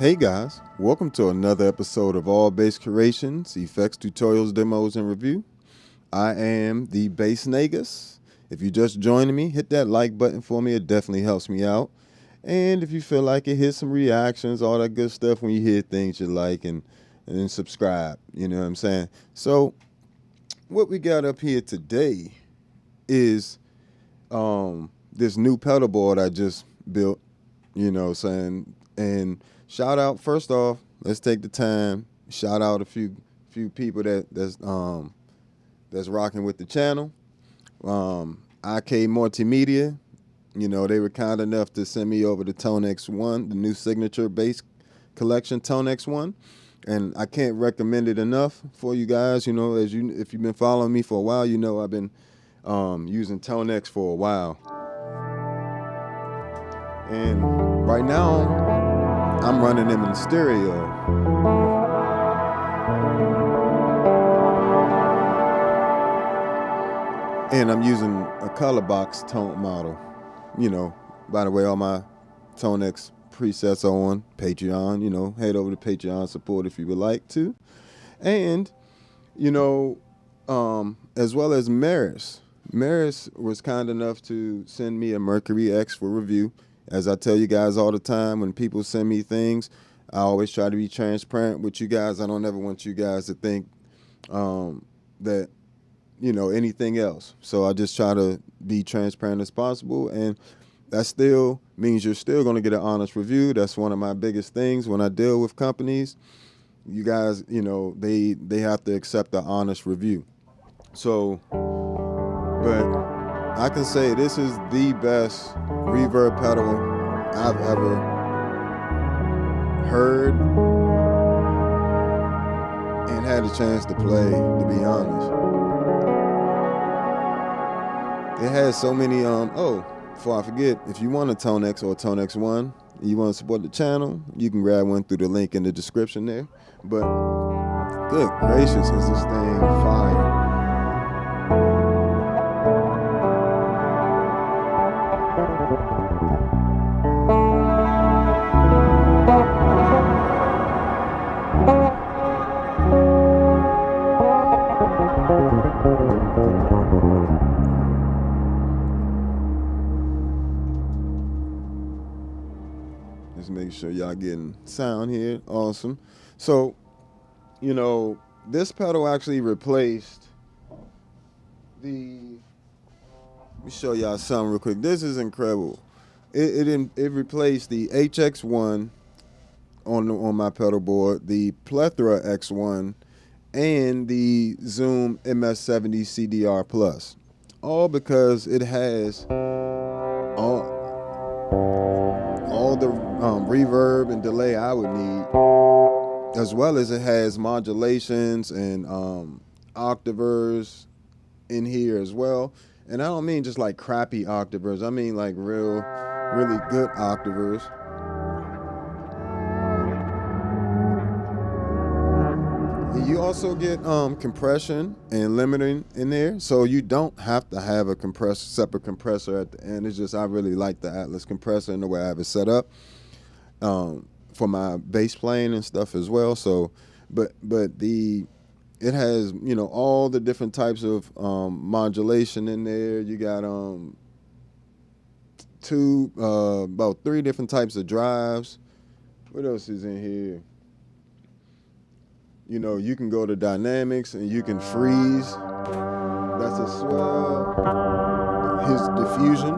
Hey guys, welcome to another episode of All Bass Creations, Effects, Tutorials, Demos, and Review. I am the Bass Negus. If you're just joining me, hit that like button for me. It definitely helps me out. And if you feel like it, hit some reactions, all that good stuff when you hear things you like, and then subscribe. You know what I'm saying? So what we got up here today is this new pedal board I just built, you know what I'm saying? And shout out, first off, let's take the time, shout out a few people that's rocking with the channel. IK Multimedia, you know, they were kind enough to send me over the ToneX 1, the new signature bass collection ToneX 1. And I can't recommend it enough for you guys. You know, if you've been following me for a while, you know I've been using ToneX for a while. And right now, I'm running them in stereo. And I'm using a color box tone model. You know, by the way, all my ToneX presets are on Patreon. You know, head over to Patreon support if you would like to. And, you know, as well as Meris. Meris was kind enough to send me a Mercury X for review. As I tell you guys all the time, when people send me things, I always try to be transparent with you guys. I don't ever want you guys to think that, you know, anything else. So I just try to be transparent as possible. And that still means you're still going to get an honest review. That's one of my biggest things when I deal with companies. You guys, you know, they have to accept the honest review. So, but I can say this is the best reverb pedal I've ever heard and had a chance to play, to be honest. It has so many, before I forget, if you want a ToneX or a ToneX 1, you want to support the channel, you can grab one through the link in the description there. But good gracious, is this thing fire. Just make sure y'all getting sound here. Awesome. So, you know, this pedal actually replaced the, let me show y'all something real quick. This is incredible. It replaced the HX1 on my pedal board, the Plethora X1, and the Zoom MS-60B CDR Plus. All because it has all the reverb and delay I would need, as well as it has modulations and octavers in here as well. And I don't mean just like crappy octavers. I mean like really good octavers. And you also get compression and limiting in there, so you don't have to have a separate compressor at the end. It's just I really like the Atlas compressor and the way I have it set up for my bass playing and stuff as well. So, but it has, you know, all the different types of modulation in there. You got about 3 different types of drives. What else is in here? You know, you can go to dynamics and you can freeze. That's a swell. His diffusion.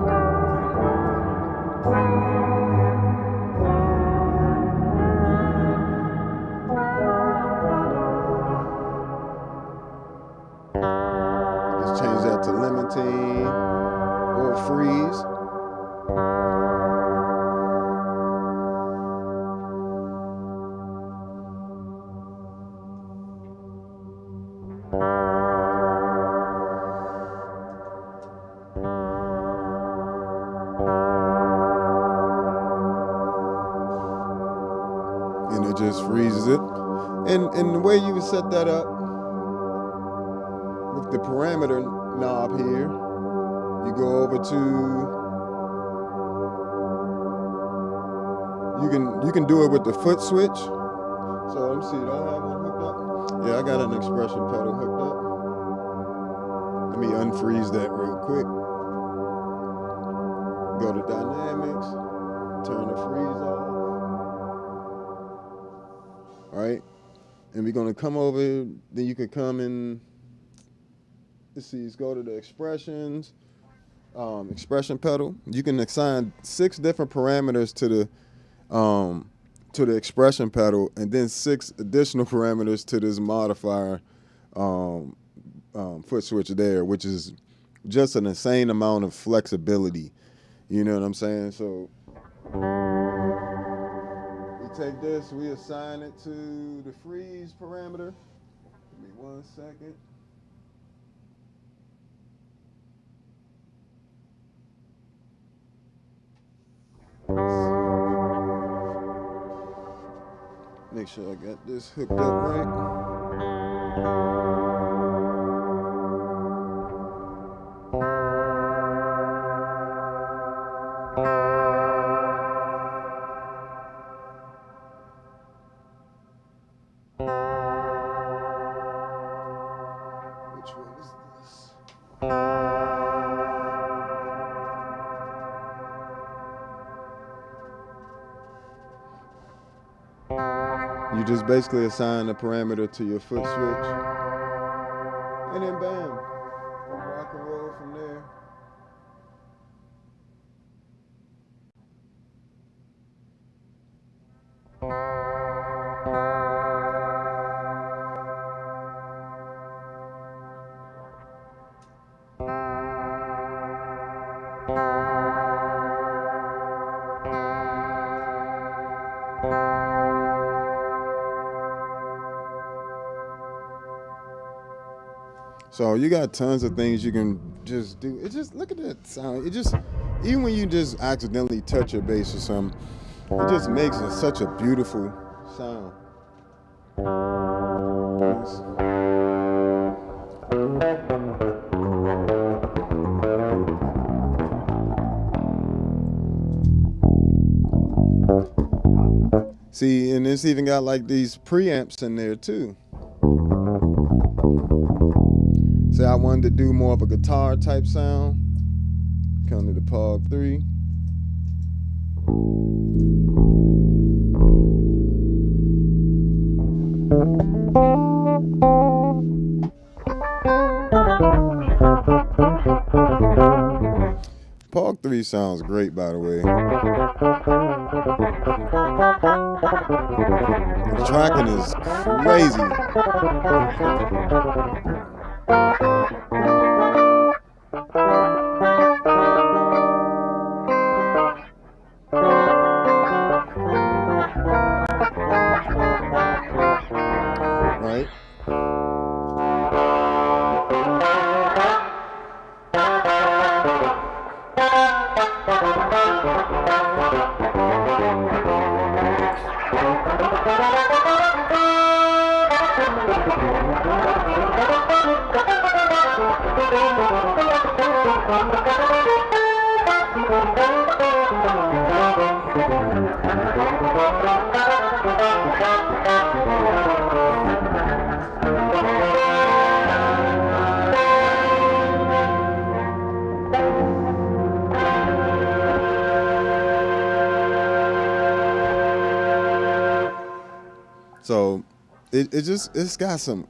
Just change that to limiting or freeze. And it just freezes it. And the way you would set that up with the parameter knob here, you go over to You can do it with the foot switch. So let me see, do I have one hooked up? Yeah, I got an expression pedal hooked up. Let me unfreeze that real quick. Go to dynamics, turn the freeze off. All right, and we're gonna come over, then you can come in, let's see, let's go to the expressions, expression pedal. You can assign 6 different parameters to the expression pedal, and then 6 additional parameters to this modifier foot switch there, which is just an insane amount of flexibility. You know what I'm saying? So we take this, we assign it to the freeze parameter. Give me 1 second. Make sure I got this hooked up right. Which one is this? You just basically assign a parameter to your foot switch, and then bam, rock and roll from there. So you got tons of things you can just do. It just, look at that sound. It just, even when you just accidentally touch your bass or something, it just makes it such a beautiful sound. See, and it's even got like these preamps in there too. Say I wanted to do more of a guitar type sound. Come to the Pog 3. Pog 3 sounds great, by the way. The tracking is crazy. Right? So it's got some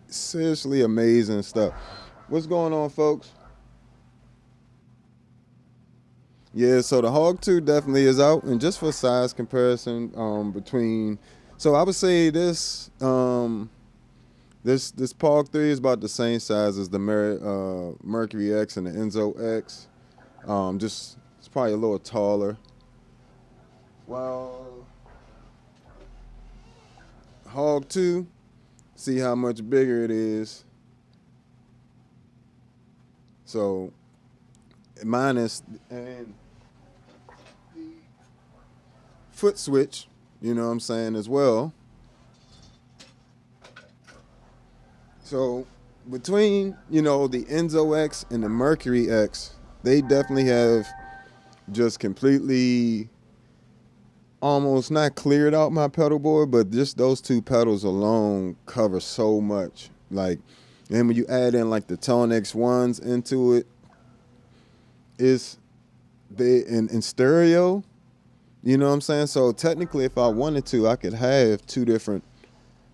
seriously amazing stuff. What's going on, folks? Yeah, so the Hog 2 definitely is out, and just for size comparison between, so I would say this this Pog 3 is about the same size as the Mercury X and the Enzo X. Just it's probably a little taller. Well, Hog 2, see how much bigger it is. So minus and the foot switch, you know what I'm saying, as well. So between, you know, the Enzo X and the Mercury X, they definitely have just completely almost not cleared out my pedal board, but just those two pedals alone cover so much. Like, and when you add in like the ToneX ones into it, it's they in stereo. You know what I'm saying? So technically, if I wanted to, I could have two different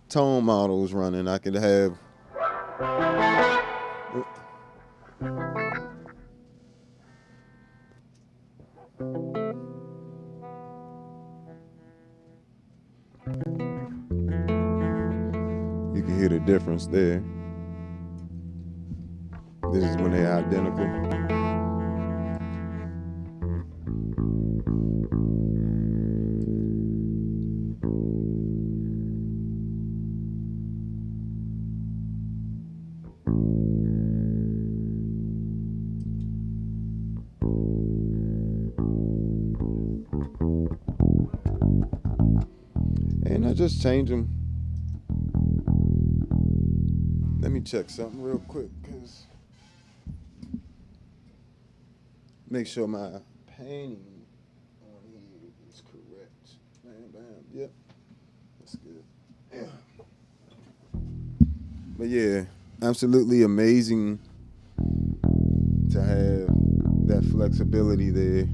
tone models running. I could have. You can hear the difference there. This is when they're identical. And I just change them. Let me check something real quick, cause make sure my painting on here is correct. Bam, bam, yep, that's good. Yeah. But yeah, absolutely amazing to have that flexibility there.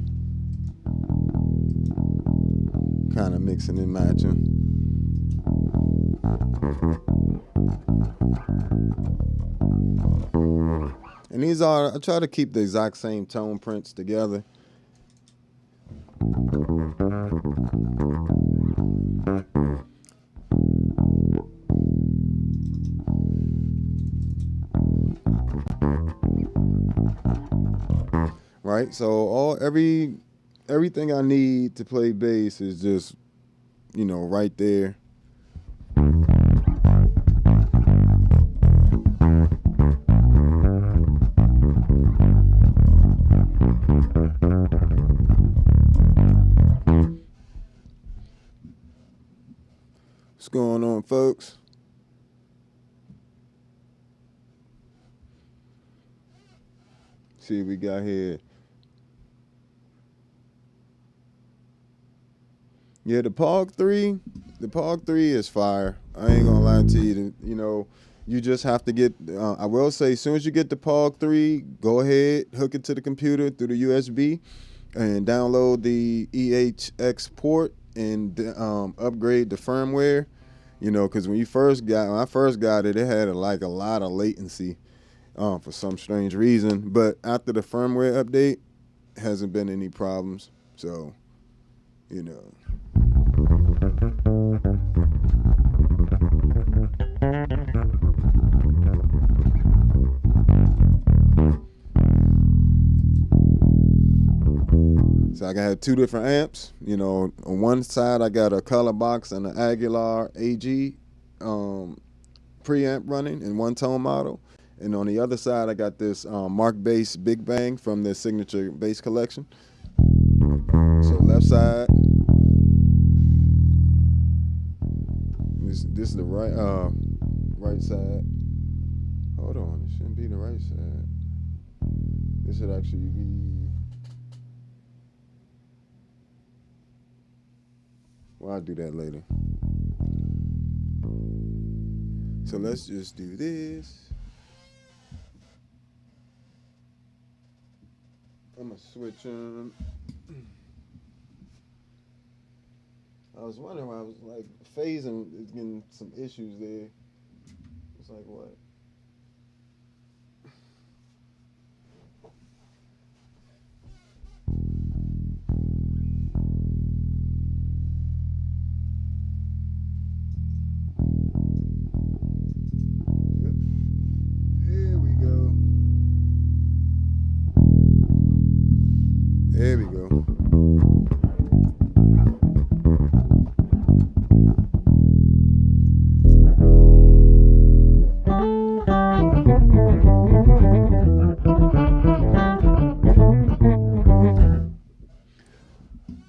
Kind of mixing and matching. And these are, I try to keep the exact same tone prints together. Right, so everything I need to play bass is just, you know, right there. What's going on, folks? See what we got here. Yeah, the Pog 3 is fire. I ain't gonna lie to you. You know, you just have to get, I will say, as soon as you get the Pog 3, go ahead, hook it to the computer through the USB, and download the EHX port and upgrade the firmware. You know, because when I first got it, it had like a lot of latency for some strange reason. But after the firmware update, hasn't been any problems. So, you know. So I got two different amps. You know, on one side I got a color box and an Aguilar AG preamp running in one tone model, and on the other side I got this Mark Bass Big Bang from their signature bass collection. So left side, this is the right side. Hold on, it shouldn't be the right side. This should actually be. Well, I'll do that later. So let's just do this. I'm gonna switch on. I was wondering why I was like phasing is getting some issues there. It's like what? There we go.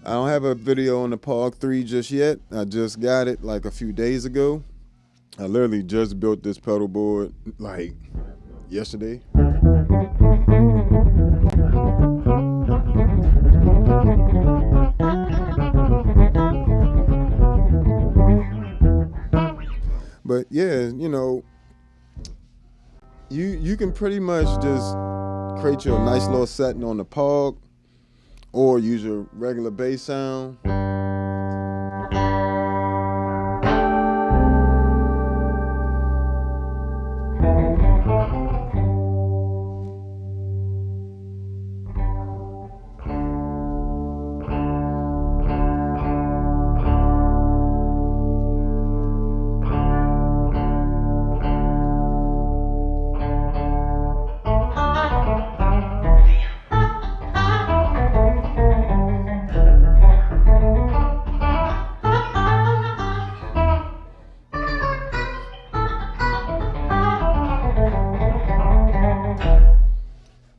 I don't have a video on the Pog 3 just yet. I just got it like a few days ago. I literally just built this pedal board like yesterday. But yeah, you know, you can pretty much just create your nice little setting on the Pog, or use your regular bass sound.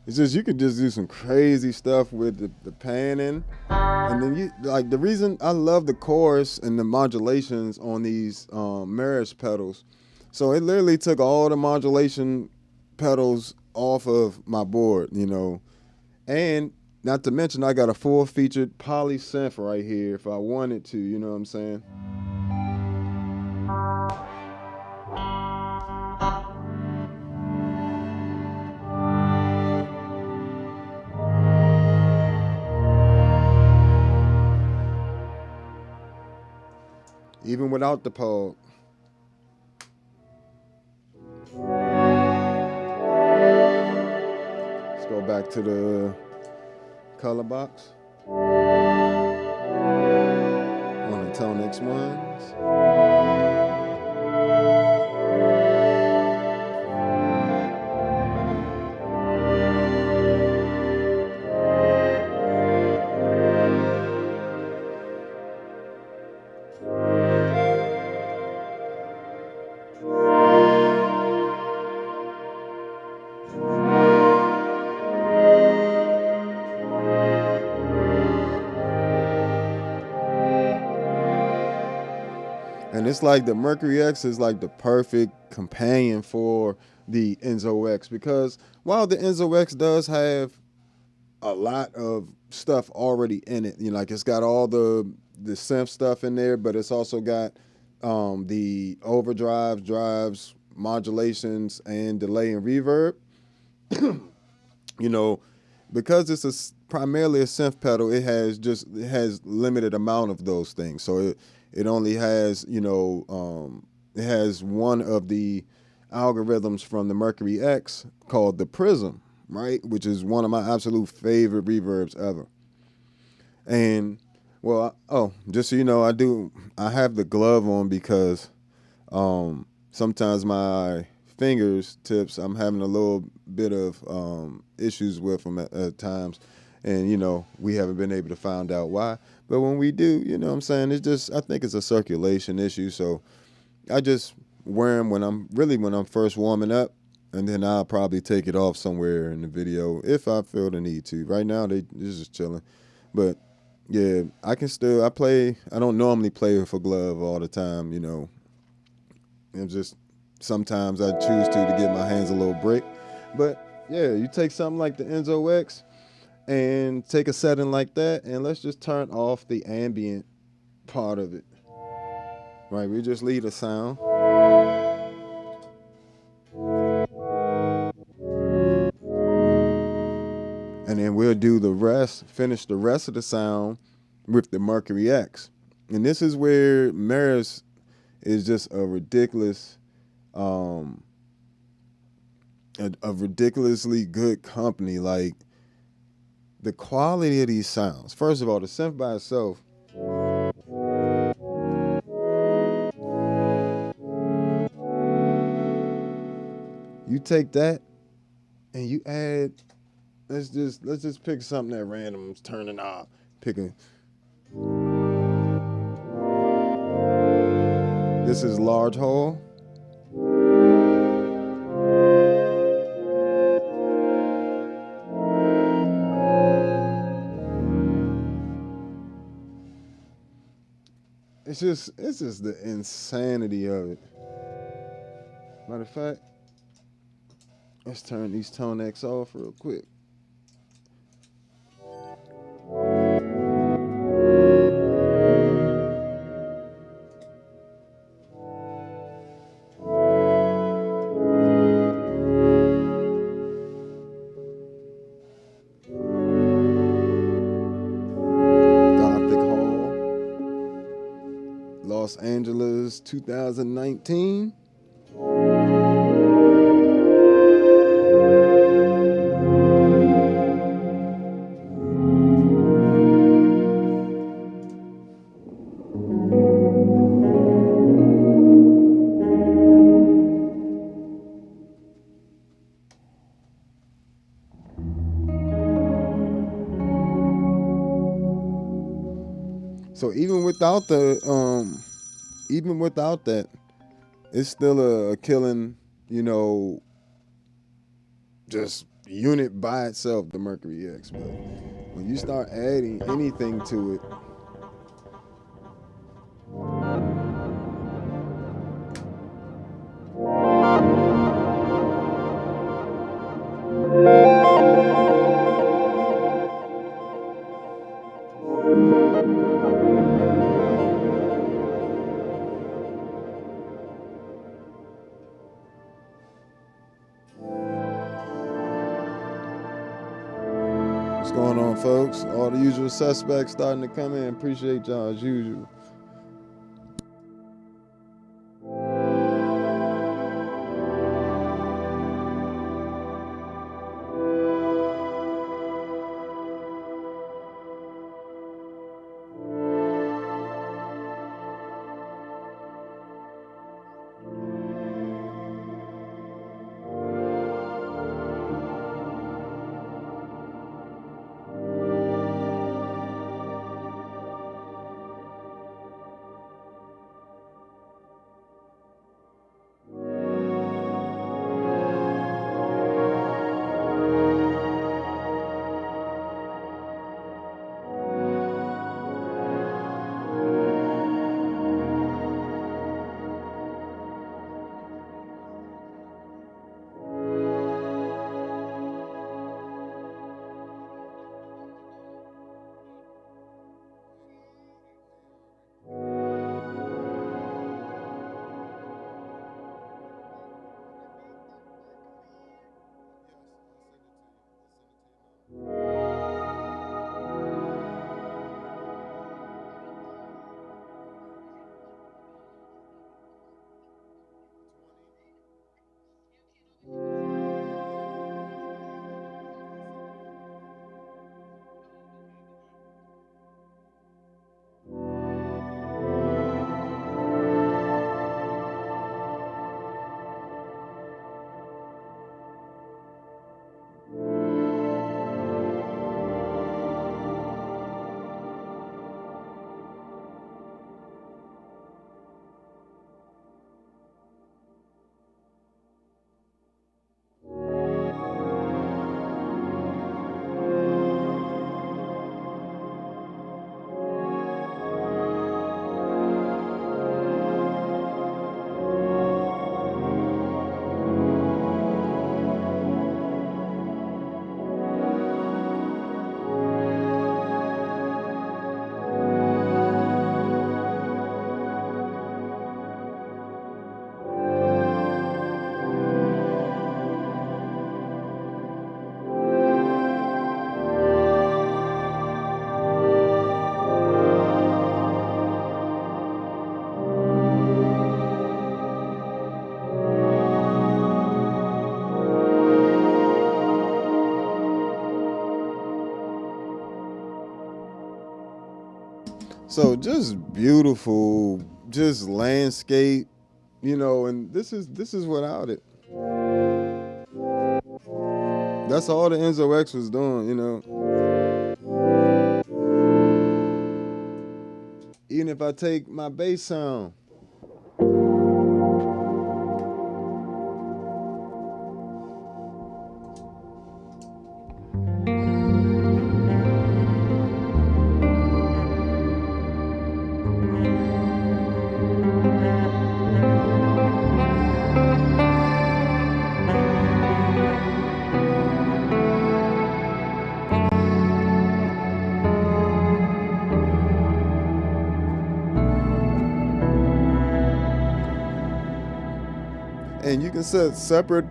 It's just you can just do some crazy stuff with the panning, and then you like the reason I love the chorus and the modulations on these Meris pedals. So it literally took all the modulation pedals off of my board, you know, and not to mention I got a full featured poly synth right here if I wanted to, you know what I'm saying? Even without the Pog. Let's go back to the color box on the ToneX ones. And it's like the Mercury X is like the perfect companion for the Enzo X, because while the Enzo X does have a lot of stuff already in it, you know, like it's got all the synth stuff in there, but it's also got the overdrives, drives, modulations, and delay and reverb. You know, because it's primarily a synth pedal, it has limited amount of those things. So it only has, you know, it has one of the algorithms from the Mercury X called the Prism, right? Which is one of my absolute favorite reverbs ever. And well, just so you know, I have the glove on because sometimes my fingers tips, I'm having a little bit of issues with them at times, and you know, we haven't been able to find out why, but when we do, you know what I'm saying, it's just, I think it's a circulation issue. So I just wear them when I'm first warming up, and then I'll probably take it off somewhere in the video if I feel the need to. Right now they're just chilling. But yeah, I don't normally play with a glove all the time, you know. It's just sometimes I choose to give my hands a little break. But yeah, you take something like the Enzo X and take a setting like that, and let's just turn off the ambient part of it. Right, we just leave the sound. And then we'll do the rest, finish the rest of the sound with the Mercury X. And this is where Meris is just a ridiculous, a ridiculously good company. Like, the quality of these sounds. First of all, the synth by itself, you take that and you add, let's just pick something at random, turn a knob, this is large hole. It's just the insanity of it. Matter of fact, let's turn these ToneX off real quick. Los Angeles 2019. So even without that, it's still a killing, just unit by itself, the Mercury X. But when you start adding anything to it, what's going on, folks? All the usual suspects starting to come in. Appreciate y'all as usual. So just beautiful, just landscape, and this is without it. That's all the Enzo X was doing, Even if I take my bass sound, and you can set separate,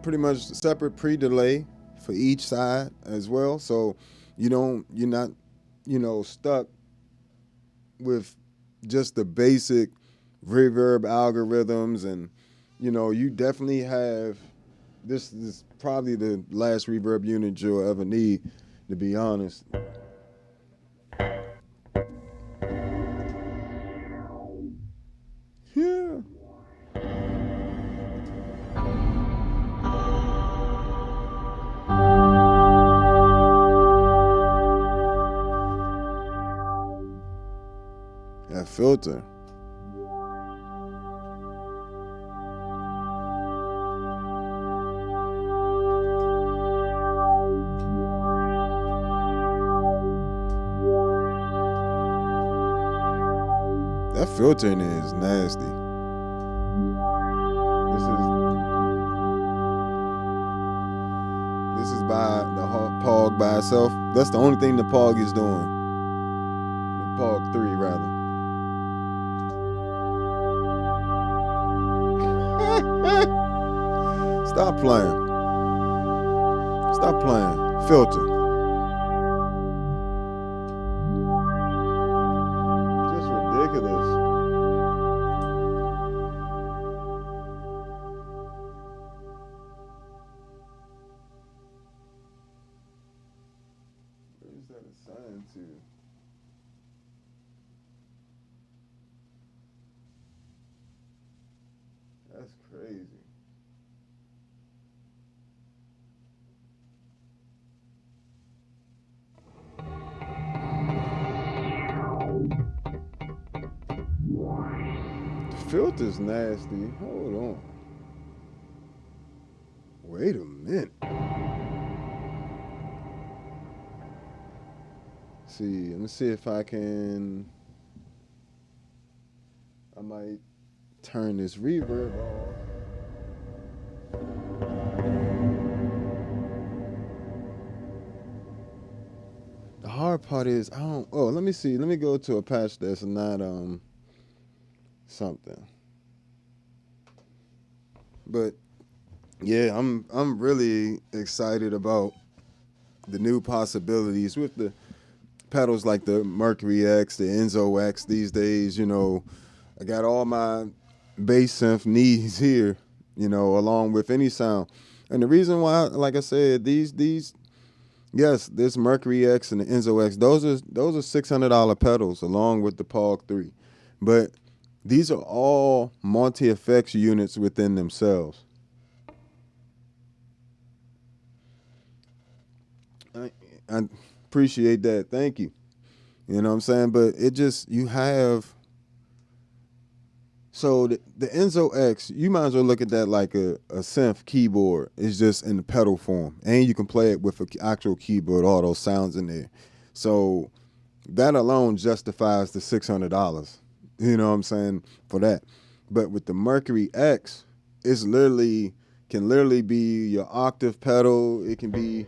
pretty much separate pre-delay for each side as well. So you're not, stuck with just the basic reverb algorithms, and you definitely have this is probably the last reverb unit you'll ever need, to be honest. Yeah. That filter. That filter in there is nasty. This is by the Pog by itself. That's the only thing the Pog is doing. The Pog 3, rather. Stop playing. Stop playing. Filter. Just ridiculous. Where's that assigned to? That's crazy. Filter's nasty. Hold on. Wait a minute. See, let me see if I might turn this reverb off. The hard part is let me see. Let me go to a patch that's not something. But yeah, I'm really excited about the new possibilities with the pedals like the Mercury X, the Enzo X these days. I got all my bass synth needs here, along with any sound. And the reason why, like I said, these yes, this Mercury X and the Enzo X, those are $600 pedals along with the Pog 3. But these are all multi-effects units within themselves. I appreciate that. Thank you. You know what I'm saying? But it just, you have, so the Enzo X, you might as well look at that like a synth keyboard. It's just in the pedal form. And you can play it with an actual keyboard, all those sounds in there. So that alone justifies the $600. You know what I'm saying, for that. But with the Mercury X, it's can literally be your octave pedal. It can be,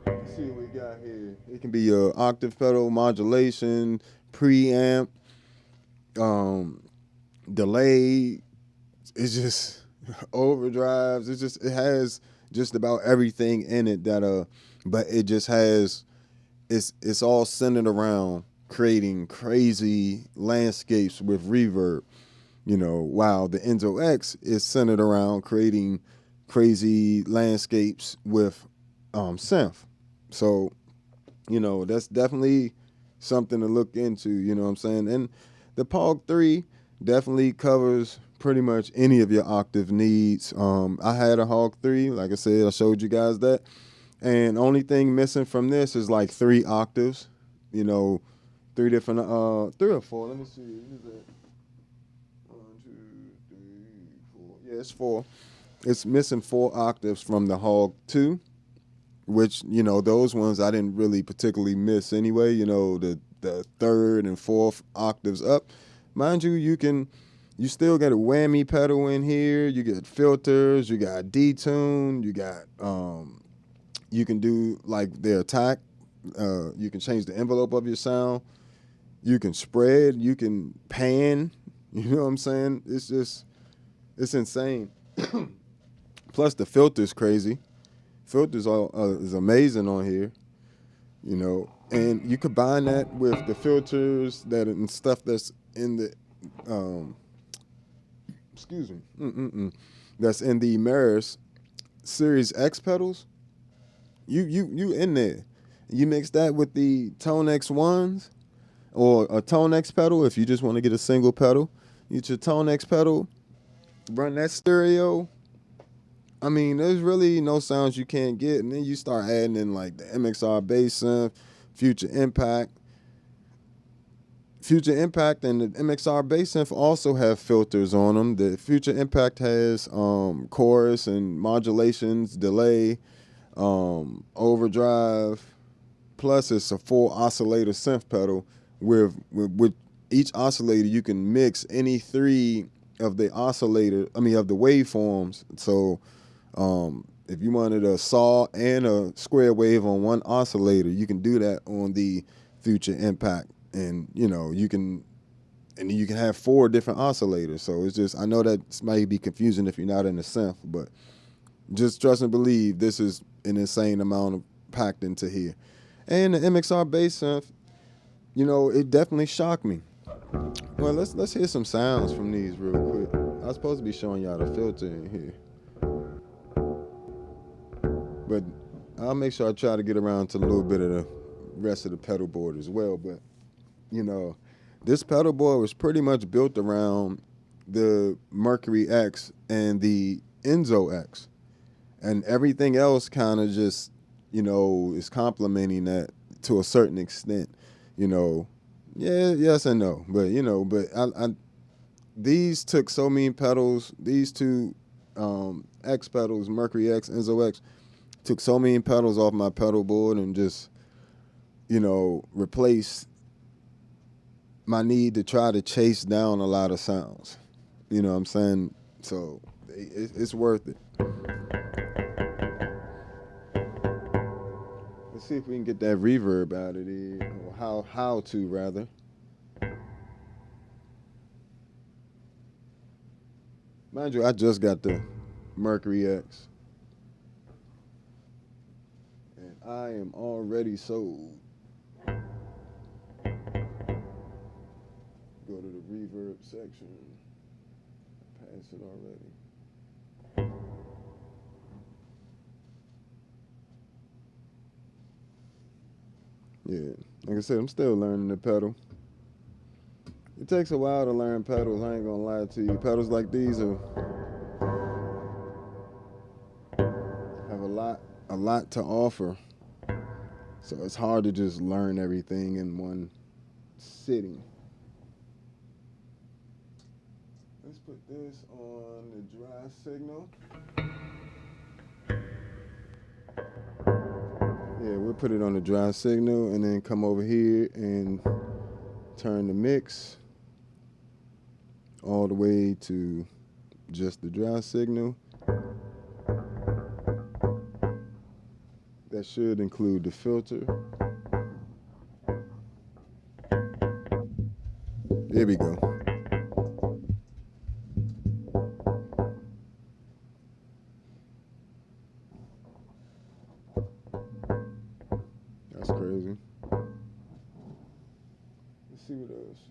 let's see what we got here. It can be your octave pedal, modulation, preamp, delay. It's just overdrives. It has just about everything in it but it just has, it's all centered around creating crazy landscapes with reverb, while the Enzo X is centered around creating crazy landscapes with synth. So, that's definitely something to look into, you know what I'm saying? And the Pog 3 definitely covers pretty much any of your octave needs. I had a Hog 3, like I said, I showed you guys that. And only thing missing from this is like 3 octaves, 3 different, 3 or 4. Let me see. Is it 1, 2, 3, 4? Yeah, it's 4. It's missing 4 octaves from the Hog 2, which, those ones I didn't really particularly miss anyway. The 3rd and 4th octaves up. Mind you, you still got a whammy pedal in here. You get filters. You got detune. You got, you can do like the attack. You can change the envelope of your sound. You can spread, you can pan, you know what I'm saying? It's insane. Plus the filter's crazy. Filters is amazing on here, And you combine that with the filters that and stuff that's in the, excuse me, that's in the Meris Series X pedals. You in there. You mix that with the ToneX ones or a ToneX pedal if you just want to get a single pedal. Use your ToneX pedal, run that stereo. I mean, there's really no sounds you can't get, and then you start adding in like the MXR bass synth, Future Impact. Future Impact and the MXR bass synth also have filters on them. The Future Impact has chorus and modulations, delay, overdrive. Plus, it's a full oscillator synth pedal with each oscillator you can mix any three of the of the waveforms. So if you wanted a saw and a square wave on one oscillator, you can do that on the Future Impact, and you can have 4 different oscillators. So it's just, I know that might be confusing if you're not in the synth, but just trust and believe this is an insane amount of packed into here. And the MXR bass synth, it definitely shocked me. Well, let's hear some sounds from these real quick. I was supposed to be showing y'all the filter in here, but I'll make sure I try to get around to a little bit of the rest of the pedal board as well. But this pedal board was pretty much built around the Mercury X and the Enzo X, and everything else kind of just is complementing that to a certain extent. Yeah, yes and no, but I these took so many pedals. These two X pedals, Mercury X, Enzo X, took so many pedals off my pedal board and just replaced my need to try to chase down a lot of sounds. You know what I'm saying? So it's worth it. Let's see if we can get that reverb out of there, or how to rather. Mind you, I just got the Mercury X, and I am already sold. Go to the reverb section. Pass it already. Yeah, like I said, I'm still learning the pedal. It takes a while to learn pedals, I ain't gonna lie to you. Pedals like these have a lot to offer. So it's hard to just learn everything in one sitting. Let's put this on the dry signal. Yeah, we'll put it on the dry signal and then come over here and turn the mix all the way to just the dry signal. That should include the filter. There we go. That's crazy. Let's see what else.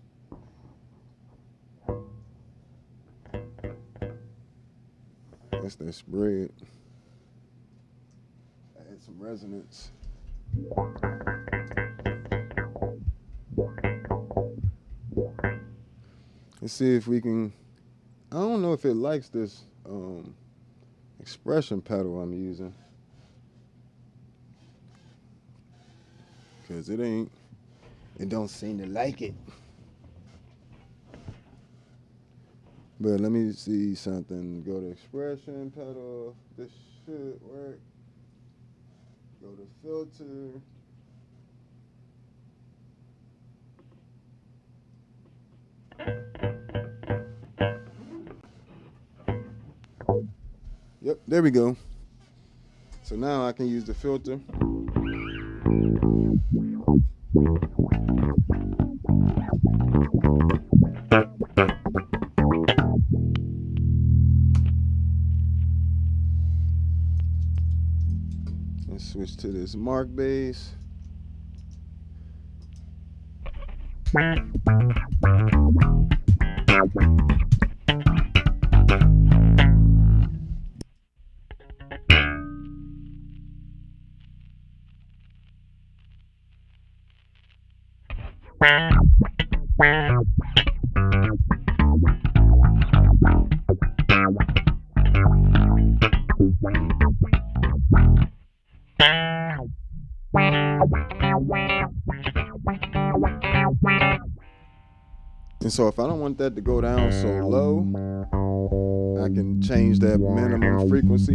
That's that spread. Add some resonance. Let's see if we can. I don't know if it likes this expression pedal I'm using, because it don't seem to like it. But let me see something. Go to expression pedal. This should work. Go to filter. Yep, there we go. So now I can use the filter. Let's switch to this mark bass. And so if I don't want that to go down so low, I can change that minimum frequency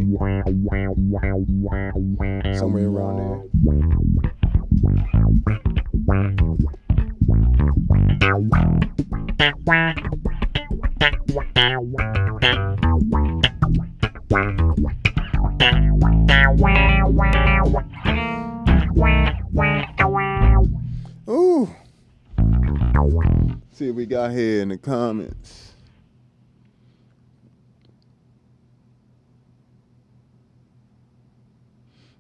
somewhere around there. Ooh. See what we got here in the comments.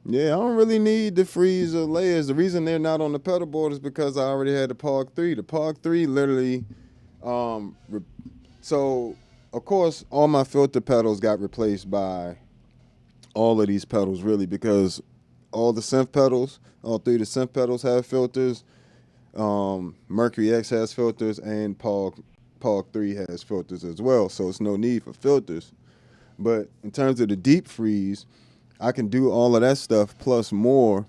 Yeah, I don't really need the freeze or layers. The reason they're not on the pedal board is because I already had the POG 3. The POG 3 literally, so of course all my filter pedals got replaced by all of these pedals really, because all the synth pedals, all three of the synth pedals have filters. Mercury X has filters, and POG 3 has filters as well, so it's no need for filters. But in terms of the deep freeze, I can do all of that stuff plus more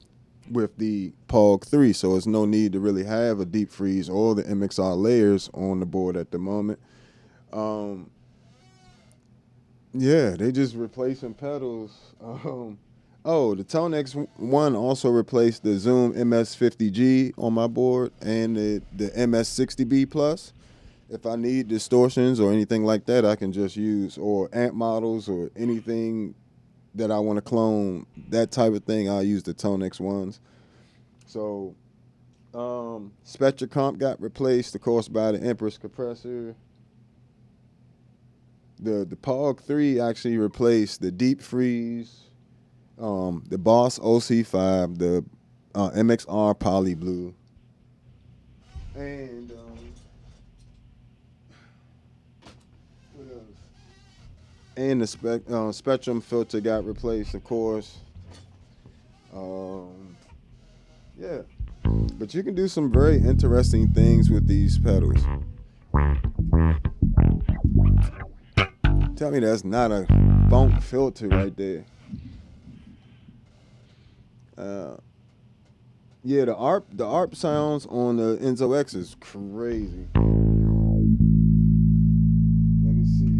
with the POG 3, so there's no need to really have a deep freeze or the MXR layers on the board at the moment. Yeah, they just replacing pedals. Oh, the ToneX one also replaced the Zoom MS-50G on my board and the MS-60B Plus. If I need distortions or anything like that, I can just use, or amp models or anything that I want to clone, that type of thing, I'll use the ToneX ones. So Spectra Comp got replaced, of course, by the Empress compressor. The POG 3 actually replaced the Deep Freeze, the Boss OC5, the MXR Poly Blue, and what else? And the Spectrum filter got replaced, of course. Yeah, but you can do some very interesting things with these pedals. Tell me that's not a funk filter right there. Yeah, the ARP sounds on the Enzo X is crazy. Let me see.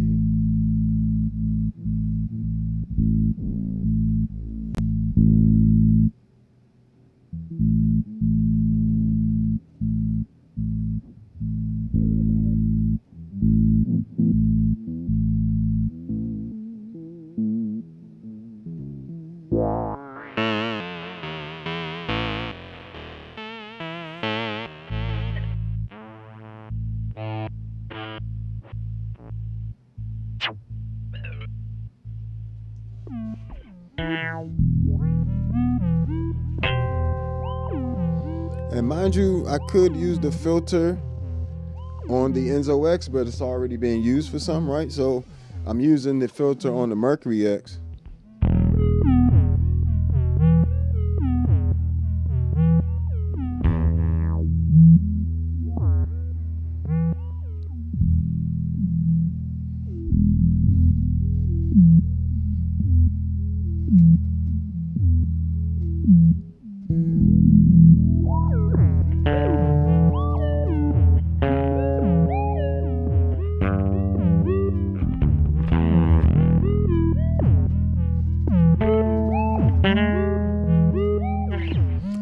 And mind you, I could use the filter on the Enzo X, but it's already being used for some, right? So I'm using the filter on the Mercury X.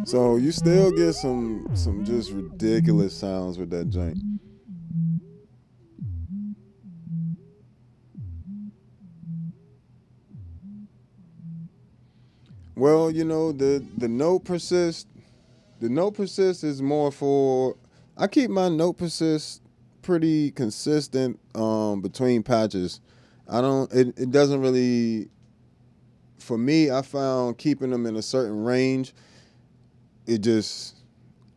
So you still get some just ridiculous sounds with that joint. Well, you know, the note persist. The note persist is more for, I keep my note persist pretty consistent between patches. It doesn't really, for me, I found keeping them in a certain range,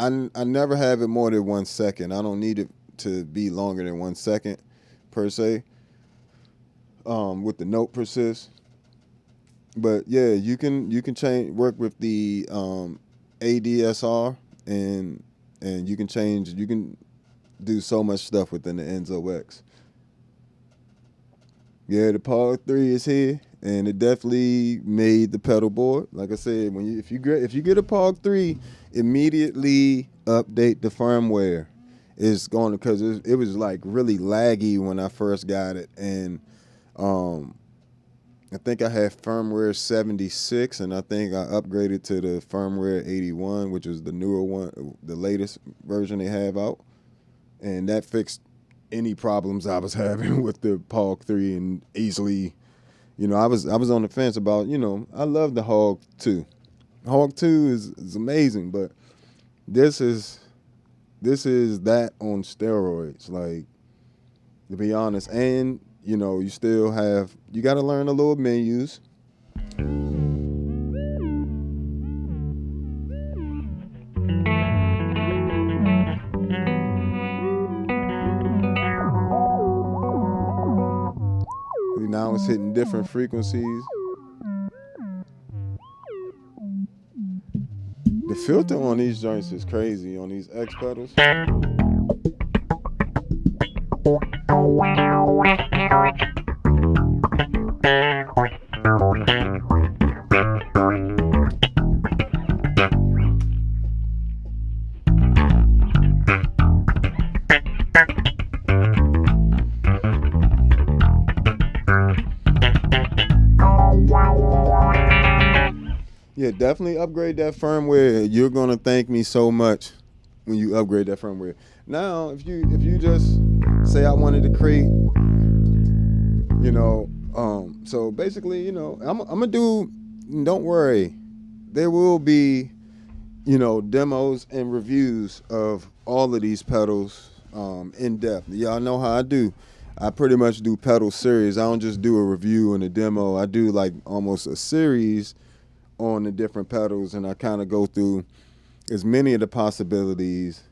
I never have it more than 1 second. I don't need it to be longer than 1 second per se. With the note persist. But yeah, you can work with the ADSR and you can do so much stuff within the Enzo X. Yeah, the Pog 3 is here, and it definitely made the pedal board. Like I said, if you get a Pog 3, immediately update the firmware. It's going because it was like really laggy when I first got it, and I think I had firmware 76, and I think I upgraded to the firmware 81, which is the newer one, the latest version they have out, and that fixed any problems I was having with the Pog 3 and easily, I was on the fence about, I love the Hog 2. Hog 2 is amazing, but this is that on steroids, like, to be honest. And, you got to learn the little menus. Now it's hitting different frequencies. The filter on these joints is crazy, on these X pedals. Yeah, definitely upgrade that firmware. You're gonna thank me so much when you upgrade that firmware. Now, if you just say I wanted to create, so basically, I'm gonna do. Don't worry, there will be, demos and reviews of all of these pedals in depth. Y'all know how I do. I pretty much do pedal series. I don't just do a review and a demo. I do like almost a series on the different pedals, and I kind of go through as many of the possibilities,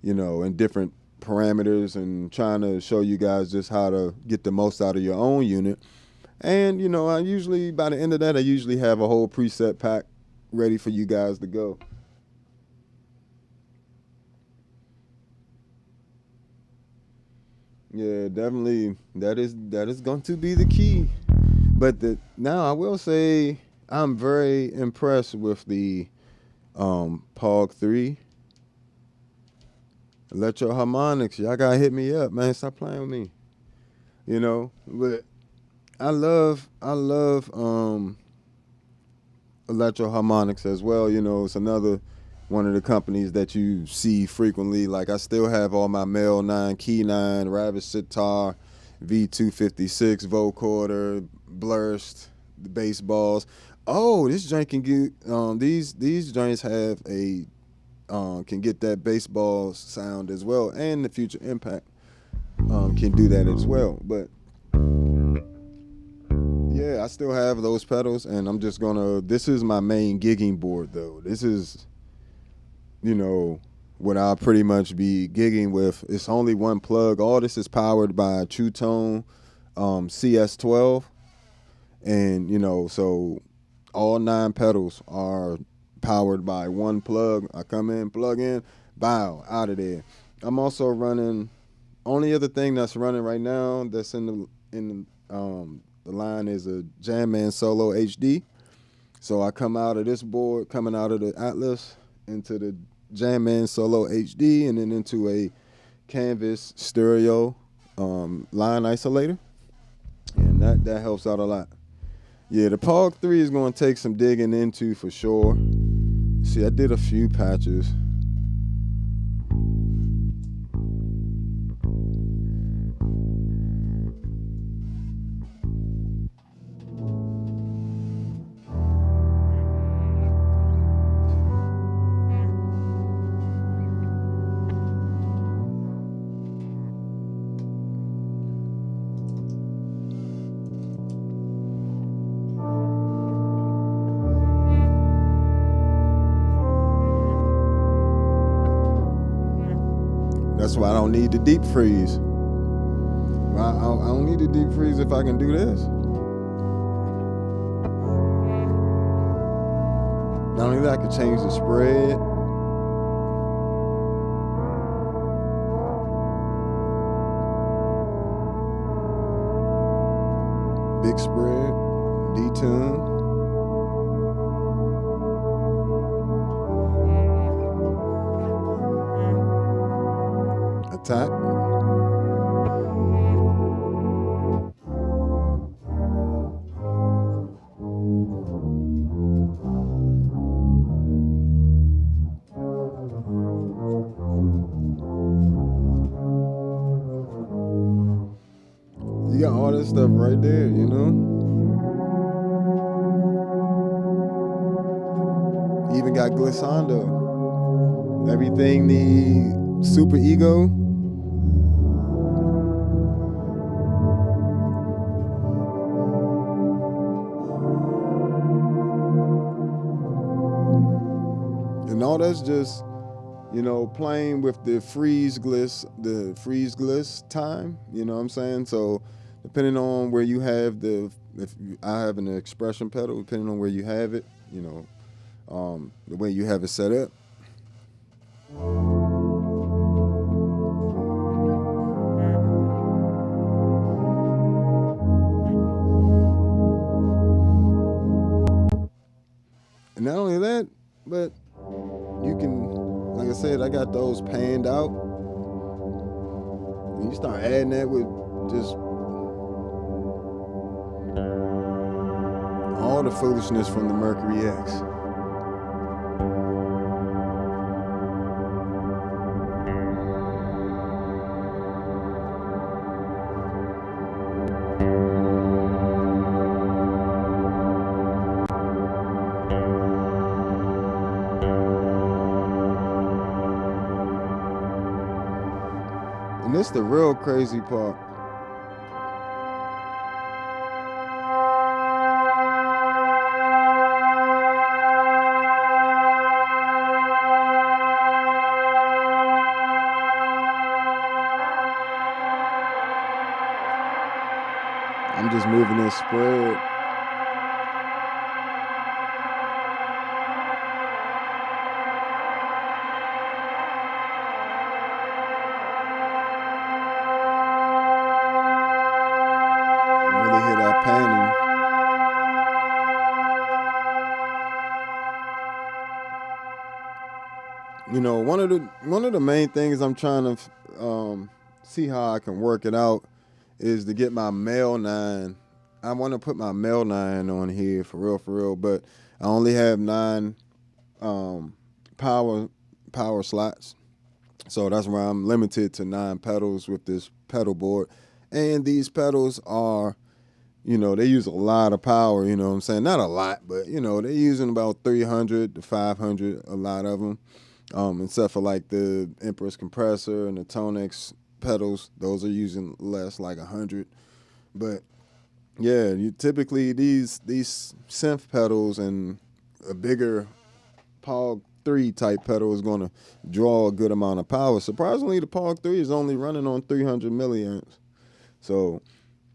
and different parameters, and trying to show you guys just how to get the most out of your own unit. And, I usually, by the end of that, I usually have a whole preset pack ready for you guys to go. Yeah, definitely. That is going to be the key. But now I will say I'm very impressed with the Pog 3. Electro harmonics. Y'all gotta hit me up, man. Stop playing with me. But I love electro harmonics as well. It's another one of the companies that you see frequently. Like, I still have all my Mel 9, Key 9, Ravish Sitar, V256, vocoder, Blurst, the bass balls. Oh, this joint can get these joints have a can get that baseball sound as well, and the Future Impact can do that as well. But yeah, I still have those pedals, and I'm just gonna. This is my main gigging board, though. This is, what I'll pretty much be gigging with. It's only one plug. All this is powered by True Tone CS12, and so all 9 pedals are powered by one plug. I come in, plug in, bow, out of there. I'm also running. Only other thing that's running right now that's in the line is a Jamman Solo HD. So I come out of this board, coming out of the Atlas into the Jamman Solo HD, and then into a Canvas stereo line isolator, and that helps out a lot. Yeah, the Pog 3 is going to take some digging into for sure. See, I did a few patches. That's why I don't need the deep freeze. I don't need the deep freeze if I can do this. Not only that, I can change the spread. Big spread, detune. Attack. You got all this stuff right there, you know? You even got glissando. Everything the super ego. And all that's just, you know, playing with the freeze gliss time, you know what I'm saying? So depending on where you have I have an expression pedal, depending on where you have it, you know, the way you have it set up. And not only that, but you can, like I said, I got those panned out. And you start adding that with just all the foolishness from the Mercury X. And this the real crazy part. I'm just moving this spread. Really hear that panning. You know, one of the main things I'm trying to see how I can work it out is to get my male 9. I want to put my male 9 on here for real, but I only have 9 power slots. So that's why I'm limited to 9 pedals with this pedal board. And these pedals are, you know, they use a lot of power, you know what I'm saying? Not a lot, but, you know, they're using about 300 to 500, a lot of them. Except for like the Empress compressor and the ToneX pedals, those are using less, like 100. But yeah, typically these synth pedals and a bigger POG 3 type pedal is going to draw a good amount of power. Surprisingly, the POG 3 is only running on 300 milliamps, so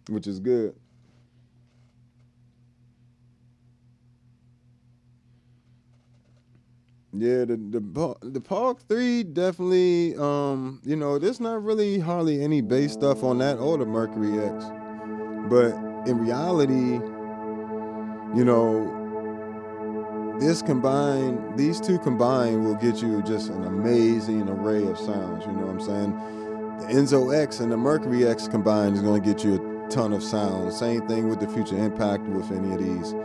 which is good. Yeah, the POG 3 definitely, you know, there's not really hardly any bass stuff on that or the Mercury X. But in reality, you know, these two combined will get you just an amazing array of sounds, you know what I'm saying? The Enzo X and the Mercury X combined is going to get you a ton of sounds. Same thing with the Future Impact with any of these.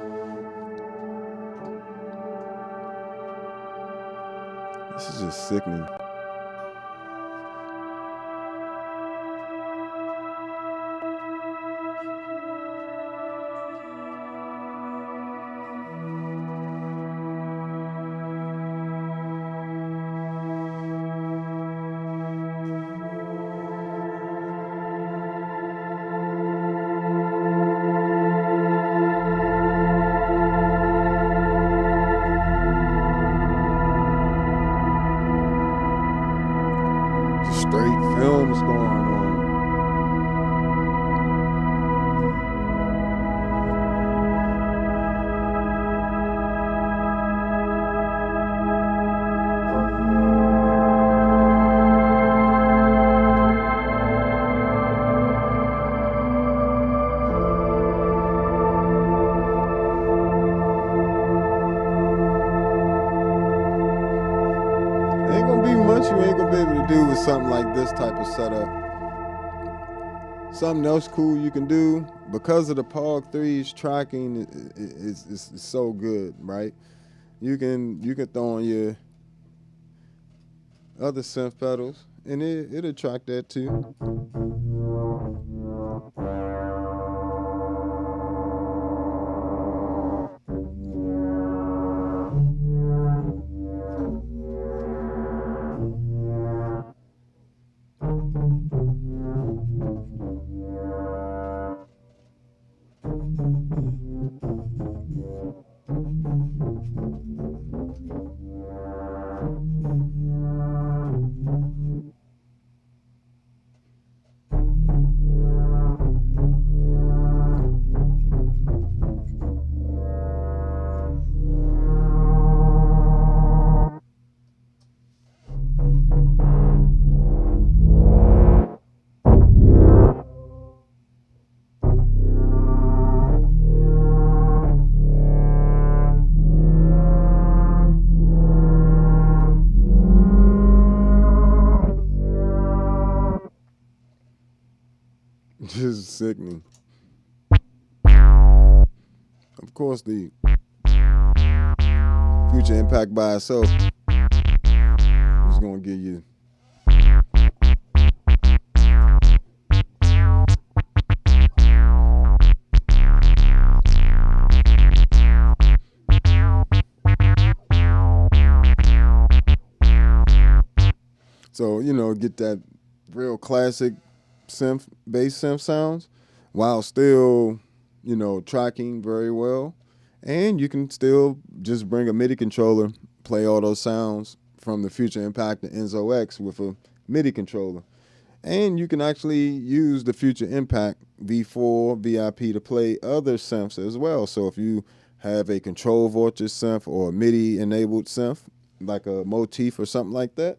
This is just sickening. you ain't gonna be able to do with something like this type of setup. Something else cool you can do, because of the POG 3's tracking is so good, right? You can throw on your other synth pedals, and it'll track that too. Just sickening. Of course, the Future Impact by itself is going to give you so, get that real classic bass synth sounds while still, tracking very well. And you can still just bring a MIDI controller, play all those sounds from the Future Impact and Enzo X with a MIDI controller. And you can actually use the Future Impact V4 VIP to play other synths as well. So if you have a control voltage synth or a MIDI enabled synth, like a motif or something like that,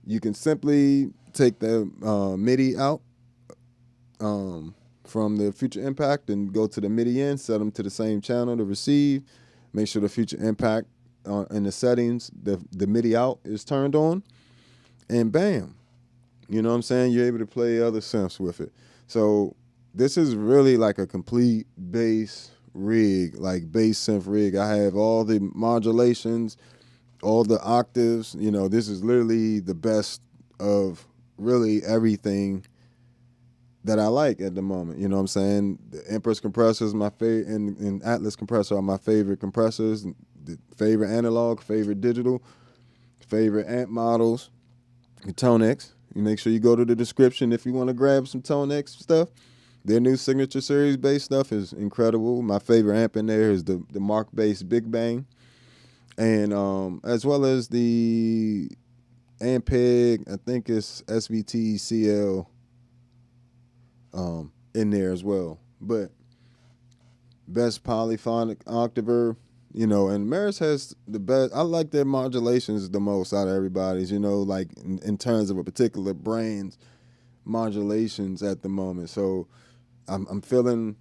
you can simply take the MIDI out from the Future Impact and go to the MIDI in, set them to the same channel to receive. Make sure the Future Impact in the settings, the MIDI out is turned on, and bam. You know what I'm saying? You're able to play other synths with it. So this is really like a complete bass rig, like bass synth rig. I have all the modulations, all the octaves. This is literally the best of really everything that I like at the moment. You know what I'm saying? The Empress compressor is my favorite, and Atlas compressor are my favorite compressors, the favorite analog, favorite digital, favorite amp models, the ToneX. You make sure you go to the description if you want to grab some ToneX stuff. Their new Signature Series bass stuff is incredible. My favorite amp in there is the Mark Bass Big Bang. And as well as the Ampeg, I think it's SVT CL in there as well. But best polyphonic octaver, and Meris has the best. I like their modulations the most out of everybody's, like in terms of a particular brand's modulations at the moment. So I'm feeling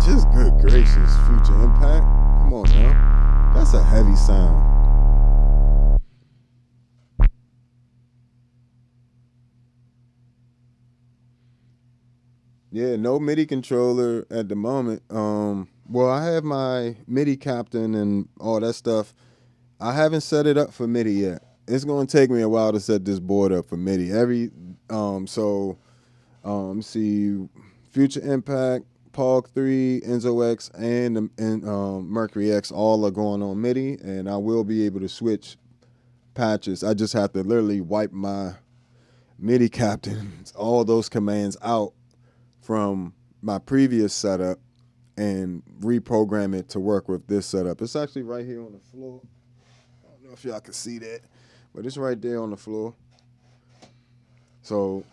just good gracious Future Impact. Come on now. That's a heavy sound. Yeah, no MIDI controller at the moment. Well, I have my MIDI captain and all that stuff. I haven't set it up for MIDI yet. It's going to take me a while to set this board up for MIDI. See, Future Impact, POG 3, Enzo X, and Mercury X all are going on MIDI, and I will be able to switch patches. I just have to literally wipe my MIDI captains, all those commands out from my previous setup and reprogram it to work with this setup. It's actually right here on the floor. I don't know if y'all can see that, but it's right there on the floor. So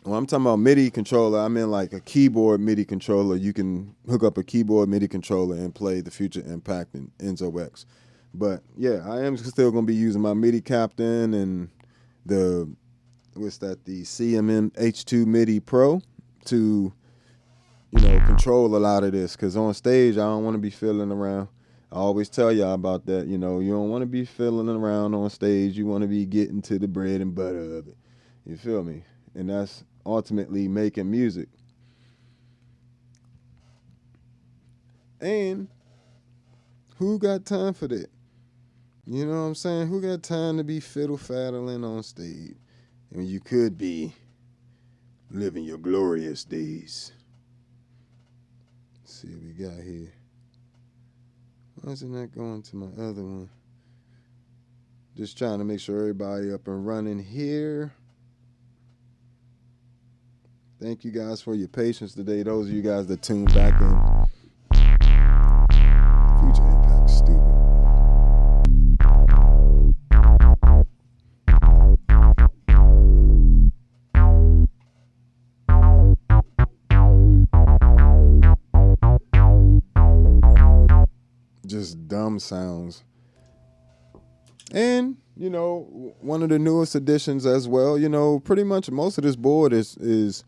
when I'm talking about MIDI controller, I mean like a keyboard MIDI controller. You can hook up a keyboard MIDI controller and play the Future Impact and Enzo X. But yeah, I am still going to be using my MIDI captain and the CMM H2 MIDI Pro to control a lot of this, because on stage I don't want to be fiddling around. I always tell y'all about that. You know, you don't want to be fiddling around on stage. You want to be getting to the bread and butter of it. You feel me? And that's ultimately making music. And who got time for that? You know what I'm saying? Who got time to be fiddle-faddling on stage when you could be living your glorious days? Let's see what we got here. Why is it not going to my other one? Just trying to make sure everybody up and running here. Thank you guys for your patience today. Those of you guys that tuned back in. Future Impact, stupid. Just dumb sounds. And, you know, one of the newest additions as well, you know, pretty much most of this board is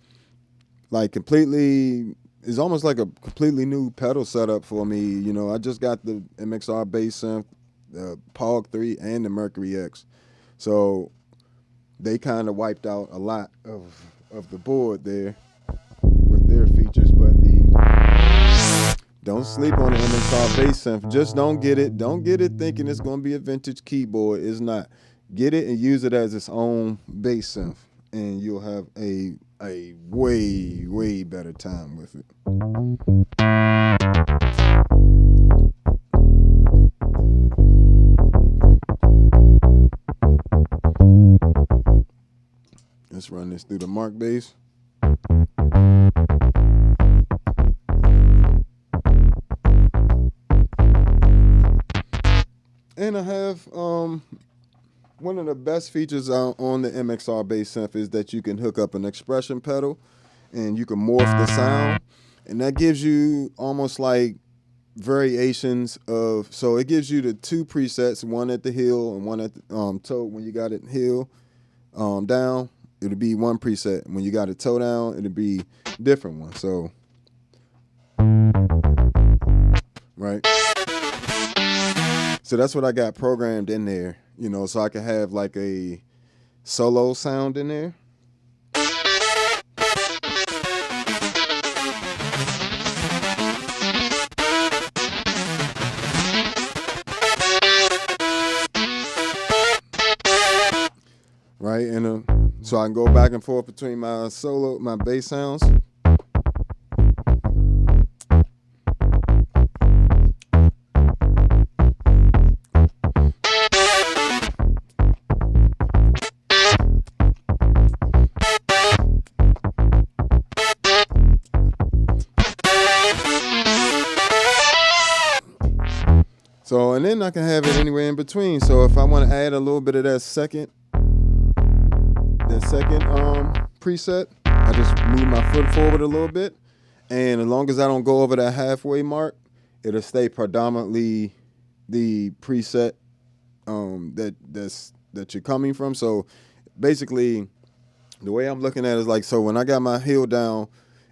like completely, is almost like a completely new pedal setup for me. You know, I just got the MXR bass synth, the POG 3, and the Mercury X. So they kind of wiped out a lot of the board there with their features, but don't sleep on the MXR bass synth. Just don't get it. Don't get it thinking it's going to be a vintage keyboard. It's not. Get it and use it as its own bass synth, and you'll have a way, way better time with it. Let's run this through the Mark bass. And I have one of the best features on the MXR bass synth is that you can hook up an expression pedal and you can morph the sound, and that gives you almost like variations of, so it gives you the two presets, one at the heel and one at the toe. When you got it heel down, it'll be one preset. When you got it toe down, it'll be a different one. So right. So that's what I got programmed in there, you know, so I can have like a solo sound in there. Right, and so I can go back and forth between my bass sounds. So, and then I can have it anywhere in between. So if I want to add a little bit of that second preset, I just move my foot forward a little bit, and as long as I don't go over that halfway mark, it'll stay predominantly the preset that you're coming from. So basically, the way I'm looking at it is like, so when I got my heel down,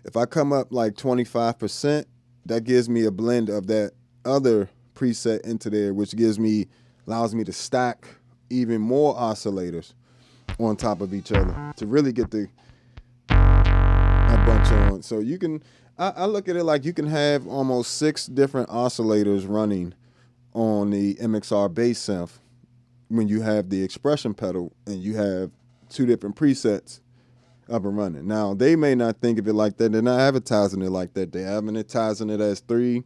if I come up like 25%, that gives me a blend of that other preset into there, which allows me to stack even more oscillators on top of each other to really get a bunch on. So you can, I look at it like you can have almost 6 different oscillators running on the MXR bass synth when you have the expression pedal and you have 2 different presets up and running. Now, they may not think of it like that. They're not advertising it like that. They're advertising it as 3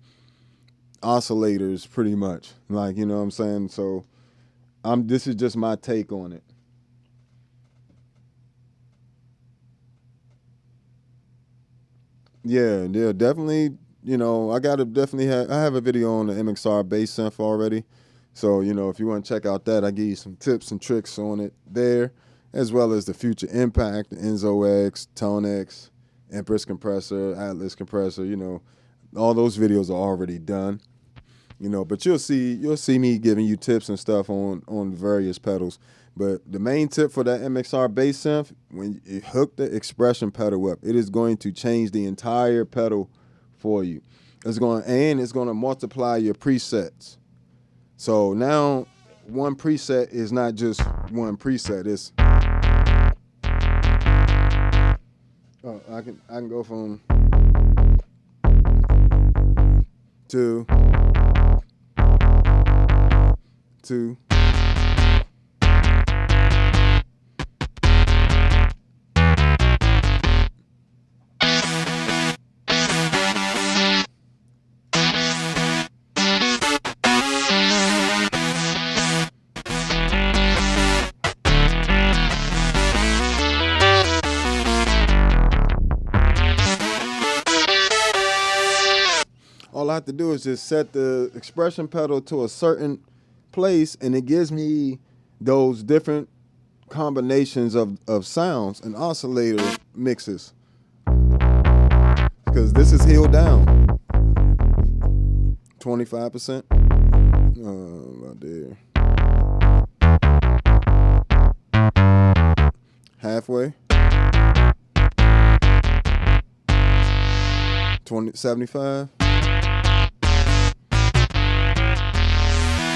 oscillators pretty much. Like, you know what I'm saying? So this is just my take on it. Yeah, definitely, you know, I have a video on the MXR bass synth already. So, you know, if you want to check out that, I give you some tips and tricks on it there, as well as the Future Impact, the Enzo X, ToneX, Empress compressor, Atlas compressor, you know, all those videos are already done. You know, but you'll see me giving you tips and stuff on various pedals. But the main tip for that MXR bass synth, when you hook the expression pedal up, it is going to change the entire pedal for you. it's going to multiply your presets. So now one preset is not just one preset. It's I can go from 2 2. All I have to do is just set the expression pedal to a certain place, and it gives me those different combinations of sounds and oscillator mixes. Because this is held down. 25%. About there. Halfway. 75.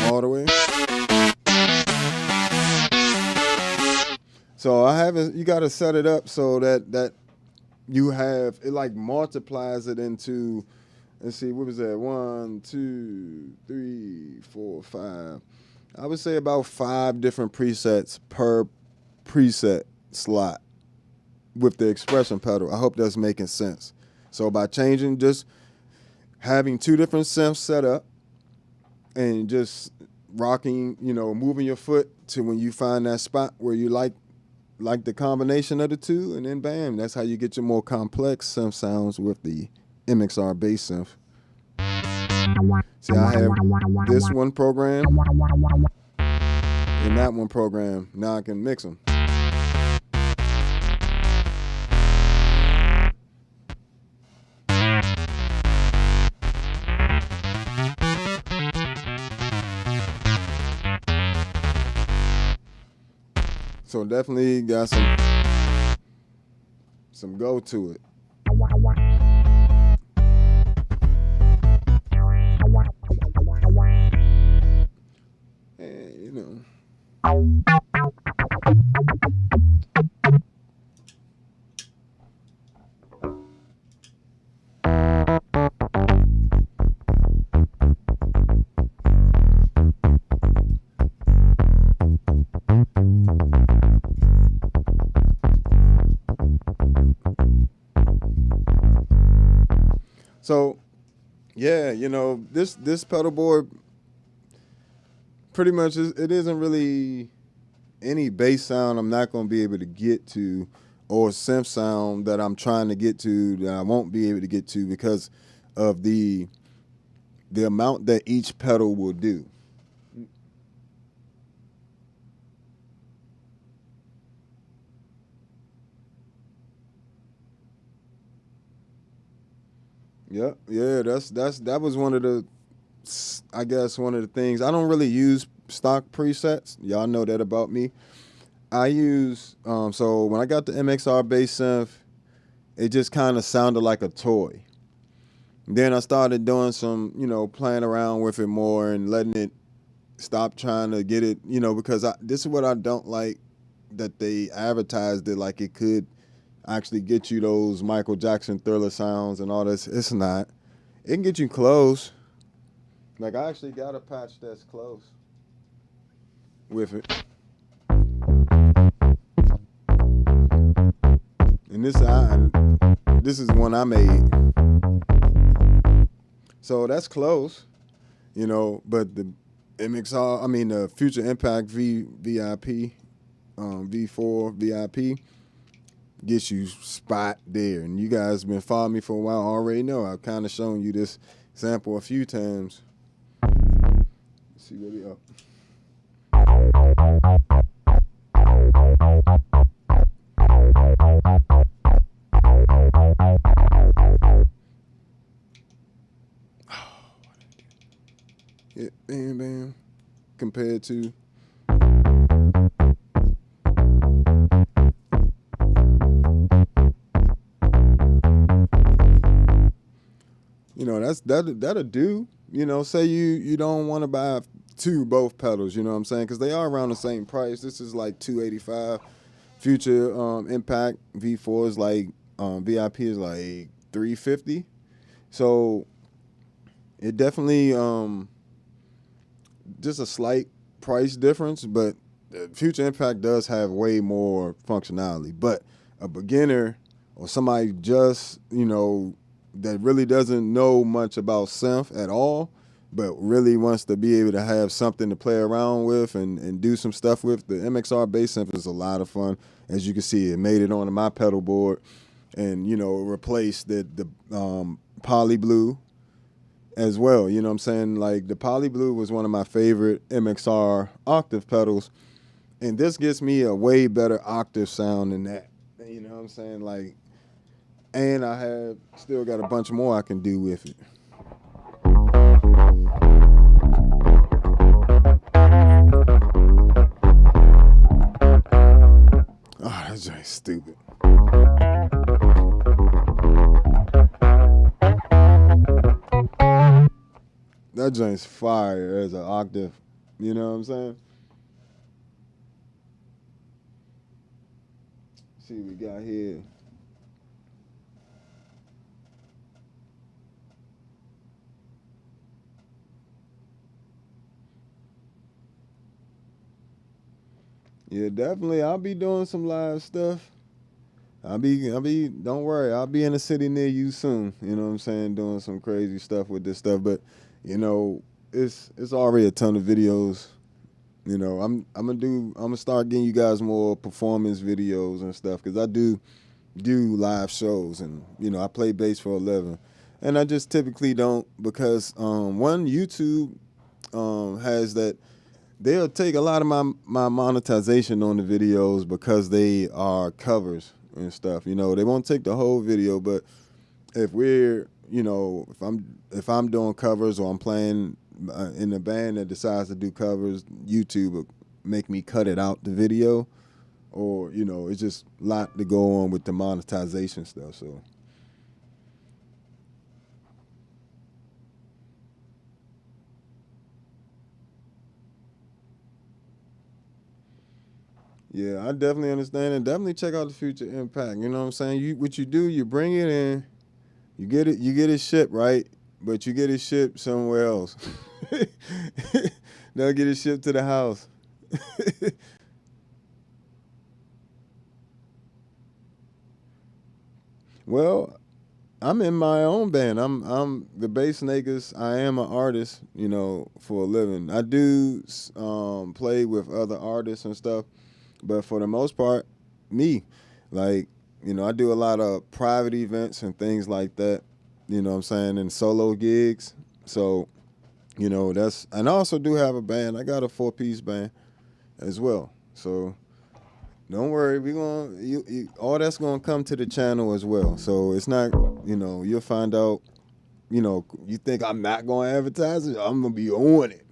All the way. So you got to set it up so that you have, it like multiplies it into, let's see, what was that? 1, 2, 3, 4, 5. I would say about 5 different presets per preset slot with the expression pedal. I hope that's making sense. So by changing, just having 2 different synths set up and just rocking, moving your foot to when you find that spot where you like the combination of the 2, and then bam, that's how you get your more complex synth sounds with the MXR bass synth. See, I have this one program and that one program. Now I can mix them. So definitely got some go to it. And, So, yeah, this pedal board pretty much it isn't really any bass sound I'm not going to be able to get to, or synth sound that I'm trying to get to that I won't be able to get to because of the amount that each pedal will do. Yeah, that was one of the things. I don't really use stock presets. Y'all know that about me. I use so when I got the MXR bass synth, it just kind of sounded like a toy. Then I started doing some, playing around with it more and letting it stop trying to get it, because this is what I don't like, that they advertised it like it could actually get you those Michael Jackson Thriller sounds and all this. It's not. It can get you close. Like, I actually got a patch that's close with it. And this is one I made. So that's close, but the the Future Impact VIP, V4 VIP, gets you spot there. And you guys been following me for a while already know I've kind of shown you this sample a few times. Let's see where we are. Yeah, bam, bam. Compared to that'll do. Say you don't want to buy both pedals. You know what I'm saying? Because they are around the same price. This is like $285. Future Impact V4 is like VIP is like $350. So it definitely just a slight price difference, but Future Impact does have way more functionality. But a beginner or somebody just that really doesn't know much about synth at all, but really wants to be able to have something to play around with and do some stuff with, the MXR bass synth is a lot of fun. As you can see, it made it onto my pedal board and, replaced the Poly Blue as well. You know what I'm saying? Like, the Poly Blue was one of my favorite MXR octave pedals, and this gives me a way better octave sound than that. You know what I'm saying? Like, and I have still got a bunch more I can do with it. Oh, that's just stupid. That joint's fire as an octave. You know what I'm saying? See what we got here. Yeah, definitely. I'll be doing some live stuff. Don't worry, I'll be in a city near you soon. You know what I'm saying? Doing some crazy stuff with this stuff. But, it's already a ton of videos. I'm gonna start getting you guys more performance videos and stuff, because I do live shows, and, I play bass for a living. And I just typically don't, because one, YouTube has that. They'll take a lot of my monetization on the videos because they are covers and stuff. They won't take the whole video, but if we're, if I'm doing covers or I'm playing in a band that decides to do covers, YouTube will make me cut it out the video, or it's just a lot to go on with the monetization stuff. So. Yeah, I definitely understand, and definitely check out the Future Impact. You know what I'm saying? What you do, you bring it in, you get it shipped, right? But you get it shipped somewhere else. They'll get it shipped to the house. Well, I'm in my own band. I'm the Bass Negus. I am an artist, for a living. I do play with other artists and stuff. But for the most part, me, like, I do a lot of private events and things like that, you know what I'm saying, and solo gigs. So, and I also do have a band. I got a 4-piece band as well. So don't worry, all that's gonna come to the channel as well. So it's not, you'll find out, you think I'm not gonna advertise it, I'm gonna be on it.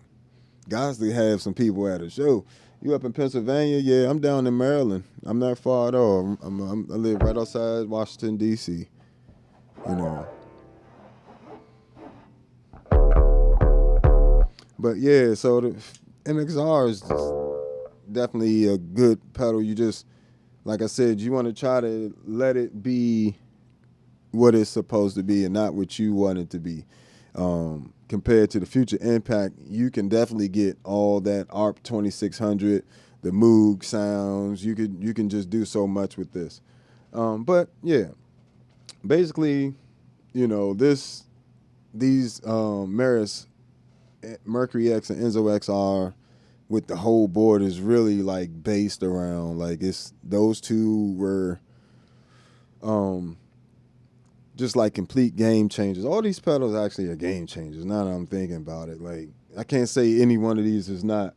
Guys, they have some people at a show. You up in Pennsylvania? Yeah, I'm down in Maryland. I'm not far at all. I live right outside Washington, D.C. But yeah, so the MXR is definitely a good pedal. You just, like I said, you want to try to let it be what it's supposed to be and not what you want it to be. Compared to the Future Impact, you can definitely get all that ARP 2600, the Moog sounds. You can just do so much with this. But yeah, basically, these Meris, Mercury X and Enzo XR with the whole board is really like based around, like, it's those two were just like complete game changers. All these pedals actually are game changers. Now that I'm thinking about it, like, I can't say any one of these is not.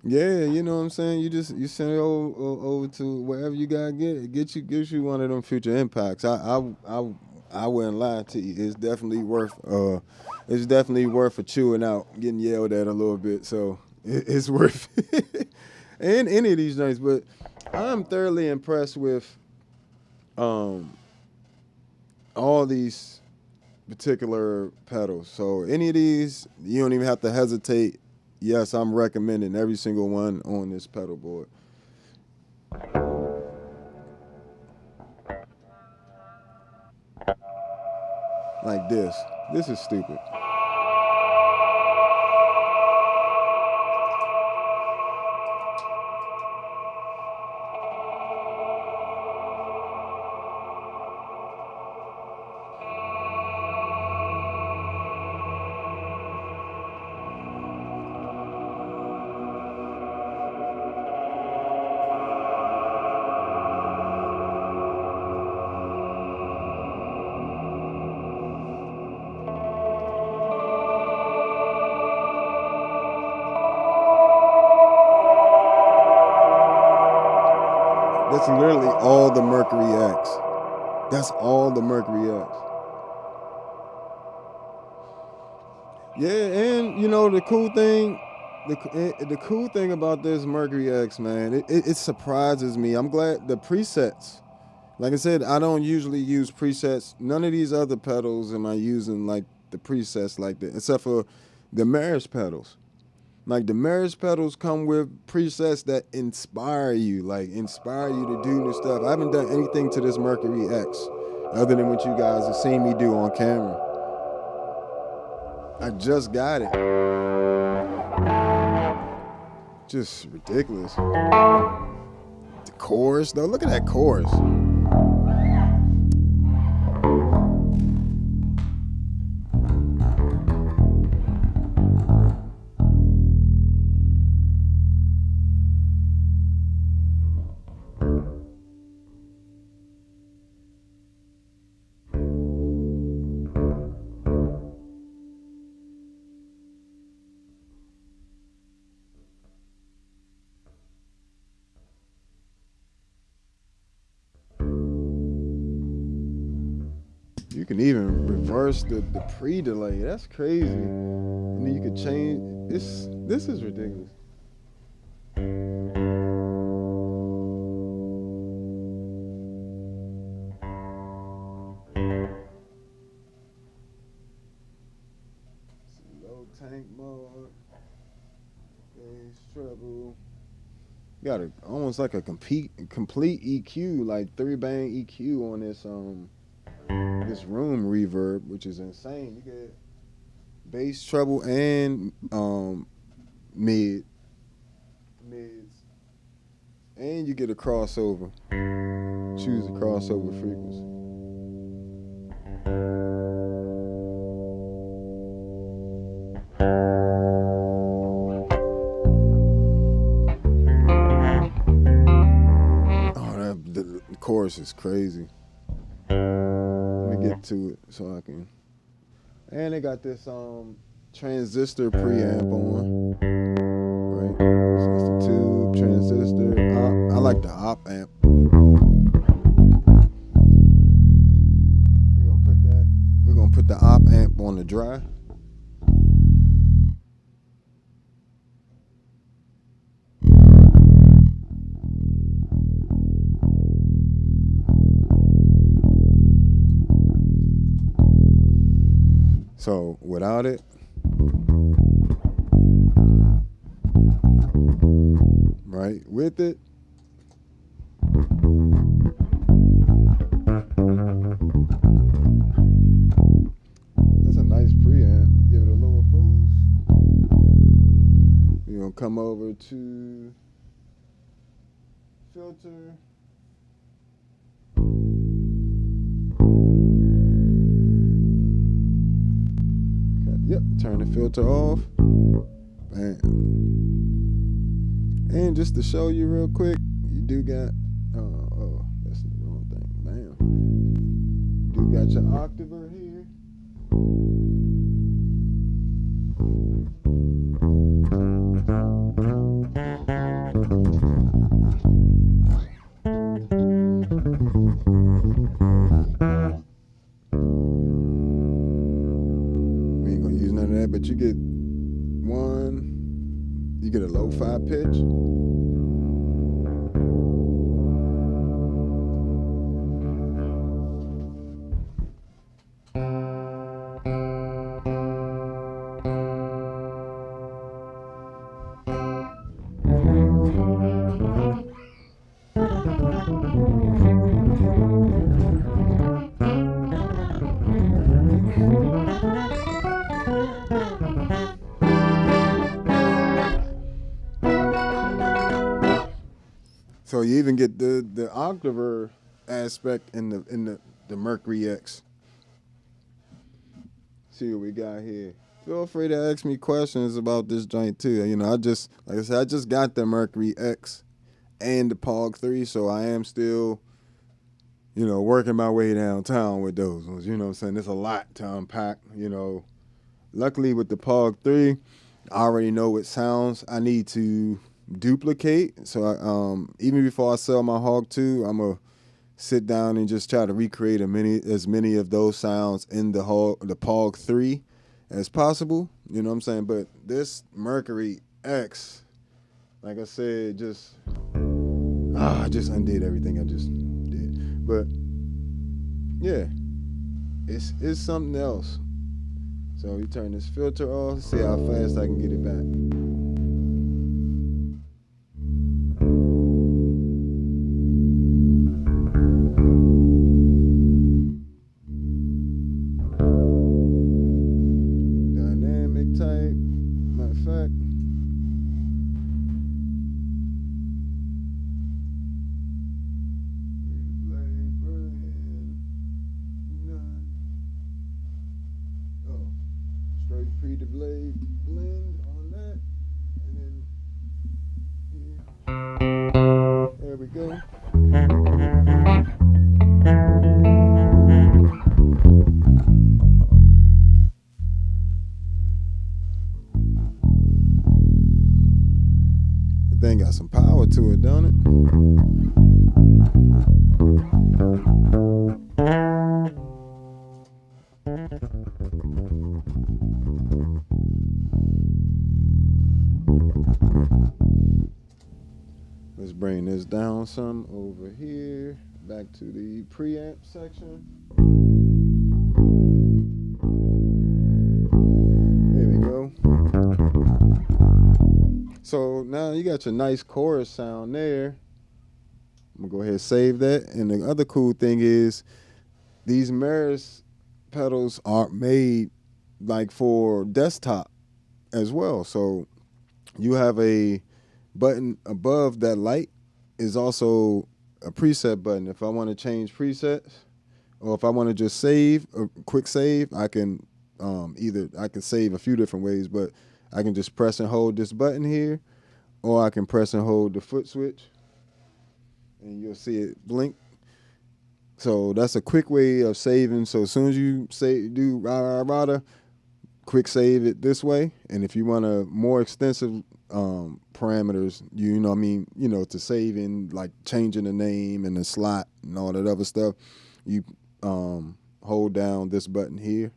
Yeah, you know what I'm saying. You send it over to wherever you gotta get it. Get you one of them Future Impacts. I wouldn't lie to you. It's definitely worth a chewing out, getting yelled at a little bit. So it's worth it. And any of these joints, but I'm thoroughly impressed with all these particular pedals. So any of these, you don't even have to hesitate. Yes, I'm recommending every single one on this pedal board. Like this. This is stupid. That's literally all the Mercury X. That's all the Mercury X. Yeah, and you know the cool thing, the cool thing about this Mercury X, man, it surprises me. I'm glad the presets. Like I said, I don't usually use presets. None of these other pedals am I using like the presets like that, except for the Meris pedals. Like the Meris pedals come with presets that inspire you to do new stuff. I haven't done anything to this Mercury X other than what you guys have seen me do on camera. I just got it. Just ridiculous. The chorus, though, look at that chorus. You can even reverse the pre-delay. That's crazy. And then you can change. This is ridiculous. Low tank mode. Bass treble. Got almost like a complete EQ, like 3-band EQ on this this room reverb, which is insane. You get bass, treble, and mids, and you get a crossover. Choose a crossover frequency. Oh, the chorus is crazy. Let me get to it so I can. And they got this transistor preamp on. Right? So it's the tube, transistor. I like the op amp. We're gonna put the op amp on the dry. So without it, right? With it, that's a nice preamp. Give it a little boost. We're gonna come over to filter. Yep, turn the filter off. Bam. And just to show you real quick, you do got, oh, that's the wrong thing. Bam. You do got your octaver here. But you get a low 5 pitch. you even get the octaver aspect in the Mercury X. See what we got here. Feel free to ask me questions about this joint too. You know, like I said, I just got the Mercury X and the Pog 3, so I am still, you know, working my way downtown with those ones. You know what I'm saying? There's a lot to unpack, you know. Luckily with the Pog 3, I already know what sounds I need to duplicate. So even before I sell my Hog 2, I'm going to sit down and just try to recreate as many of those sounds in the Pog 3 as possible. You know what I'm saying? But this Mercury X, like I said, I just undid everything I just did. But yeah, it's something else. So we turn this filter off, see how fast I can get it back. Dynamic type, matter of fact. Straight pre-delay blend on that, and then here. There we go. The thing got some power to it, don't it? Let's bring this down some over here, back to the preamp section. There we go. So now you got your nice chorus sound there. I'm gonna go ahead and save that. And the other cool thing is these Meris pedals are made like for desktop as well. So you have a button above that light is also a preset button. If I want to change presets, or if I want to just save a quick save, I can I can save a few different ways, but I can just press and hold this button here, or I can press and hold the foot switch and you'll see it blink. So that's a quick way of saving. So as soon as you do rada, quick save it this way. And if you want a more extensive parameters, you know what I mean, you know, to save in, like changing the name and the slot and all that other stuff, you hold down this button here,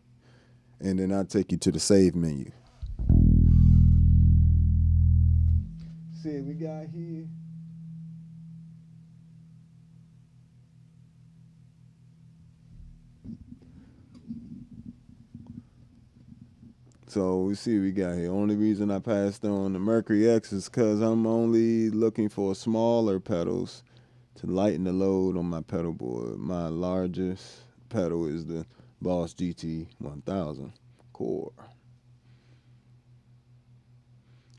and then I'll take you to the save menu. See what we got here. So we see what we got here. Only reason I passed on the Mercury X is because I'm only looking for smaller pedals to lighten the load on my pedal board. My largest pedal is the Boss GT 1000 Core.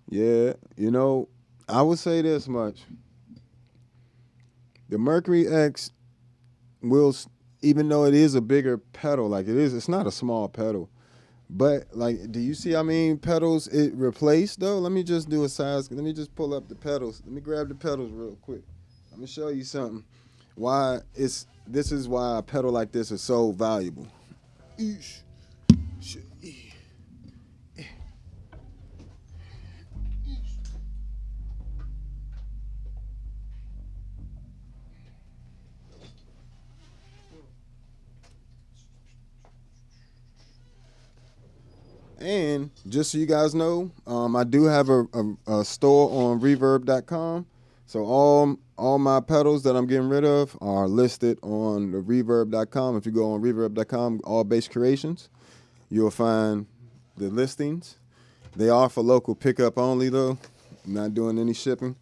Yeah, you know, I would say this much. The Mercury X will, even though it is a bigger pedal, like it's not a small pedal. But, like, do you see how many pedals it replaced, though? Let me just do a size. Let me just pull up the pedals. Let me grab the pedals real quick. Let me show you something. This is why a pedal like this is so valuable. And just so you guys know, I do have a store on reverb.com. So all my pedals that I'm getting rid of are listed on the reverb.com. If you go on reverb.com, all bass creations, you'll find the listings. They are for local pickup only, though. I'm not doing any shipping.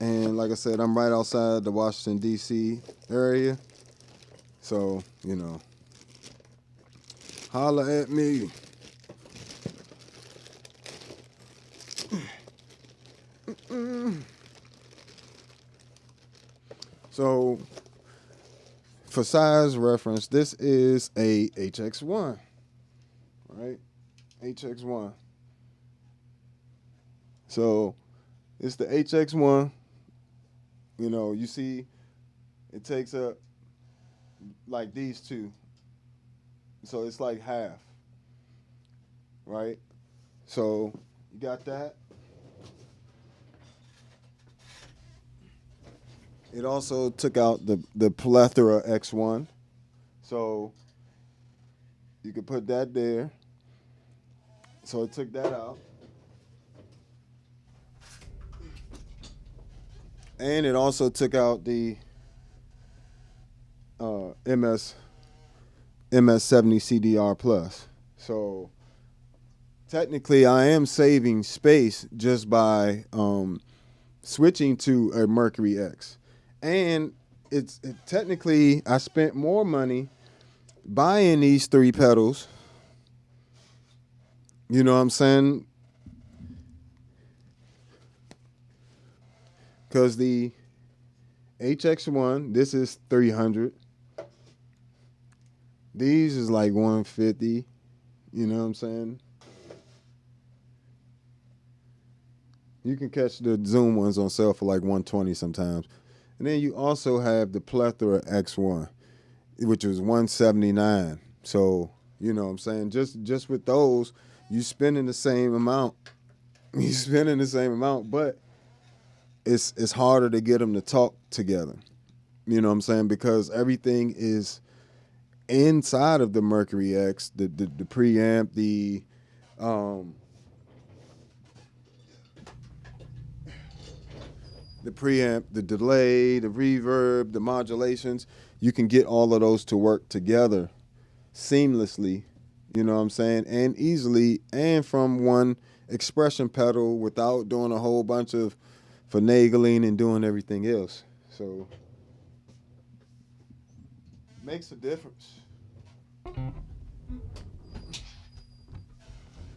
And like I said, I'm right outside the Washington, D.C. area. So, you know, holla at me. So for size reference, this is a HX1, right? HX1. So it's the HX1. You know, you see it takes up like these two. So it's like half, right? So you got that. It also took out the plethora X1. So you could put that there. So it took that out. And it also took out the MS-70 CDR Plus. So technically I am saving space just by switching to a Mercury X. And technically I spent more money buying these 3 pedals. You know what I'm saying? Because the HX1, this is 300. These is like 150. You know what I'm saying? You can catch the Zoom ones on sale for like 120 sometimes. And then you also have the plethora X1, which was 179. So, you know what I'm saying? Just with those, you spending the same amount. You spending the same amount, but it's harder to get them to talk together. You know what I'm saying? Because everything is inside of the Mercury X, the preamp, the preamp, the delay, the reverb, the modulations. You can get all of those to work together seamlessly, you know what I'm saying, and easily, and from one expression pedal without doing a whole bunch of finagling and doing everything else. So makes a difference.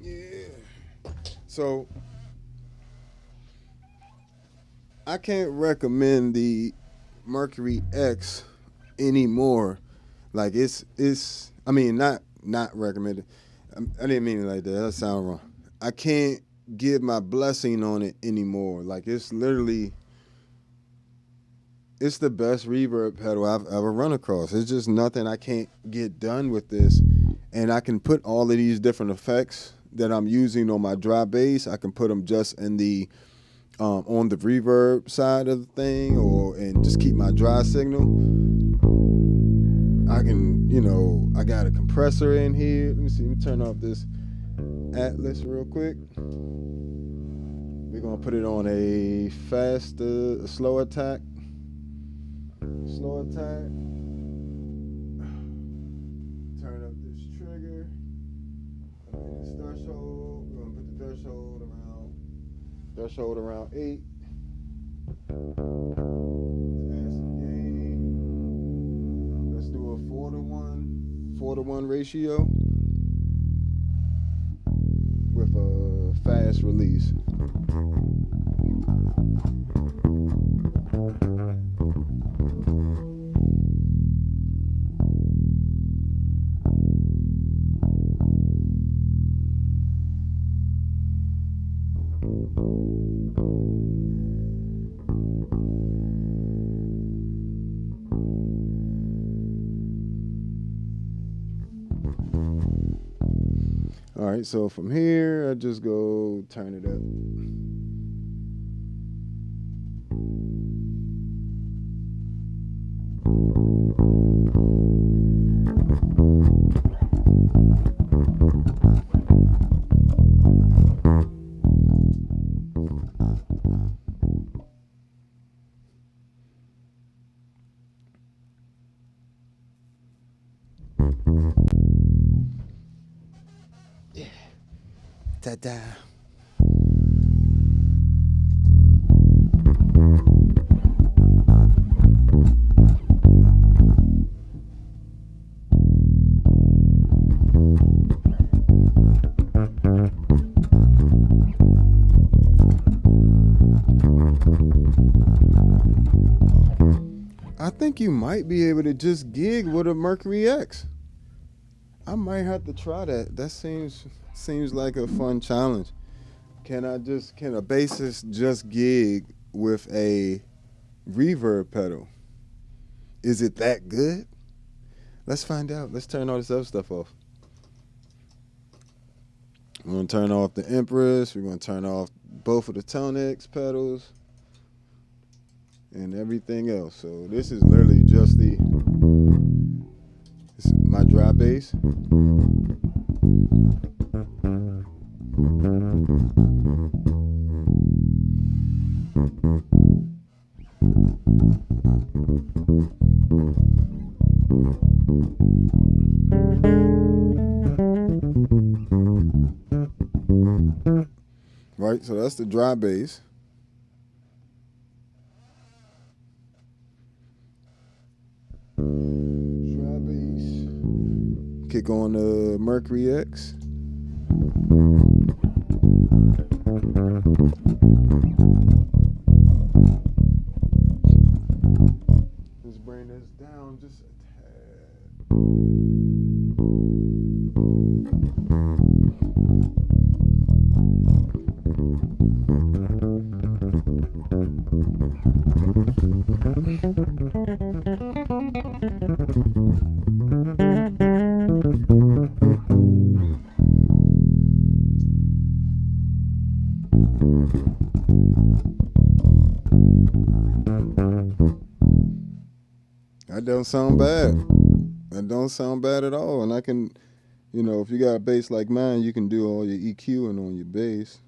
Yeah. So I can't recommend the Mercury X anymore. Like it's I mean not recommended. I didn't mean it like that. That sounds wrong. I can't give my blessing on it anymore. Like it's literally, it's the best reverb pedal I've ever run across. It's just nothing I can't get done with this. And I can put all of these different effects that I'm using on my dry bass. I can put them just in the on the reverb side of the thing, and just keep my dry signal. I can, you know, I got a compressor in here. Let me see. Let me turn off this Atlas real quick. We're gonna put it on a faster, slow attack. Slow attack. Turn up this trigger. This threshold. We're gonna put the threshold around 8. Add some gain. Let's do a 4-to-1 ratio with a fast release. All right, so from here, I just go turn it up. Ta-da. think you might be able to just gig with a Mercury X. I might have to try that. That seems like a fun challenge. Can a bassist just gig with a reverb pedal? Is it that good? Let's find out. Let's turn all this other stuff off. We're going to turn off the Empress. We're going to turn off both of the ToneX pedals and everything else. So this is literally just my dry bass. Right, so that's the dry bass. Dry bass. Kick on the Mercury X. Let's bring this down just a tad. That don't sound bad. That don't sound bad at all. And I can, if you got a bass like mine, you can do all your EQing on your bass.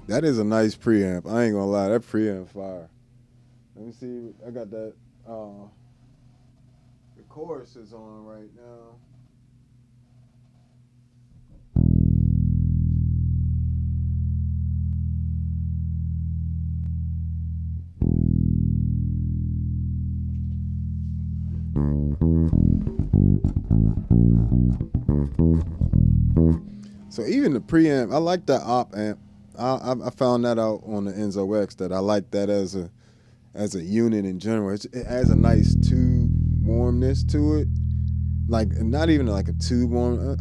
That is a nice preamp. I ain't gonna lie, that preamp fire. Let me see. I got that. The chorus is on right now. So even the preamp, I like that op amp. I found that out on the Enzo X that I like that as a unit in general. It has a nice tube warmness to it, like not even like a tube warm.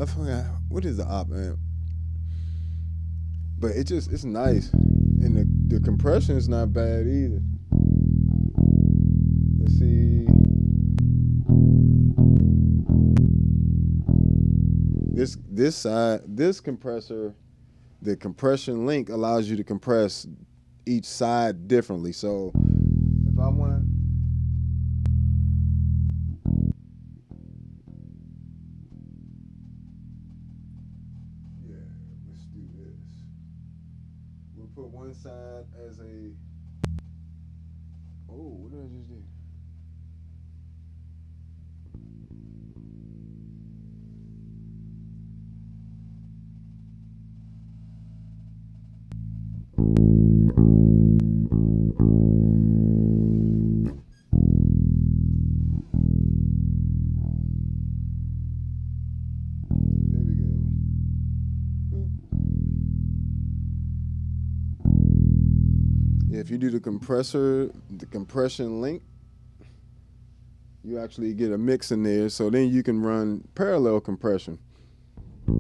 I forgot what is the op amp, but it's nice, and the compression is not bad either. Let's see. This side, this compressor, the compression link allows you to compress each side differently. So if I want, let's do this. We'll put one side as a, what did I just do? There we go. Yeah, if you do the compression link, you actually get a mix in there, so then you can run parallel compression. Put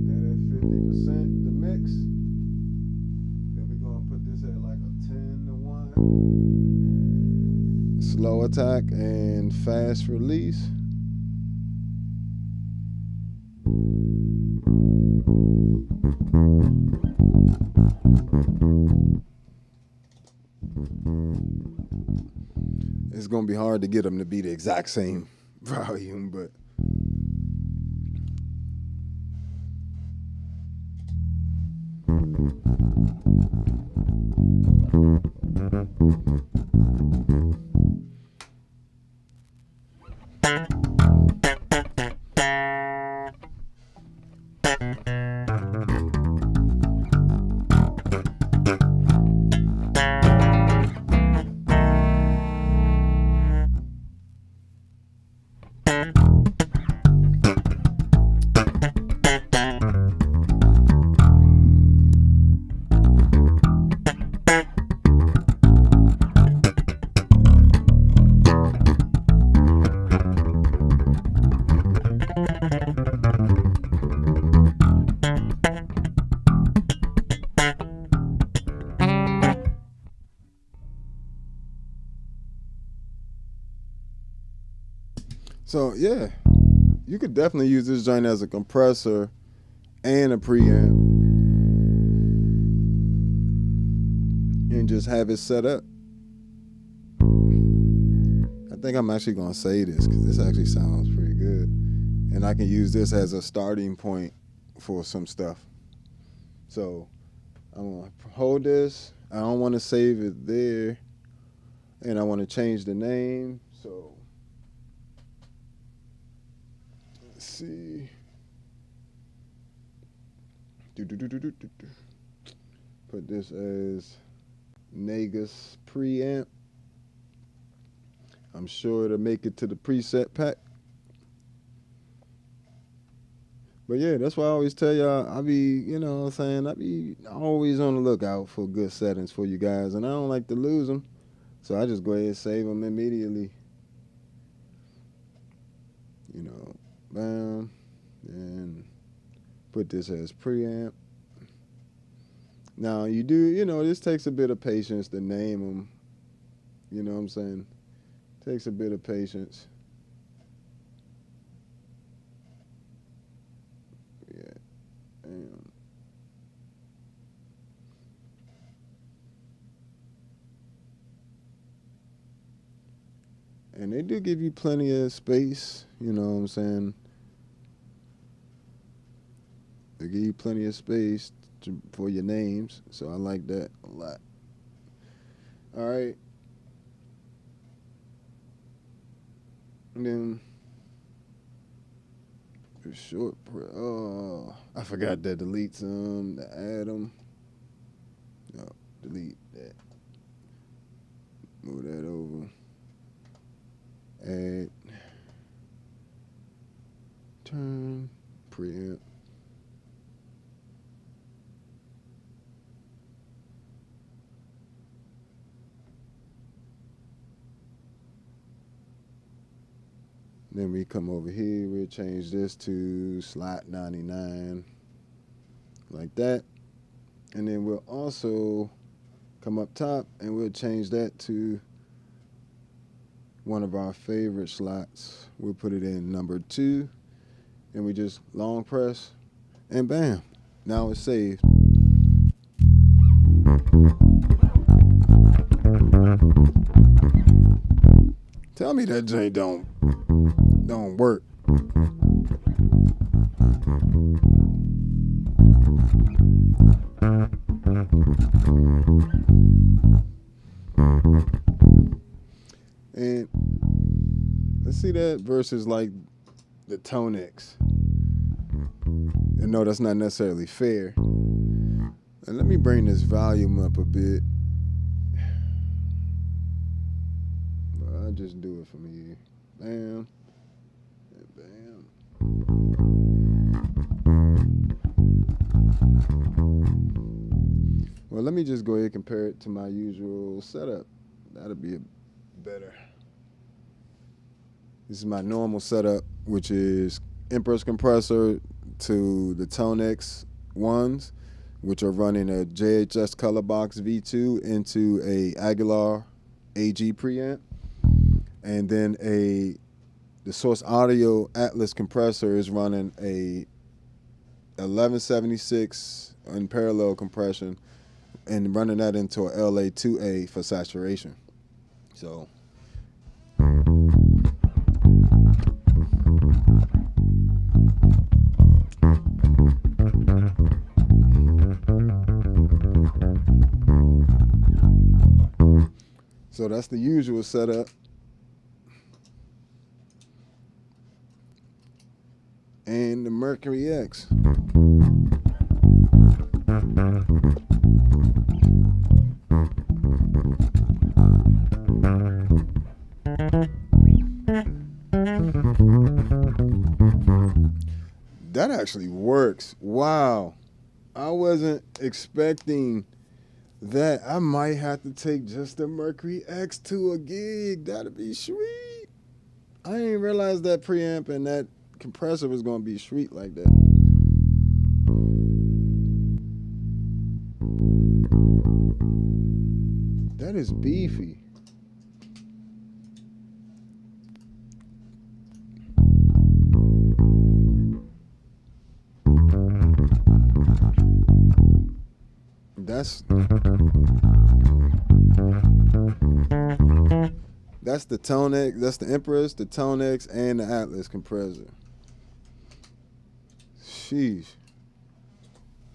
that at 50%, the mix. Then we're gonna put this at like a 10-to-1. Slow attack and fast release. It's gonna be hard to get them to be the exact same volume, but So yeah, you could definitely use this joint as a compressor and a preamp, and just have it set up. I think I'm actually gonna save this because this actually sounds pretty good, and I can use this as a starting point for some stuff. So I'm gonna hold this. I don't want to save it there, and I want to change the name. So let's see. Put this as Negus preamp. I'm sure it'll make it to the preset pack. But yeah, that's why I always tell y'all, I be, you know what I'm saying, I be always on the lookout for good settings for you guys, and I don't like to lose them. So I just go ahead and save them immediately. You know, bam, and put this as preamp. Now you do, you know, this takes a bit of patience to name them. You know what I'm saying? Takes a bit of patience. Yeah. And they do give you plenty of space, you know what I'm saying? They give you plenty of space for your names, so I like that a lot. All right. And then short, I forgot to delete some, to add them. No, delete that. Move that over. Add. Turn. Preamp. Then we come over here, we'll change this to slot 99, like that. And then we'll also come up top and we'll change that to one of our favorite slots. We'll put it in number 2, and we just long press, and bam, now it's saved. Tell me that joint don't work. And let's see that versus like the ToneX. And no, that's not necessarily fair. And let me bring this volume up a bit. I'll just do it from here. Bam. And bam. Well, let me just go ahead and compare it to my usual setup. That'll be better. This is my normal setup, which is Empress compressor to the ToneX ones, which are running a JHS Color Box V2 into a Aguilar AG preamp. And then the Source Audio Atlas compressor is running a 1176 in parallel compression and running that into a LA2A for saturation. So that's the usual setup. And the Mercury X. that actually works. Wow. I wasn't expecting that. I might have to take just the Mercury X to a gig. That'd be sweet. I didn't realize that preamp and that compressor was going to be sweet like that. That is beefy. That's the ToneX, that's the Empress, the ToneX, and the Atlas compressor. Sheesh.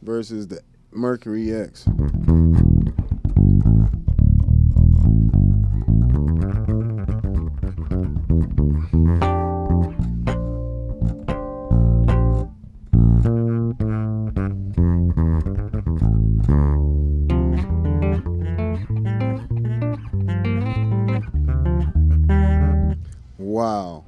Versus the Mercury X. Wow.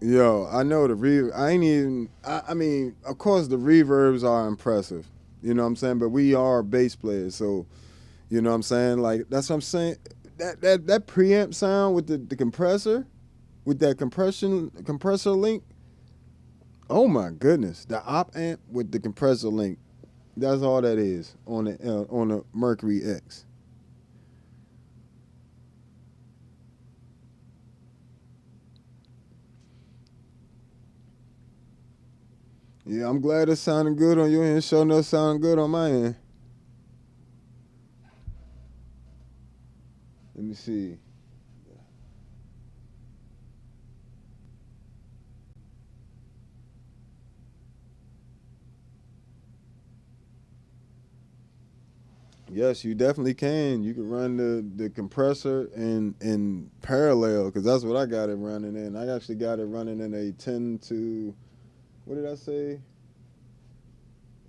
Yo, I know the reverb. I mean, of course the reverbs are impressive. You know what I'm saying? But we are bass players, so you know what I'm saying? Like, that's what I'm saying. That preamp sound with the compressor, with that compressor link. Oh my goodness. The op amp with the compressor link. That's all that is on the Mercury X. Yeah, I'm glad it's sounding good on your end. Sure enough, sounding good on my end. Let me see. Yes, you definitely can. You can run the compressor in parallel, because that's what I got it running in. I actually got it running in a 10 to, what did I say?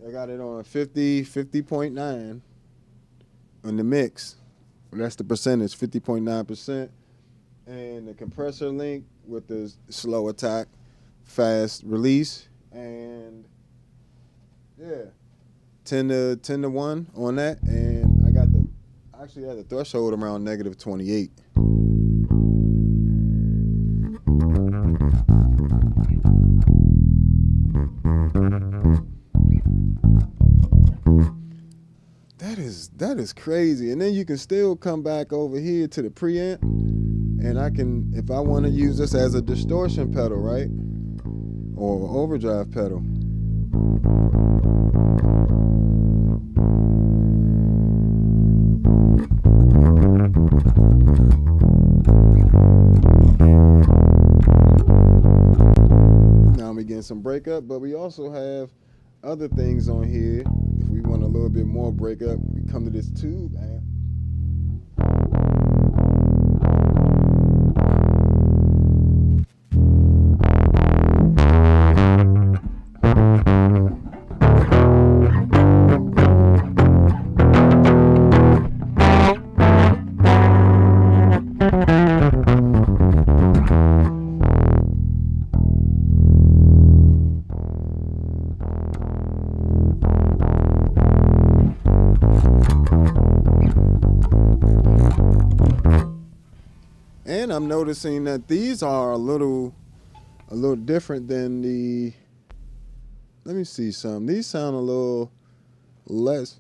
I got it on 50.9 on the mix. That's the percentage, 50.9%. And the compressor link with the slow attack, fast release, and yeah, 10 to 1 on that. And I actually had the threshold around -28. That is crazy. And then you can still come back over here to the preamp, and I can, if I want to use this as a distortion pedal, right? Or overdrive pedal. Now we getting some breakup, but we also have other things on here. If we want a little bit more breakup, we come to this tube amp. And I'm noticing that these are a little different than the, let me see some. These sound a little less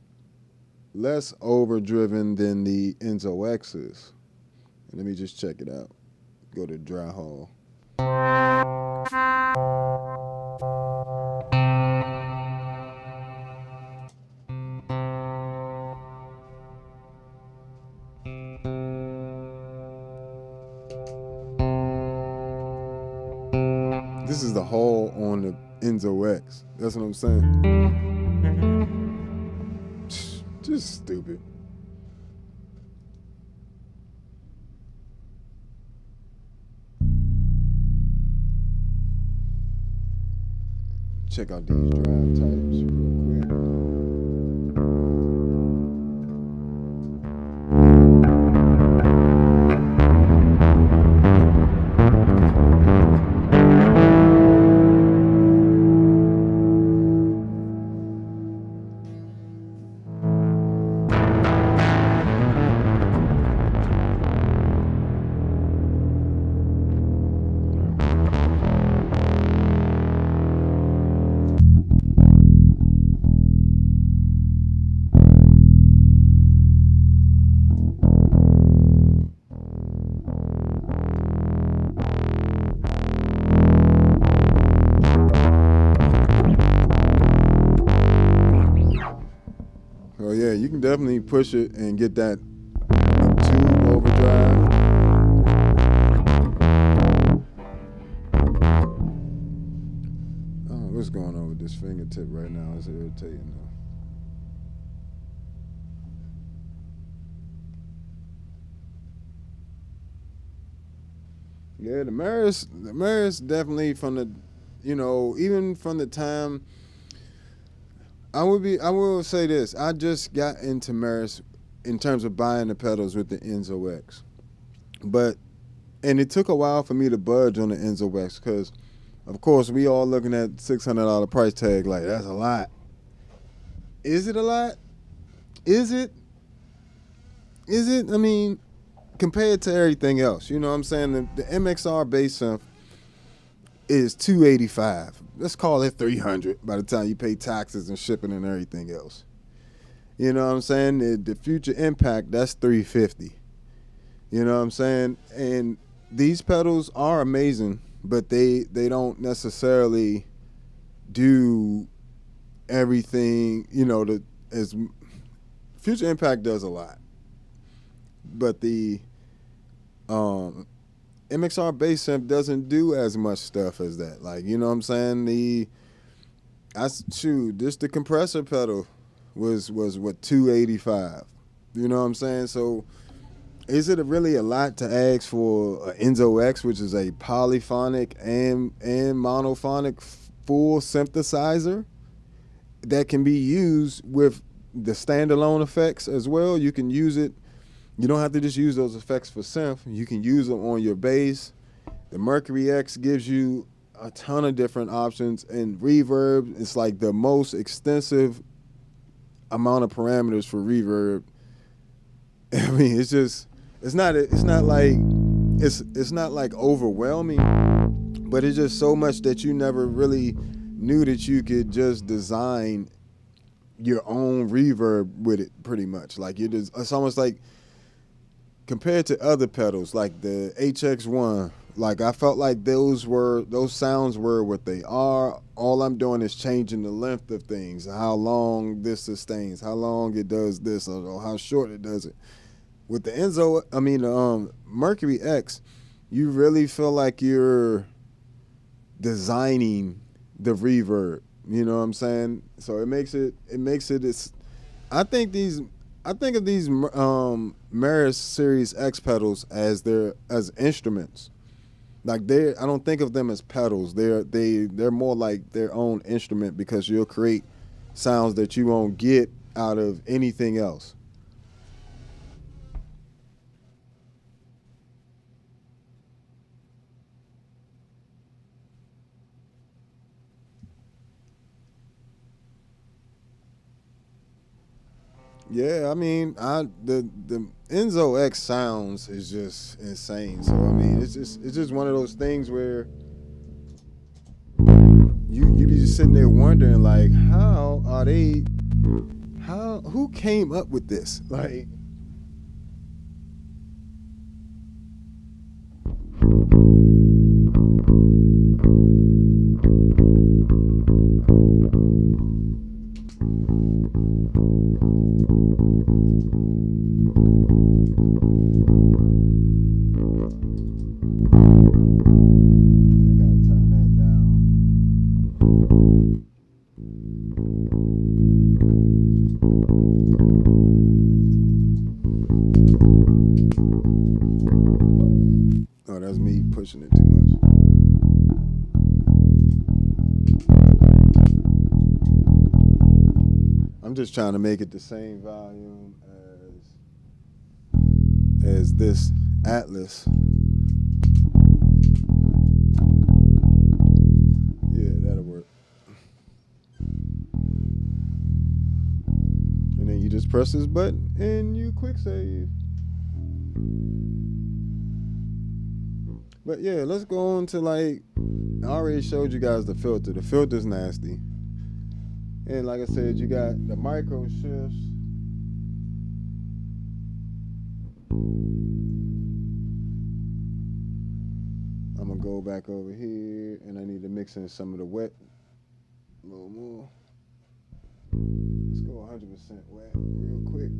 overdriven than the Enzo X's. Let me just check it out. Go to dry hall. This is the hall on the Enzo X. That's what I'm saying. Just stupid. Check out these drive types real quick. definitely push it and get that tube overdrive. Oh, what's going on with this fingertip right now? It's irritating though. Yeah, the Meris definitely from the, even from the time. I will say this. I just got into Meris in terms of buying the pedals with the Enzo X. And it took a while for me to budge on the Enzo X because, of course, we all looking at $600 price tag like, that's a lot. Is it a lot? Is it? I mean, compared to everything else, you know what I'm saying? The MXR bass synth is $285. Let's call it $300 by the time you pay taxes and shipping and everything else. You know what I'm saying? The Future Impact, that's $350. You know what I'm saying? And these pedals are amazing, but they don't necessarily do everything, as Future Impact does a lot. But the MXR bass synth doesn't do as much stuff as that. Like, you know what I'm saying? The compressor pedal was what, $285. You know what I'm saying? So is it really a lot to ask for an Enzo X, which is a polyphonic and monophonic full synthesizer that can be used with the standalone effects as well? You can use it. You don't have to just use those effects for synth. You can use them on your bass. The Mercury X gives you a ton of different options, and reverb is like the most extensive amount of parameters for reverb. I mean, it's not like overwhelming, but it's just so much that you never really knew that you could just design your own reverb with it. Pretty much, like it's almost like, compared to other pedals like the HX1, like I felt like those sounds were what they are. All I'm doing is changing the length of things, how long this sustains, how long it does this, or how short it does it. With the Mercury X, you really feel like you're designing the reverb. You know what I'm saying? So it makes it. I think of these Meris Series X pedals as instruments. Like I don't think of them as pedals. They're more like their own instrument, because you'll create sounds that you won't get out of anything else. Yeah, I mean, the Enzo X sounds is just insane. So I mean, it's just one of those things where you be just sitting there wondering, like, who came up with this? Like, oh, that's me pushing it too much. I'm just trying to make it the same volume as this Atlas. Yeah, that'll work. And then you just press this button and you quick save. But yeah, let's go on to, like, I already showed you guys the filter. The filter's nasty. And like I said, you got the micro shifts. I'm gonna go back over here, and I need to mix in some of the wet a little more. Let's go 100% wet real quick.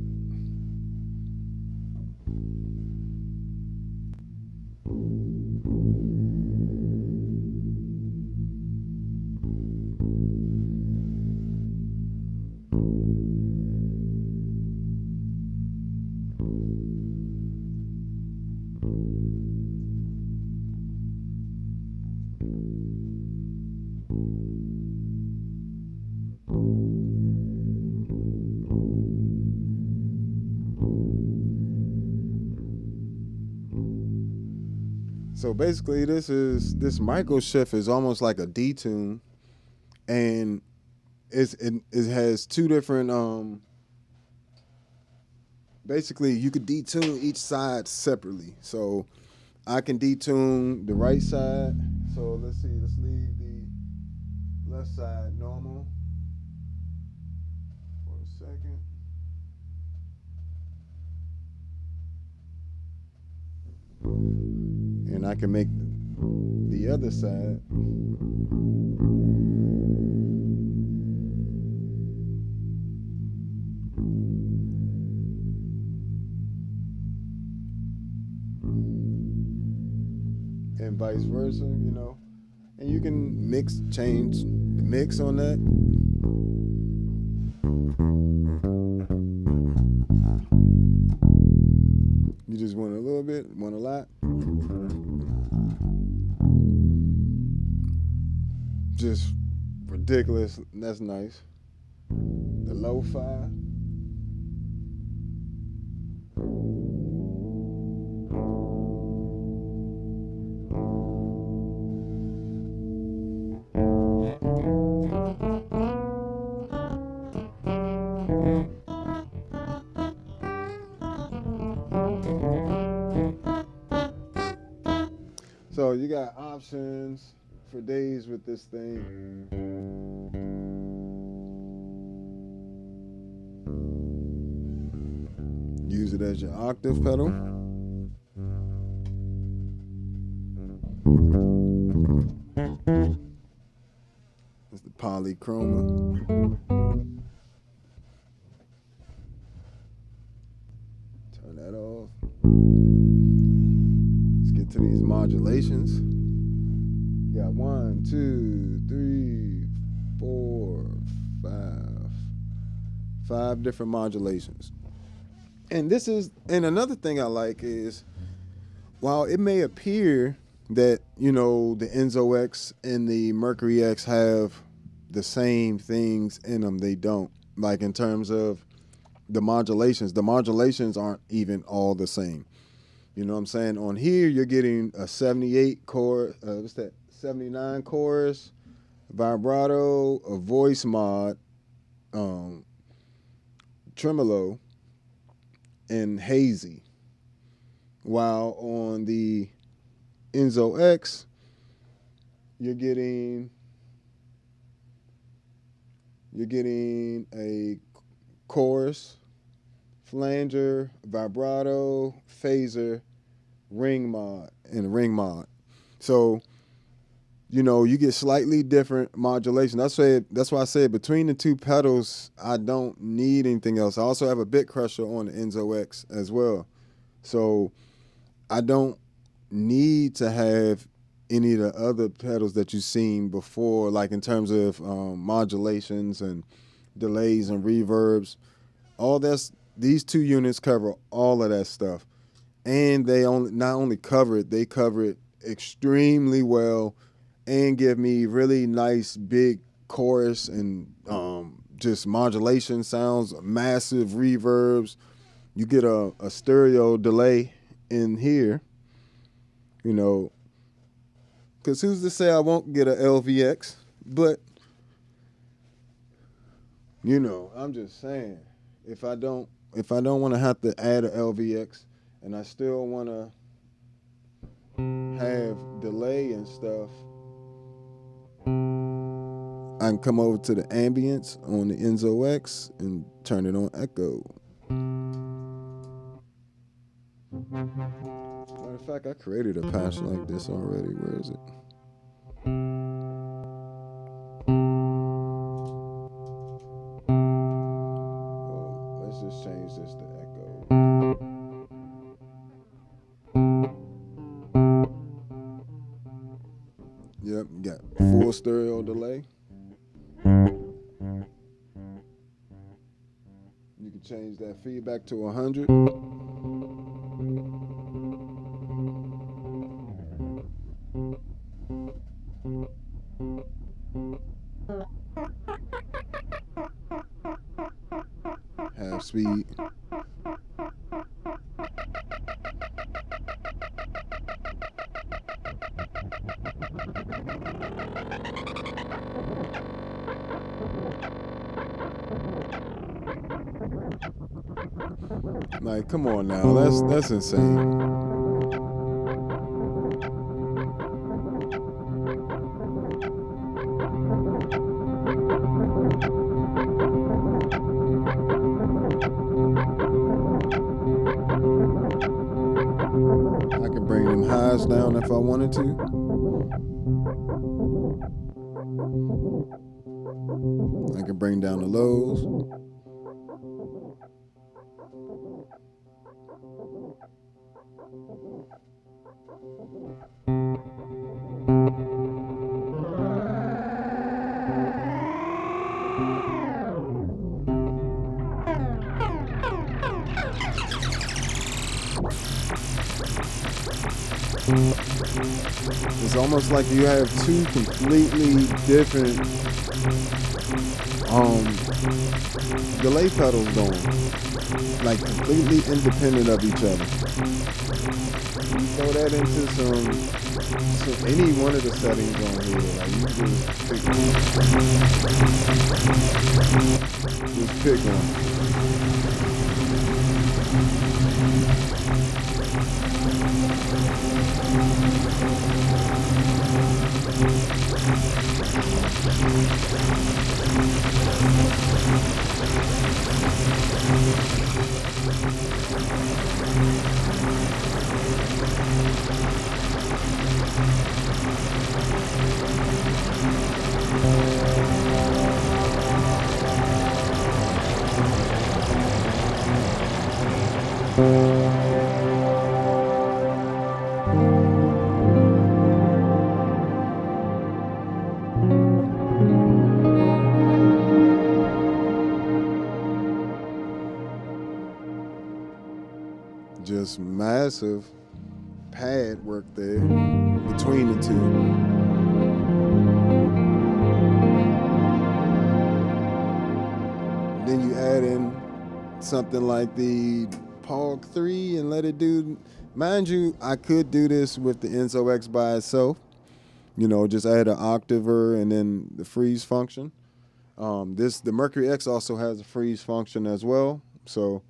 So basically, this micro shift is almost like a detune, and it has two different. Basically, you could detune each side separately. So I can detune the right side. So let's see. Let's leave the left side normal for a second. And I can make the other side and vice versa, you know. And you can change the mix on that. You just want a little bit, want a lot. Just ridiculous. That's nice. The lo-fi. So you got options for days with this thing. Use it as your octave pedal. It's the polychroma. Turn that off. Let's get to these modulations. You got 1, 2, 3, 4, 5. 5 different modulations. And another thing I like is, while it may appear that, you know, the Enzo X and the Mercury X have the same things in them, they don't. Like in terms of the modulations aren't even all the same. You know what I'm saying? On here, you're getting a 78 chorus, 79 chorus, vibrato, a voice mod, tremolo, and hazy. While on the Enzo X, you're getting a chorus, flanger, vibrato, phaser, ring mod, and a ring mod. So, you know, you get slightly different modulation. That's why I said between the two pedals, I don't need anything else. I also have a bit crusher on the Enzo X as well. So I don't need to have any of the other pedals that you've seen before, like in terms of modulations and delays and reverbs. These two units cover all of that stuff. And they not only cover it, they cover it extremely well and give me really nice big chorus and just modulation sounds, massive reverbs. You get a stereo delay in here, you know, because who's to say I won't get a LVX? But, you know, I'm just saying, if I don't want to have to add a LVX and I still want to have delay and stuff, I can come over to the ambience on the Enzo X and turn it on echo. Matter of fact, I created a patch like this already. Where is it? stereo delay. You can change that feedback to 100. Half speed. Like, come on now, that's insane. I can bring them highs down if I wanted to. I can bring down the lows. It's almost like you have two completely different delay pedals going, like completely independent of each other. You throw that into some any one of the settings on here, like you just pick one. Just massive pad work there between the two. Then you add in something like the Pog 3 and let it do. Mind you, I could do this with the Enzo X by itself. You know, just add an octaver and then the freeze function. The Mercury X also has a freeze function as well. So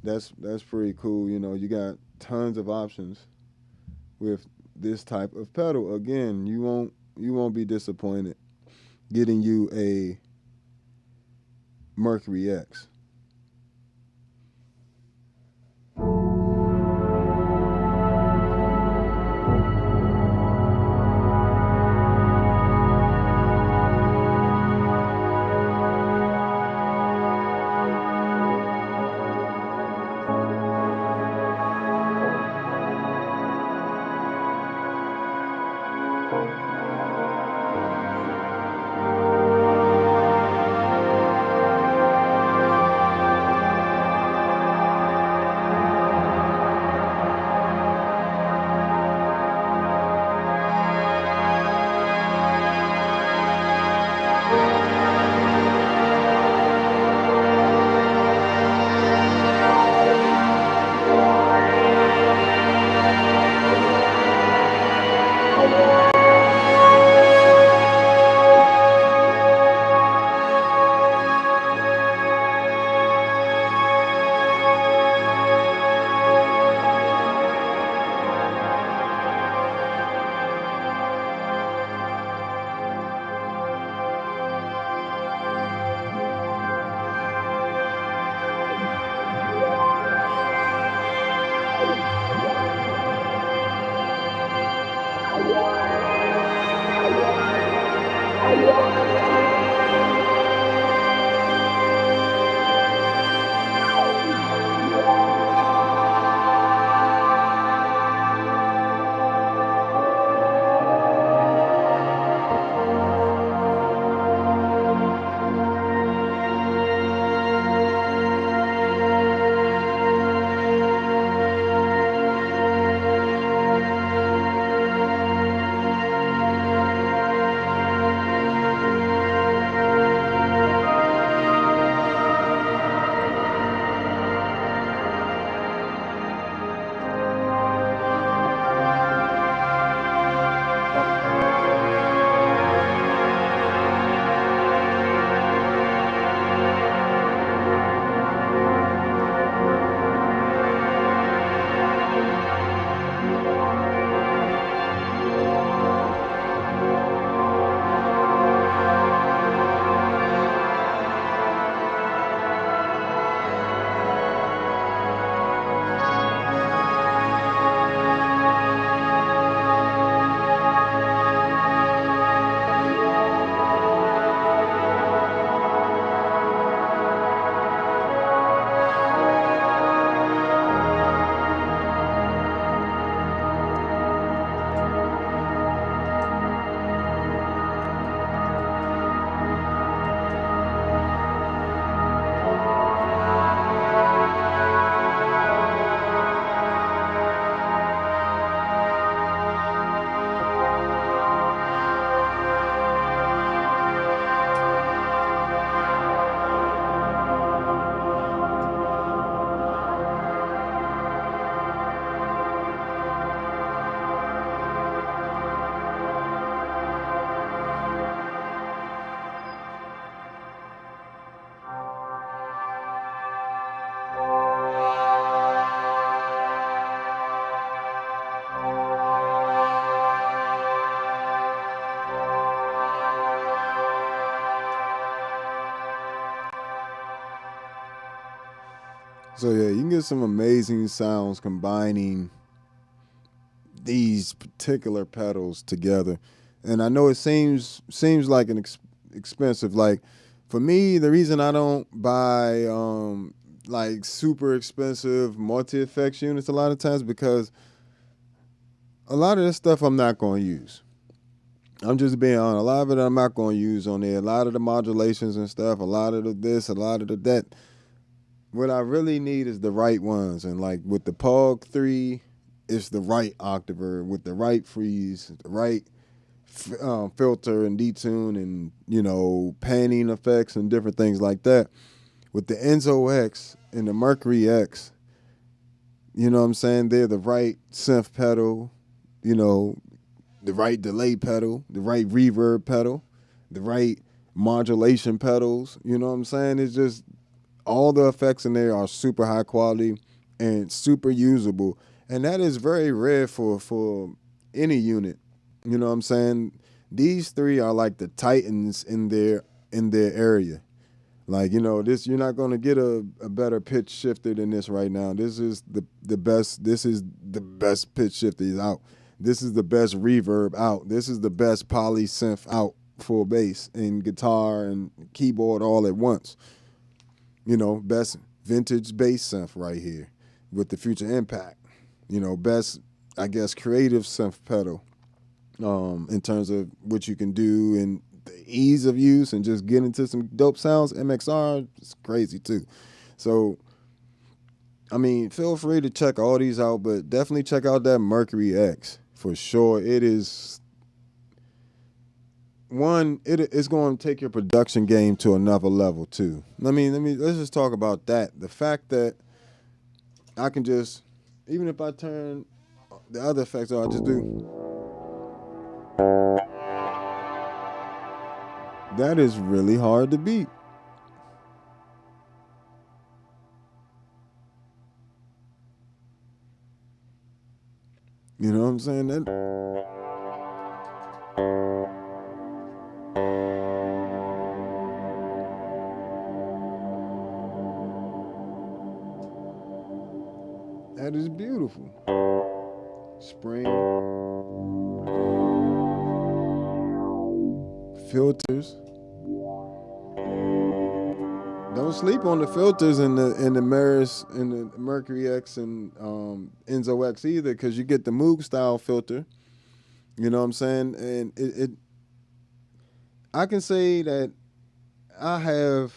that's pretty cool. You know, you got tons of options with this type of pedal. Again, you won't be disappointed getting you a Mercury X. So yeah, you can get some amazing sounds combining these particular pedals together. And I know it seems like an expensive. Like for me, the reason I don't buy like super expensive multi-effects units a lot of times because a lot of this stuff I'm not going to use. I'm just being honest. A lot of it I'm not going to use on there. A lot of the modulations and stuff, a lot of the this, a lot of the that. What I really need is the right ones. And like with the POG 3, it's the right octaver with the right freeze, the right filter and detune and, you know, panning effects and different things like that. With the Enzo X and the Mercury X, you know what I'm saying? They're the right synth pedal, you know, the right delay pedal, the right reverb pedal, the right modulation pedals. You know what I'm saying? It's just all the effects in there are super high quality and super usable. And that is very rare for any unit. You know what I'm saying? These three are like the titans in their area. Like, you know, this you're not gonna get a better pitch shifter than this right now. This is the best. This is the best pitch shifter out. This is the best reverb out. This is the best poly synth out for bass and guitar and keyboard all at once. You know, best vintage bass synth right here with the Future Impact. You know, best, I guess, creative synth pedal in terms of what you can do and the ease of use and just get into some dope sounds. MXR is crazy too. So, I mean, feel free to check all these out, but definitely check out that Mercury X for sure. It is one. It's going to take your production game to another level too. Let's just talk about that. The fact that I can just, even if I turn the other effects on, I just do. That is really hard to beat. You know what I'm saying? That is beautiful. Spring. Filters. Don't sleep on the filters in the Meris and the Mercury X and Enzo X either, because you get the Moog style filter. You know what I'm saying? And I can say that I have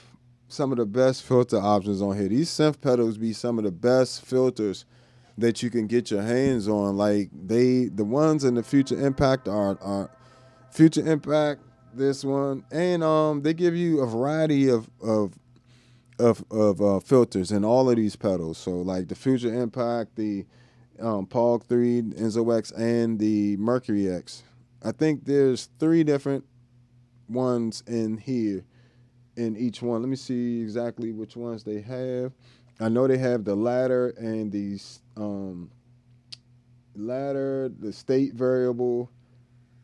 some of the best filter options on here. These synth pedals be some of the best filters that you can get your hands on. Like the ones in the Future Impact are Future Impact, this one, and they give you a variety of filters in all of these pedals. So like the Future Impact, the POG 3, Enzo X, and the Mercury X. I think there's 3 different ones in here in each one. Let me see exactly which ones they have. I know they have the ladder and the ladder, the state variable,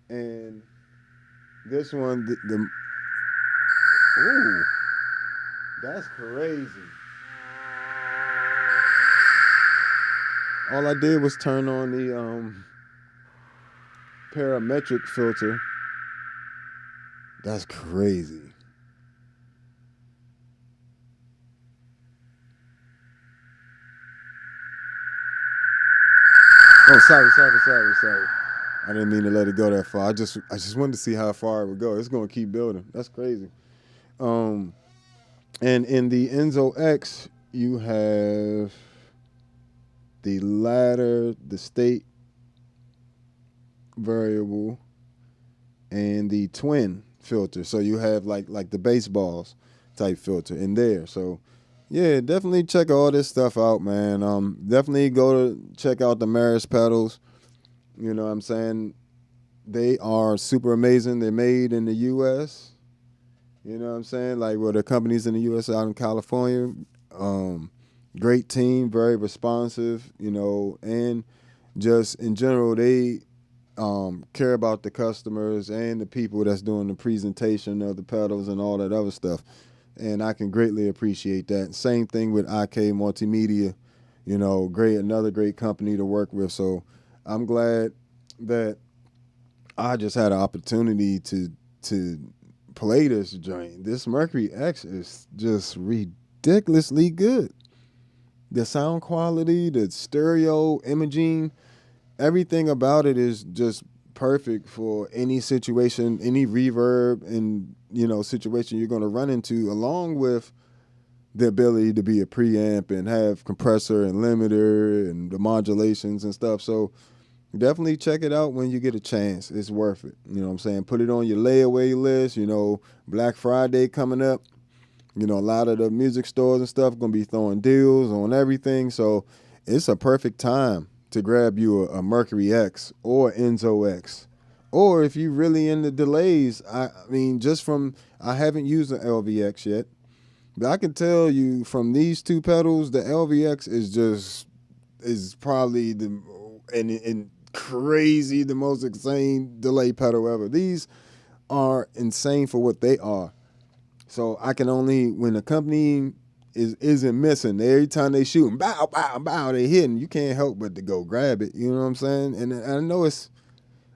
and this one, the ooh, that's crazy. All I did was turn on the parametric filter. That's crazy. Oh, sorry. I didn't mean to let it go that far. I just wanted to see how far it would go. It's gonna keep building. That's crazy. And in the Enzo X, you have the ladder, the state variable, and the twin filter. So you have like the baseballs type filter in there. So yeah, definitely check all this stuff out, man. Definitely go to check out the Meris pedals. You know what I'm saying? They are super amazing. They're made in the U.S. You know what I'm saying? Like, well, the companies in the U.S. out in California. Great team, very responsive, you know, and just in general, they care about the customers and the people that's doing the presentation of the pedals and all that other stuff. and I can greatly appreciate that. Same thing with IK Multimedia, another great company to work with. So I'm glad that I just had an opportunity to play this joint. This Mercury X is just ridiculously good. The sound quality, the stereo imaging, everything about it is just perfect for any situation, any reverb and situation you're going to run into, along with the ability to be a preamp and have compressor and limiter and the modulations and stuff. So definitely check it out when you get a chance. It's worth it. You know what I'm saying? Put it on your layaway list. Black Friday coming up. A lot of the music stores and stuff going to be throwing deals on everything. So it's a perfect time to grab you a Mercury X or Enzo X. Or if you really into delays, I haven't used an LVX yet, but I can tell you from these two pedals, the LVX is probably the most insane delay pedal ever. These are insane for what they are. So I can only, when the company isn't missing, every time they shoot, bow, bow, bow, they hitting, you can't help but to go grab it. You know what I'm saying? And I know it's,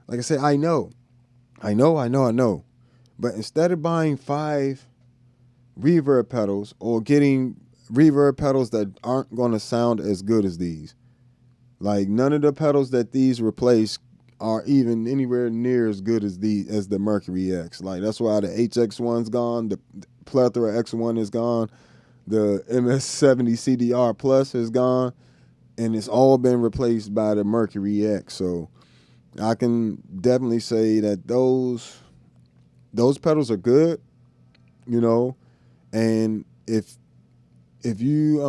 like I said, I know. But instead of buying 5 reverb pedals or getting reverb pedals that aren't going to sound as good as these, like none of the pedals that these replace are even anywhere near as good as the Mercury X. Like that's why the HX1's gone, the Plethora X1 is gone, the MS-70 CDR Plus is gone, and it's all been replaced by the Mercury X. So I can definitely say that those pedals are good, and if you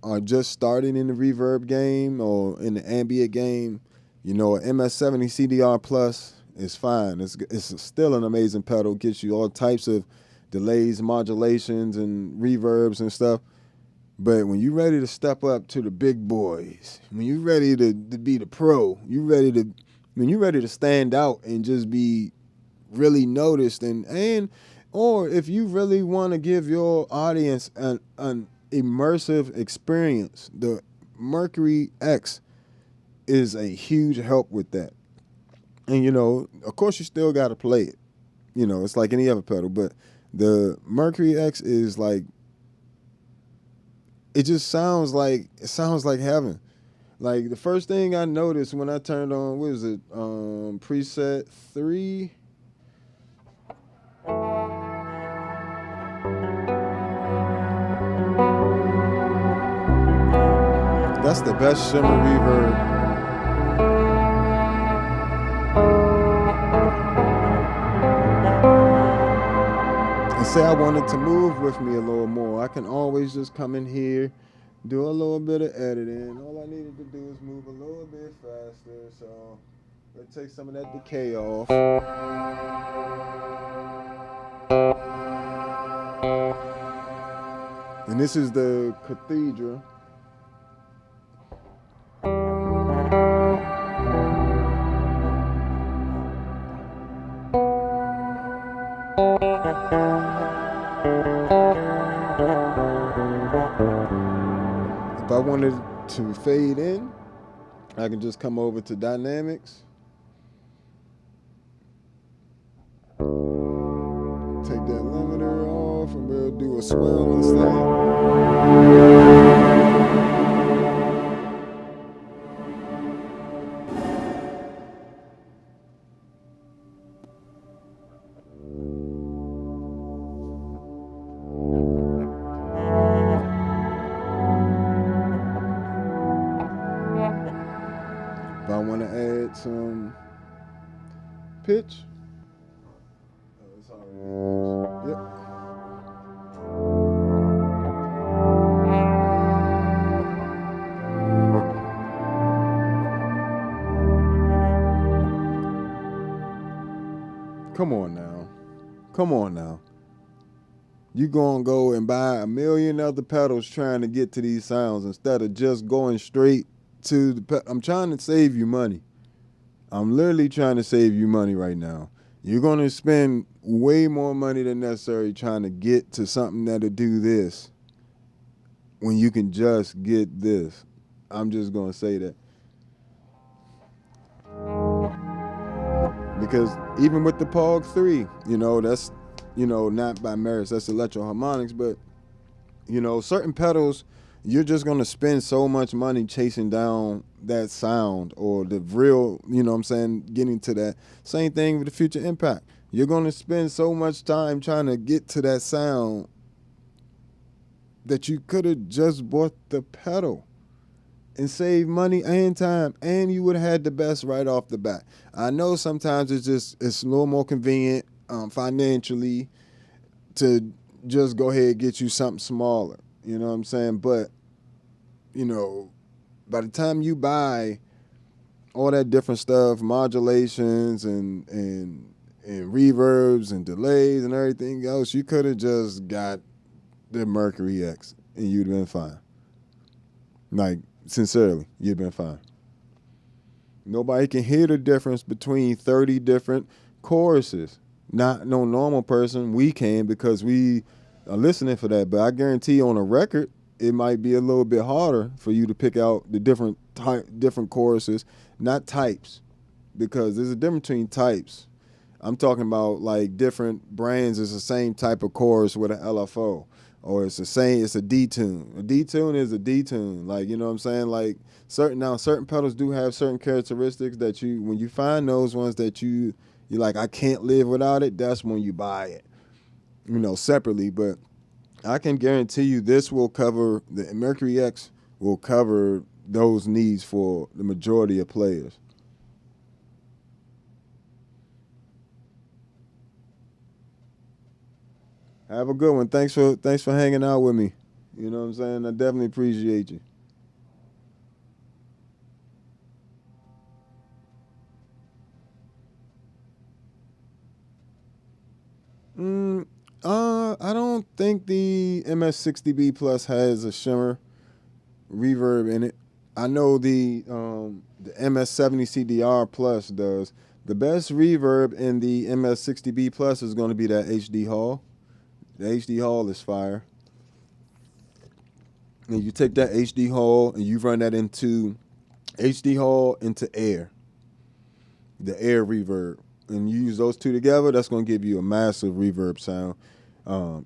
are just starting in the reverb game or in the ambient game, an MS-70 CDR Plus is fine. It's still an amazing pedal. Gets you all types of delays, modulations, and reverbs and stuff. But when you're ready to step up to the big boys, when you're ready to be the pro, when you're ready to stand out and just be really noticed, or if you really want to give your audience an immersive experience, the Mercury X is a huge help with that. And of course you still got to play it. It's like any other pedal, but the Mercury X is like, it sounds like heaven. Like the first thing I noticed when I turned on, what was it, preset 3? That's the best shimmer reverb. And say I wanted to move with me a little more, I can always just come in here, do a little bit of editing. All I needed to do is move a little bit faster, so it takes some of that decay off. And this is the Cathedral. If I wanted to fade in, I can just come over to Dynamics. Take that limiter off and we'll do a swell instead. If I want to add some pitch, it's already, yep. Come on now. You gonna go and buy a million other pedals trying to get to these sounds instead of just going straight to I'm trying to save you money. I'm literally trying to save you money right now. You're going to spend way more money than necessary trying to get to something that'll do this when you can just get this. I'm just going to say that. Because even with the Pog 3, that's, not by Meris, that's electro harmonics, but, certain pedals, you're just going to spend so much money chasing down that sound or the real, getting to that. Same thing with the Future Impact. You're going to spend so much time trying to get to that sound that you could have just bought the pedal and saved money and time, and you would have had the best right off the bat. I know sometimes it's a little more convenient financially to just go ahead and get you something smaller. You know what I'm saying? But, by the time you buy all that different stuff, modulations and reverbs and delays and everything else, you could have just got the Mercury X and you'd have been fine. Like, sincerely, you'd been fine. Nobody can hear the difference between 30 different choruses. Not no normal person. We can because we are listening for that. But I guarantee on a record, it might be a little bit harder for you to pick out the different choruses, not types, because there's a difference between types. I'm talking about like different brands. It's the same type of chorus with an LFO. Or it's a D-tune. A D-tune is a D-tune. Like, you know what I'm saying? Like, certain pedals do have certain characteristics that when you find those ones that you're like, I can't live without it, that's when you buy it, separately. But I can guarantee you this will cover, the Mercury X will cover those needs for the majority of players. Have a good one. Thanks for hanging out with me. You know what I'm saying? I definitely appreciate you. I don't think the MS-60B Plus has a shimmer reverb in it. I know the MS-70 CDR Plus does. The best reverb in the MS-60B Plus is going to be that HD Hall. The HD Hall is fire. And you take that HD Hall and you run that into HD Hall into air. The air reverb. And you use those two together, that's going to give you a massive reverb sound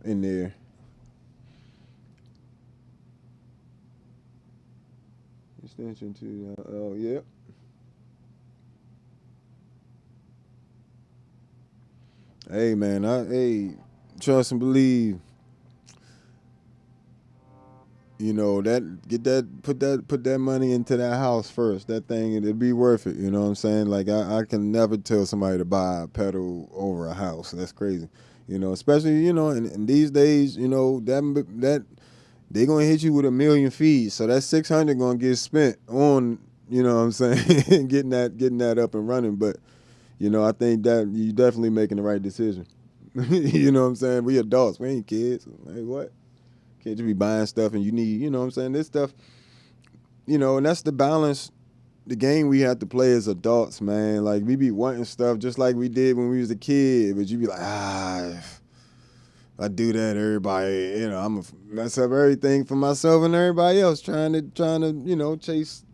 in there. Extension to, yeah. Hey, man, trust and believe. Put that money into that house first. That thing, it'd be worth it. You know what I'm saying? Like I can never tell somebody to buy a pedal over a house. That's crazy. Especially in these days, that they gonna hit you with 1 million fees. So that 600 gonna get spent on, what I'm saying, getting that up and running. But I think that you definitely making the right decision. You know what I'm saying? We adults, we ain't kids. Like what? Can't just be buying stuff and you need, what I'm saying? This stuff, and that's the balance, the game we have to play as adults, man. Like, we be wanting stuff just like we did when we was a kid, but you be like, if I do that, everybody, I'm going to mess up everything for myself and everybody else trying to, chase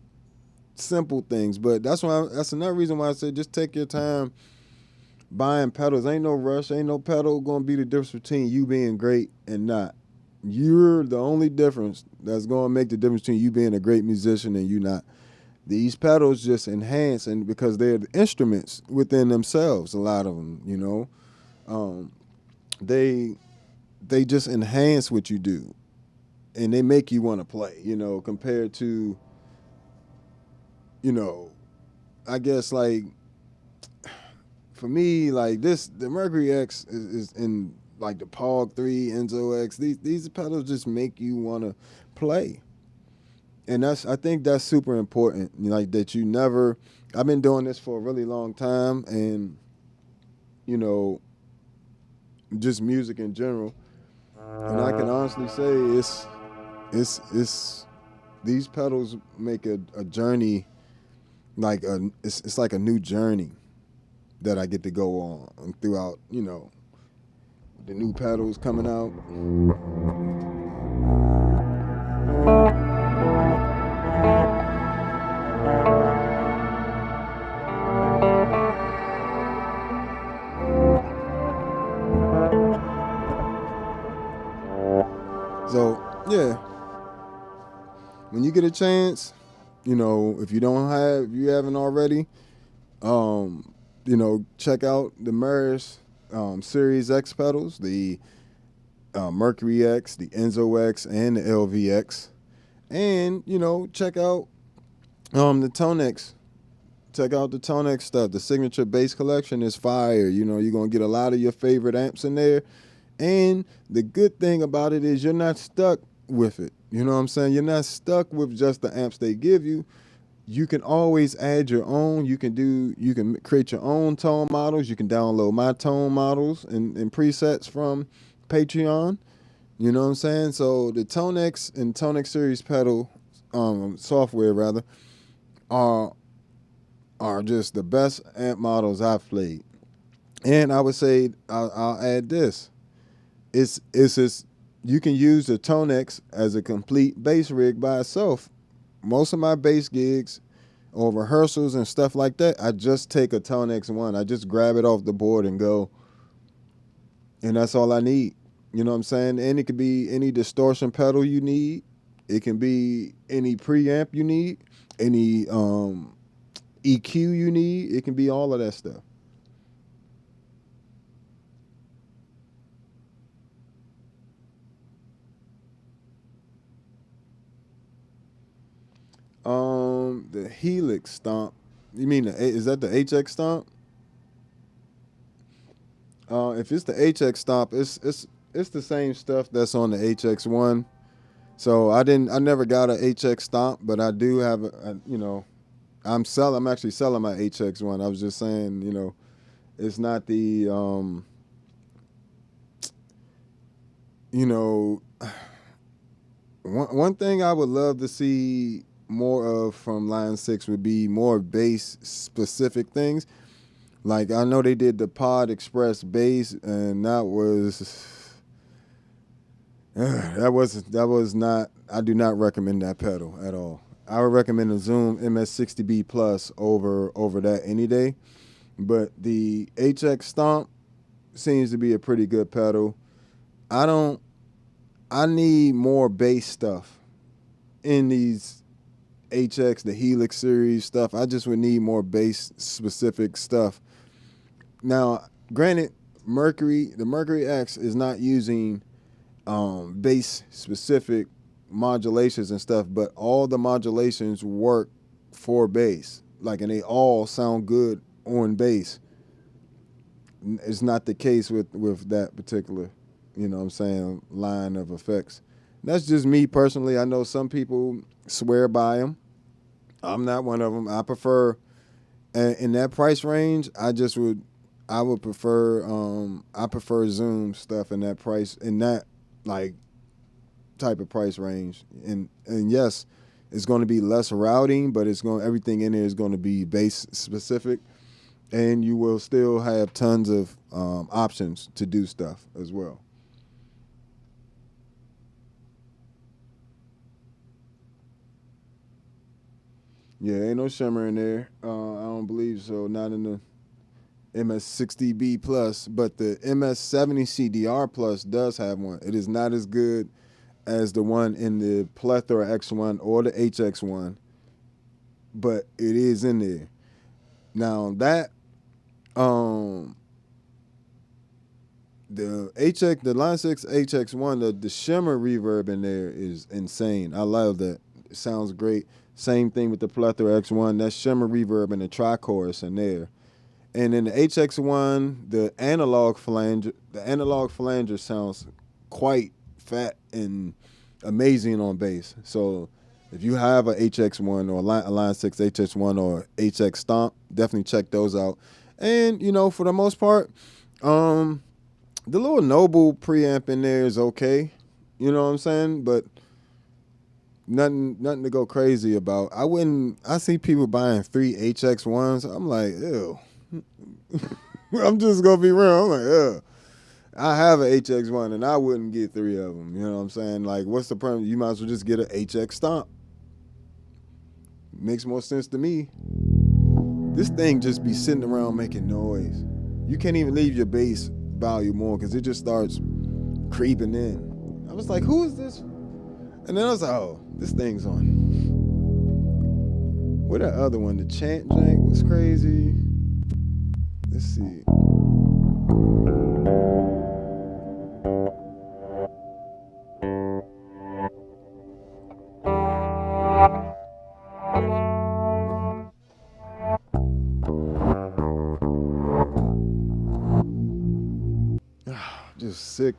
simple things. But that's another reason why I said just take your time buying pedals. Ain't no rush, ain't no pedal going to be the difference between you being great and not. You're the only difference that's going to make the difference between you being a great musician and you not. These pedals just enhance, and because they're the instruments within themselves, a lot of them, they just enhance what you do, and they make you want to play, compared to, I guess, like, for me, like the Mercury X is in, like, the Pog 3, Enzo X, these pedals just make you want to play. And I think that's super important, like, that you never, I've been doing this for a really long time, and, just music in general. And I can honestly say it's these pedals make a journey, like it's like a new journey that I get to go on throughout, the new pedals coming out. So, yeah, when you get a chance, if you haven't already, check out the Meris Series X pedals, the Mercury X, the Enzo X, and the LVX. And, check out the ToneX. Check out the ToneX stuff. The Signature Bass Collection is fire. You're going to get a lot of your favorite amps in there. And the good thing about it is you're not stuck with it. You know what I'm saying? You're not stuck with just the amps they give you. You can always add your own. You can create your own tone models. You can download my tone models and presets from Patreon. You know what I'm saying? So the ToneX and ToneX Series pedal software rather are just the best amp models I've played. And I would say I'll add this. It's you can use the ToneX as a complete bass rig by itself. Most of my bass gigs or rehearsals and stuff like that, I just take a ToneX one. I just grab it off the board and go. And that's all I need. You know what I'm saying? And it could be any distortion pedal you need. It can be any preamp you need, any EQ you need. It can be all of that stuff. The Helix Stomp. You mean is that the HX Stomp? If it's the HX Stomp, it's the same stuff that's on the HX1. So I never got a HX Stomp, but I do have I'm actually selling my HX1. I was just saying, it's not the one thing I would love to see more of from Line 6 would be more bass specific things. Like I know they did the Pod Express bass, and that was not. I do not recommend that pedal at all. I would recommend the Zoom MS-60B Plus over that any day. But the HX Stomp seems to be a pretty good pedal. I need more bass stuff in these HX, the Helix series stuff. I just would need more bass specific stuff. Now, granted, the Mercury X is not using bass specific modulations and stuff, but all the modulations work for bass. And they all sound good on bass. It's not the case with that particular, line of effects. That's just me personally. I know some people swear by them. I'm not one of them. I prefer, in that price range, I would prefer, I prefer Zoom stuff in that type of price range. And yes, it's going to be less routing, but everything in there is going to be bass specific, and you will still have tons of options to do stuff as well. Yeah, ain't no shimmer in there. I don't believe so. Not in the MS-60B Plus, but the MS-70 CDR Plus does have one. It is not as good as the one in the Plethora X1 or the HX1, but it is in there. Now that the Line 6 HX1, the shimmer reverb in there is insane. I love that. It sounds great. Same thing with the Plethora X1. That shimmer reverb and the tri-chorus in there. And in the HX1, the analog flanger sounds quite fat and amazing on bass. So if you have a HX1 or a Line 6 HX1 or HX Stomp, definitely check those out. And, for the most part, the little Noble preamp in there is okay. You know what I'm saying? But nothing to go crazy about. I see people buying 3 HX1s. I'm like, ew. I'm just gonna be real. I'm like, I have an HX1 and I wouldn't get 3 of them. You know what I'm saying? Like, what's the problem? You might as well just get an HX Stomp. Makes more sense to me. This thing just be sitting around making noise. You can't even leave your bass volume on because it just starts creeping in. I was like, who is this? And then I was like, oh, this thing's on. What that other one? The chant jank was crazy. Let's see. Just sick.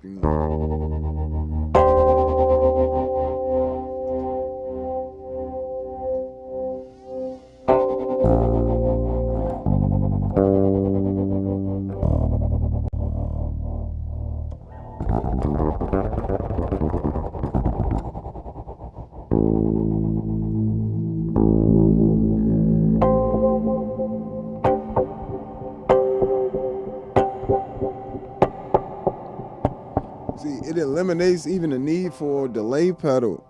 See, it eliminates even the need for a delay pedal.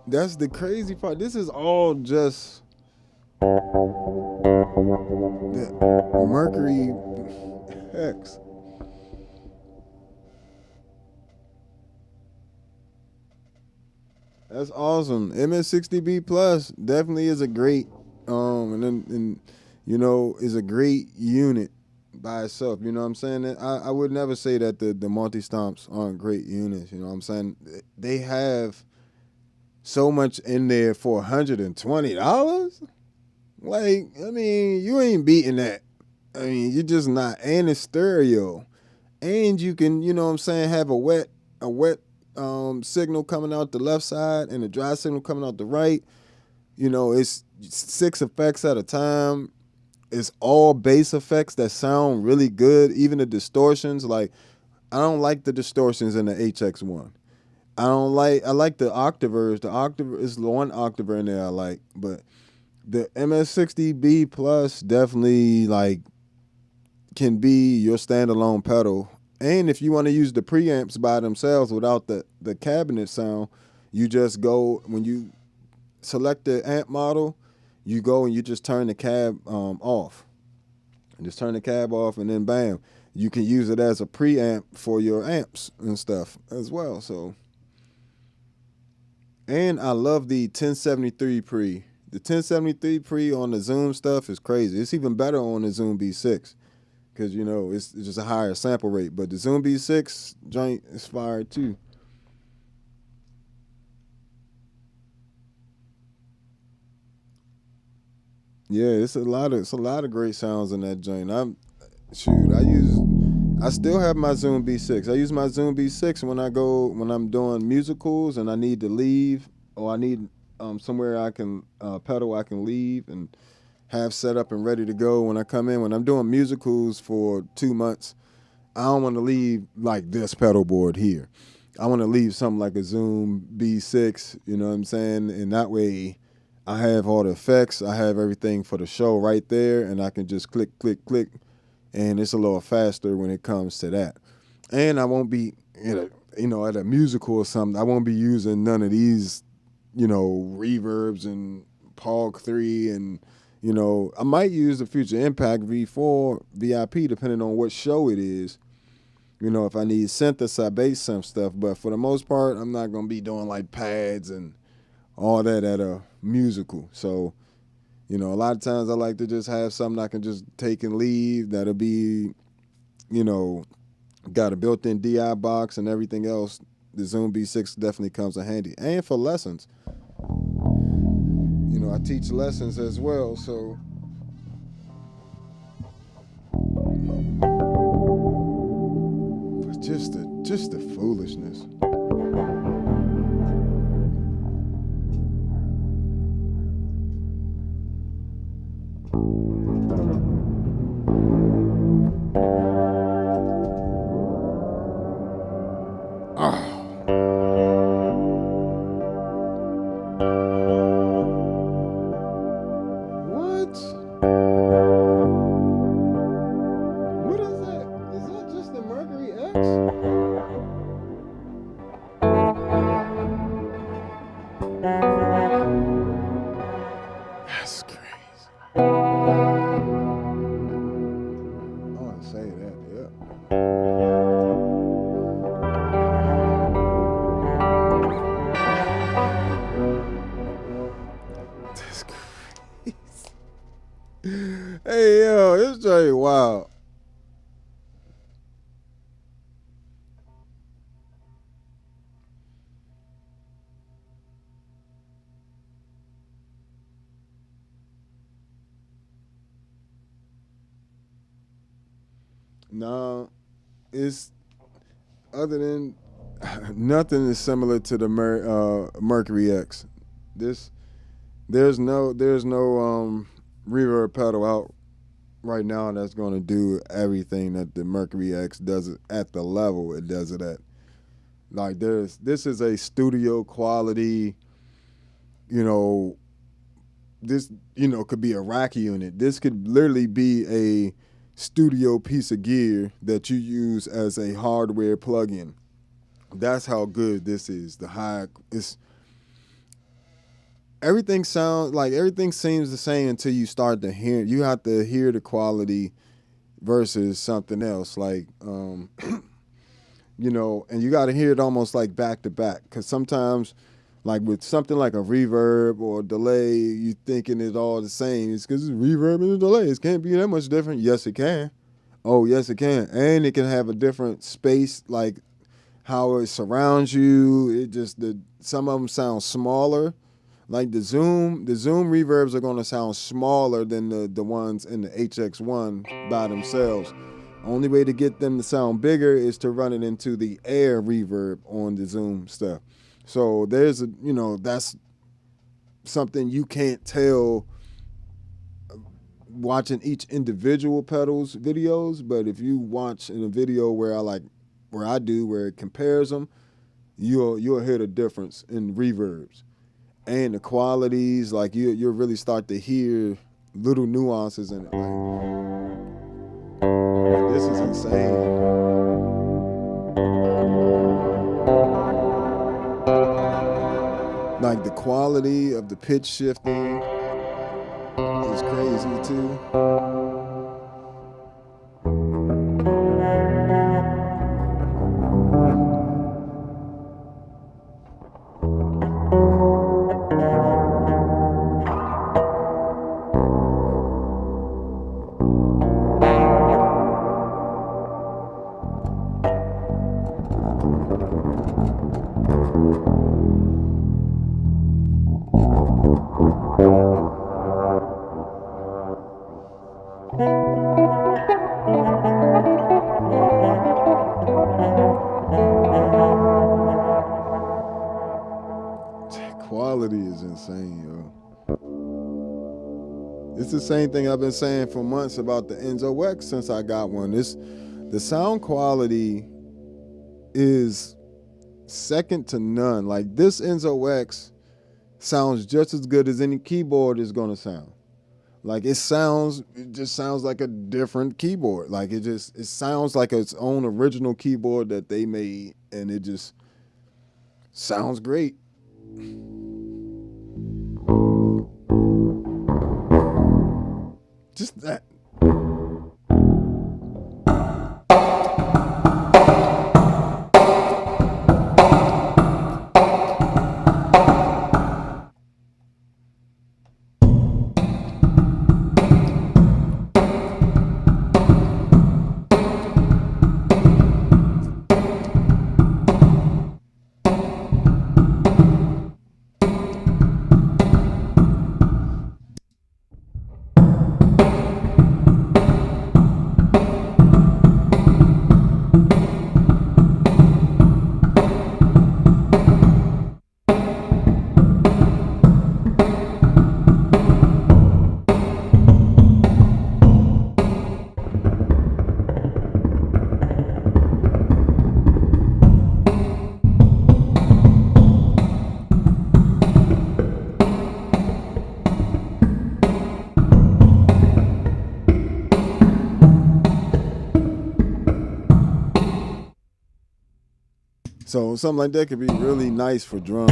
That's the crazy part. This is all just the Mercury X. That's awesome. MS-60B Plus definitely is a great, and you know, is a great unit by itself. You know what I'm saying? I would never say that the multi-stomps aren't great units. You know what I'm saying? They have so much in there for $120. Like, I mean, you ain't beating that. I mean, you're just not. And it's stereo. And you can, you know what I'm saying, have a wet signal coming out the left side and a dry signal coming out the right. You know, it's 6 effects at a time. It's all bass effects that sound really good. Even the distortions, like, I don't like the distortions in the HX1. I like the octavers. The octaver is the one octaver in there I like, but the MS-60B Plus definitely like can be your standalone pedal. And if you want to use the preamps by themselves without the cabinet sound, you just go, when you select the amp model, you go and you just turn the cab off. And just turn the cab off, and then bam, you can use it as a preamp for your amps and stuff as well. So, and I love the 1073 pre. The 1073 pre on the Zoom stuff is crazy. It's even better on the Zoom B6 because, you know, it's just a higher sample rate. But the Zoom B6 joint is fire too. Yeah, it's a lot of great sounds in that joint. I still have my Zoom B6. I use my Zoom B6 when I'm doing musicals and I need to leave, or I need somewhere I can pedal I can leave and have set up and ready to go when I come in. When I'm doing musicals for 2 months, I don't want to leave like this pedal board here. I want to leave something like a Zoom B6, you know what I'm saying? And that way I have all the effects, I have everything for the show right there, and I can just click, click, click, and it's a little faster when it comes to that. And I won't be, at a musical or something, I won't be using none of these, reverbs and Pog 3 and, I might use the Future Impact V4 VIP depending on what show it is. If I need synthesizer, bass synth stuff, but for the most part, I'm not gonna be doing like pads and all that at a musical. So, a lot of times I like to just have something I can just take and leave that'll be, got a built-in DI box and everything else. The Zoom B6 definitely comes in handy. And for lessons. I teach lessons as well, so just the foolishness. Hey, yo, it's straight wild. No, it's other than nothing is similar to the Mercury X. This there's no reverb pedal out right now that's going to do everything that the Mercury X does it at the level it does it at. Like this is a studio quality, you know, this could be a rack unit. This could literally be a studio piece of gear that you use as a hardware plug-in. That's how good this is. The high it's everything sounds like everything seems the same until you start to hear. You have to hear the quality versus something else. Like and you got to hear it almost like back to back, because sometimes, like with something like a reverb or a delay, you thinking it's all the same. It's because it's reverb and a delay. It can't be that much different. Yes, it can. Oh, yes, it can, and it can have a different space, like how it surrounds you. It just some of them sound smaller. Like the Zoom reverbs are going to sound smaller than the ones in the HX1 by themselves. Only way to get them to sound bigger is to run it into the air reverb on the Zoom stuff. So that's something you can't tell watching each individual pedals videos, but if you watch in a video where where it compares them, you'll hear the difference in reverbs and the qualities. Like you'll really start to hear little nuances in it. Like this is insane. Like the quality of the pitch shifting is crazy too. Quality is insane, yo. It's the same thing I've been saying for months about the Enzo X since I got one. The sound quality is second to none. Like this Enzo X sounds just as good as any keyboard is gonna sound. Like it just sounds like a different keyboard. Like it sounds like its own original keyboard that they made, and it just sounds great. Just that. So something like that could be really nice for drums.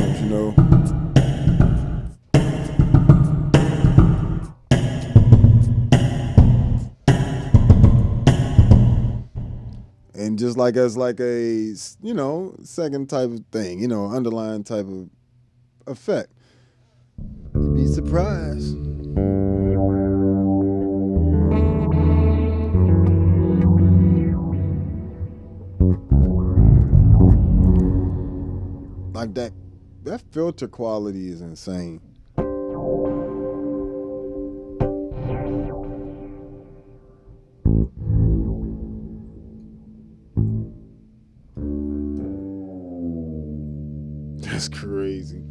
And just like as like a second type of thing, underlying type of effect. You'd be surprised. like that filter quality is insane. That's crazy.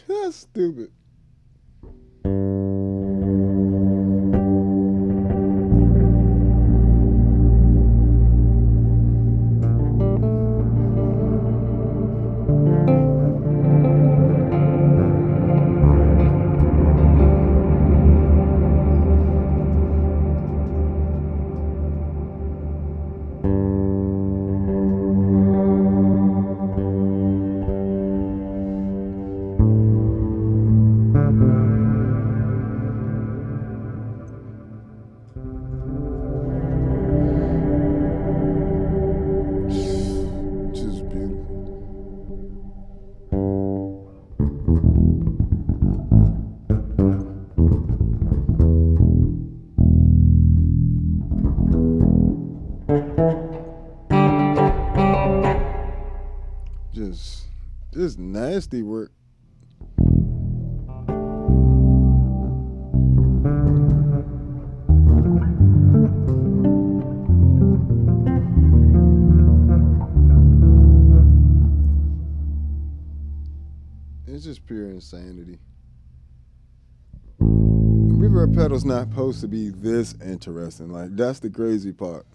That's stupid. Just beautiful. Just nasty work. It's just pure insanity. Reverb pedal's not supposed to be this interesting. Like, that's the crazy part.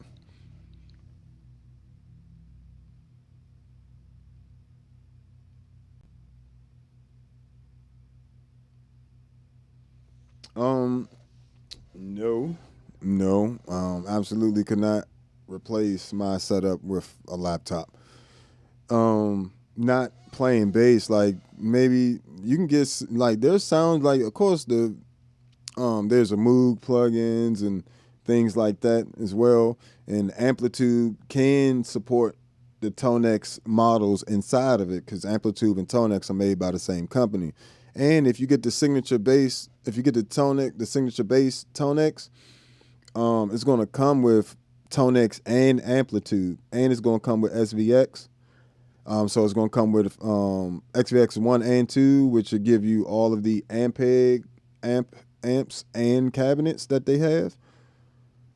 No, absolutely could not replace my setup with a laptop. Not playing bass, like maybe you can get like there's sounds like, of course, there's a Moog plugins and things like that as well, and Amplitude can support the ToneX models inside of it because Amplitude and ToneX are made by the same company. And if you get the signature bass, if you get the ToneX, the signature bass ToneX, it's going to come with ToneX and Amplitude, and it's going to come with SVX. So it's going to come with XVX 1 and 2, which will give you all of the Ampeg amps and cabinets that they have.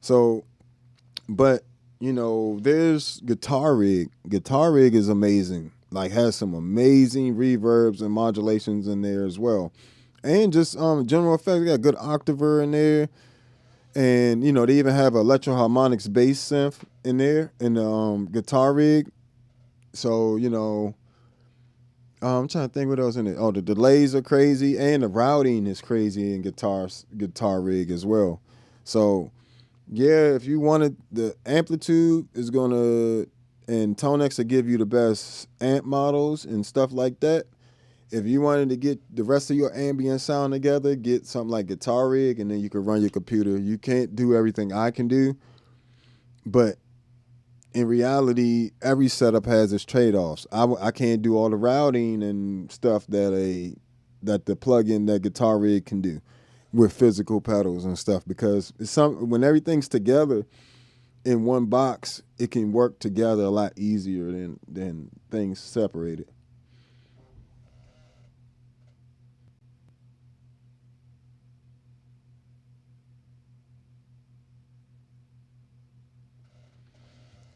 So, but, you know, there's Guitar Rig. Guitar Rig is amazing. Like, has some amazing reverbs and modulations in there as well. And just general effects. They got a good octaver in there. And, you know, they even have electro-harmonics bass synth in there in the Guitar Rig. So, you know, I'm trying to think what else in it. Oh, the delays are crazy, and the routing is crazy in Guitar Rig as well. So, yeah, if you wanted, the Amplitude is going to, and ToneX will give you the best amp models and stuff like that. If you wanted to get the rest of your ambient sound together, get something like Guitar Rig, and then you can run your computer. You can't do everything I can do, but in reality, every setup has its trade-offs. I can't do all the routing and stuff that the plugin, that Guitar Rig, can do with physical pedals and stuff, because when everything's together in one box, it can work together a lot easier than things separated.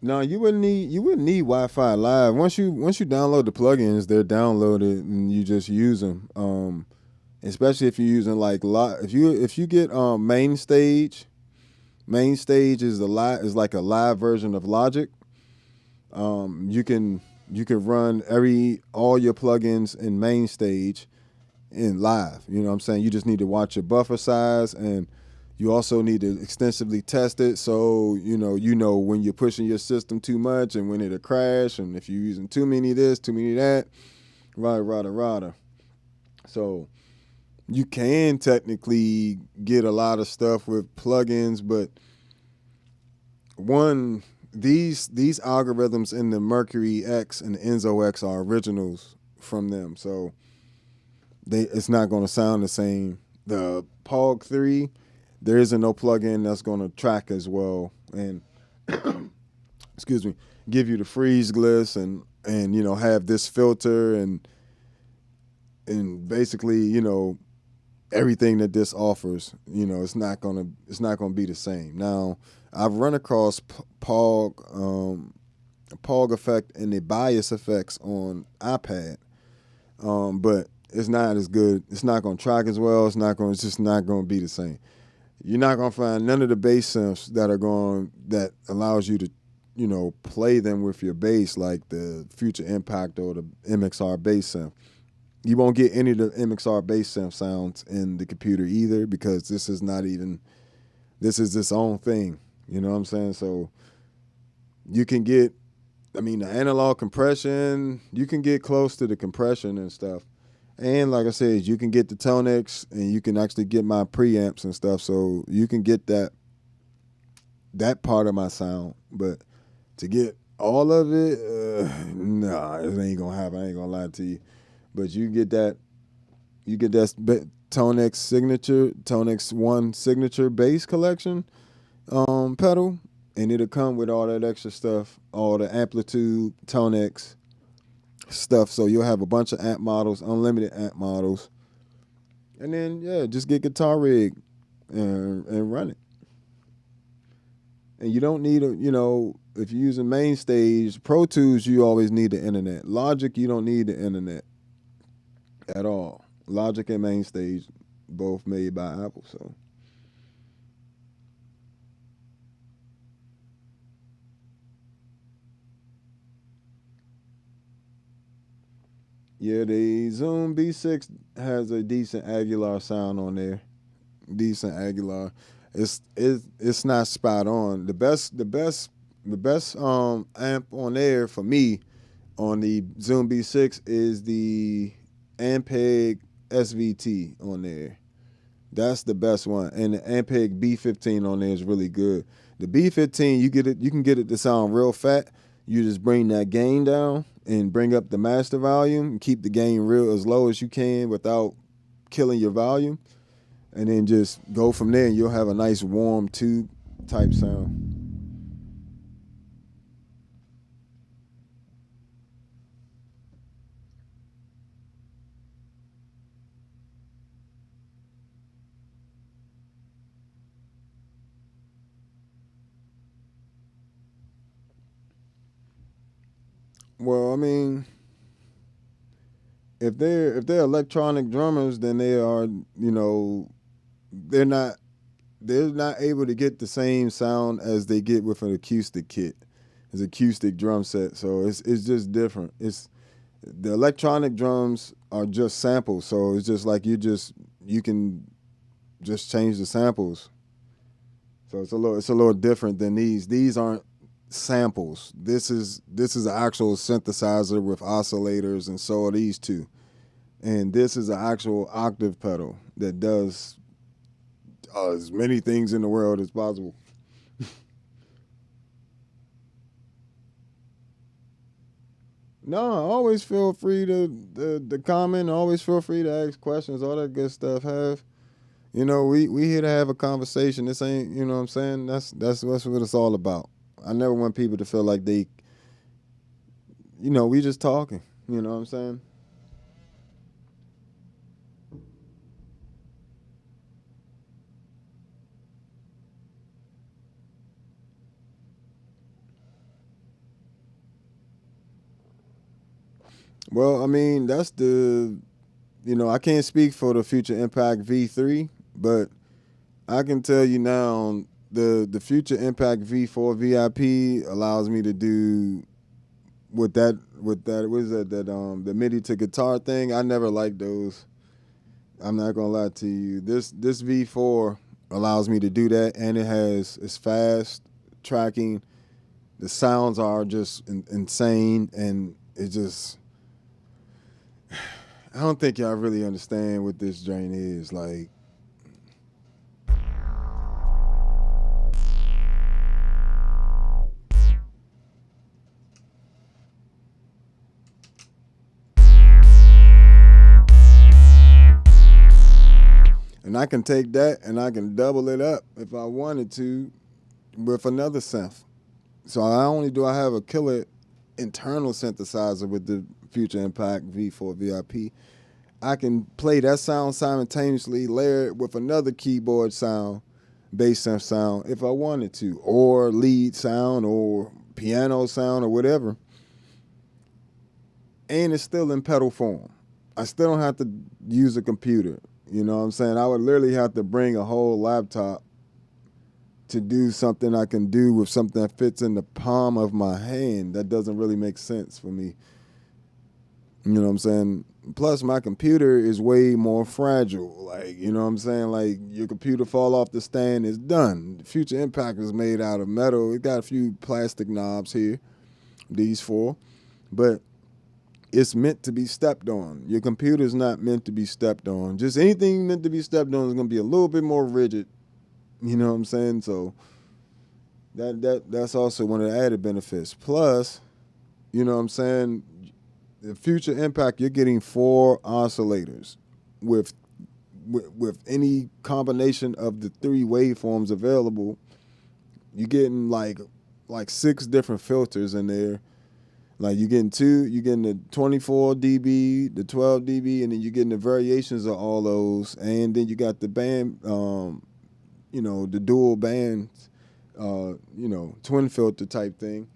No, you wouldn't need Wi-Fi Live. Once you download the plugins, they're downloaded and you just use them. Especially if you're using like if you get Main Stage. Main Stage is like a live version of Logic. You can run all your plugins in Main Stage in live. You know what I'm saying? You just need to watch your buffer size, and You also need to extensively test it, so you know when you're pushing your system too much and when it'll crash, and if you're using too many of this, too many of that, rada. So you can technically get a lot of stuff with plugins, but one, these algorithms in the Mercury X and the Enzo X are originals from them, so it's not going to sound the same. The Pog 3, there isn't no plugin that's going to track as well and excuse me, give you the freeze gliss and have this filter and basically everything that this offers. It's not gonna be the same. Now I've run across Pog effect and the bias effects on iPad, but it's not as good. It's not going to track as well. It's just not going to be the same. You're not going to find none of the bass synths that allows you to, play them with your bass, like the Future Impact or the MXR bass synth. You won't get any of the MXR bass synth sounds in the computer either, because this is its own thing. You know what I'm saying? So you can get, the analog compression, you can get close to the compression and stuff. And like I said, you can get the ToneX, and you can actually get my preamps and stuff, so you can get that part of my sound. But to get all of it, nah, it ain't gonna happen. I ain't gonna lie to you. But you get that ToneX 1 signature bass collection pedal, and it'll come with all that extra stuff, all the amplitude ToneX stuff. So you'll have a bunch of amp models, unlimited amp models, and then just get Guitar Rig and run it. And you don't need if you're using MainStage, Pro Tools, you always need the internet. Logic, you don't need the internet at all. Logic and MainStage, both made by Apple, so. Yeah, the Zoom B6 has a decent Aguilar sound on there. Decent Aguilar. It's not spot on. The best amp on there for me on the Zoom B6 is the Ampeg SVT on there. That's the best one. And the Ampeg B15 on there is really good. The B15, you can get it to sound real fat. You just bring that gain down and bring up the master volume and keep the gain real as low as you can without killing your volume. And then just go from there, and you'll have a nice warm tube type sound. Well, if they're electronic drummers, then they are, they're not able to get the same sound as they get with an acoustic kit, as acoustic drum set. So it's just different. The electronic drums are just samples, so it's just like you can just change the samples. So it's a little different than these. These aren't samples. This is an actual synthesizer with oscillators, and so are these two. And this is an actual octave pedal that does as many things in the world as possible. No, always feel free to comment. Always feel free to ask questions. All that good stuff. We here to have a conversation. This ain't, what I'm saying. That's what it's all about. I never want people to feel like they, we just talking. You know what I'm saying? Well, that's I can't speak for the Future Impact V3, but I can tell you now the Future Impact V4 VIP allows me to do with that what is that the MIDI to guitar thing. I never liked those. I'm not gonna lie to you. This V4 allows me to do that, and it's fast tracking. The sounds are just insane, and it just, I don't think y'all really understand what this joint is like. And I can take that and I can double it up if I wanted to with another synth. So not only do I have a killer internal synthesizer with the Future Impact V4 VIP, I can play that sound simultaneously, layer it with another keyboard sound, bass synth sound if I wanted to, or lead sound or piano sound or whatever. And it's still in pedal form. I still don't have to use a computer. You know what I'm saying? I would literally have to bring a whole laptop to do something I can do with something that fits in the palm of my hand. That doesn't really make sense for me. You know what I'm saying? Plus, my computer is way more fragile. Like, you know what I'm saying? Like, your computer fall off the stand, it's done. The Future Impact is made out of metal. It got a few plastic knobs here, these four. But it's meant to be stepped on. Your computer's not meant to be stepped on. Just anything meant to be stepped on is going to be a little bit more rigid. You know what I'm saying? So that's also one of the added benefits. Plus, you know what I'm saying, the Future Impact, you're getting 4 oscillators with any combination of the 3 waveforms available. You're getting like 6 different filters in there. Like you're getting the 24 dB, the 12 dB, and then you're getting the variations of all those. And then you got the band, the dual bands, twin filter type thing.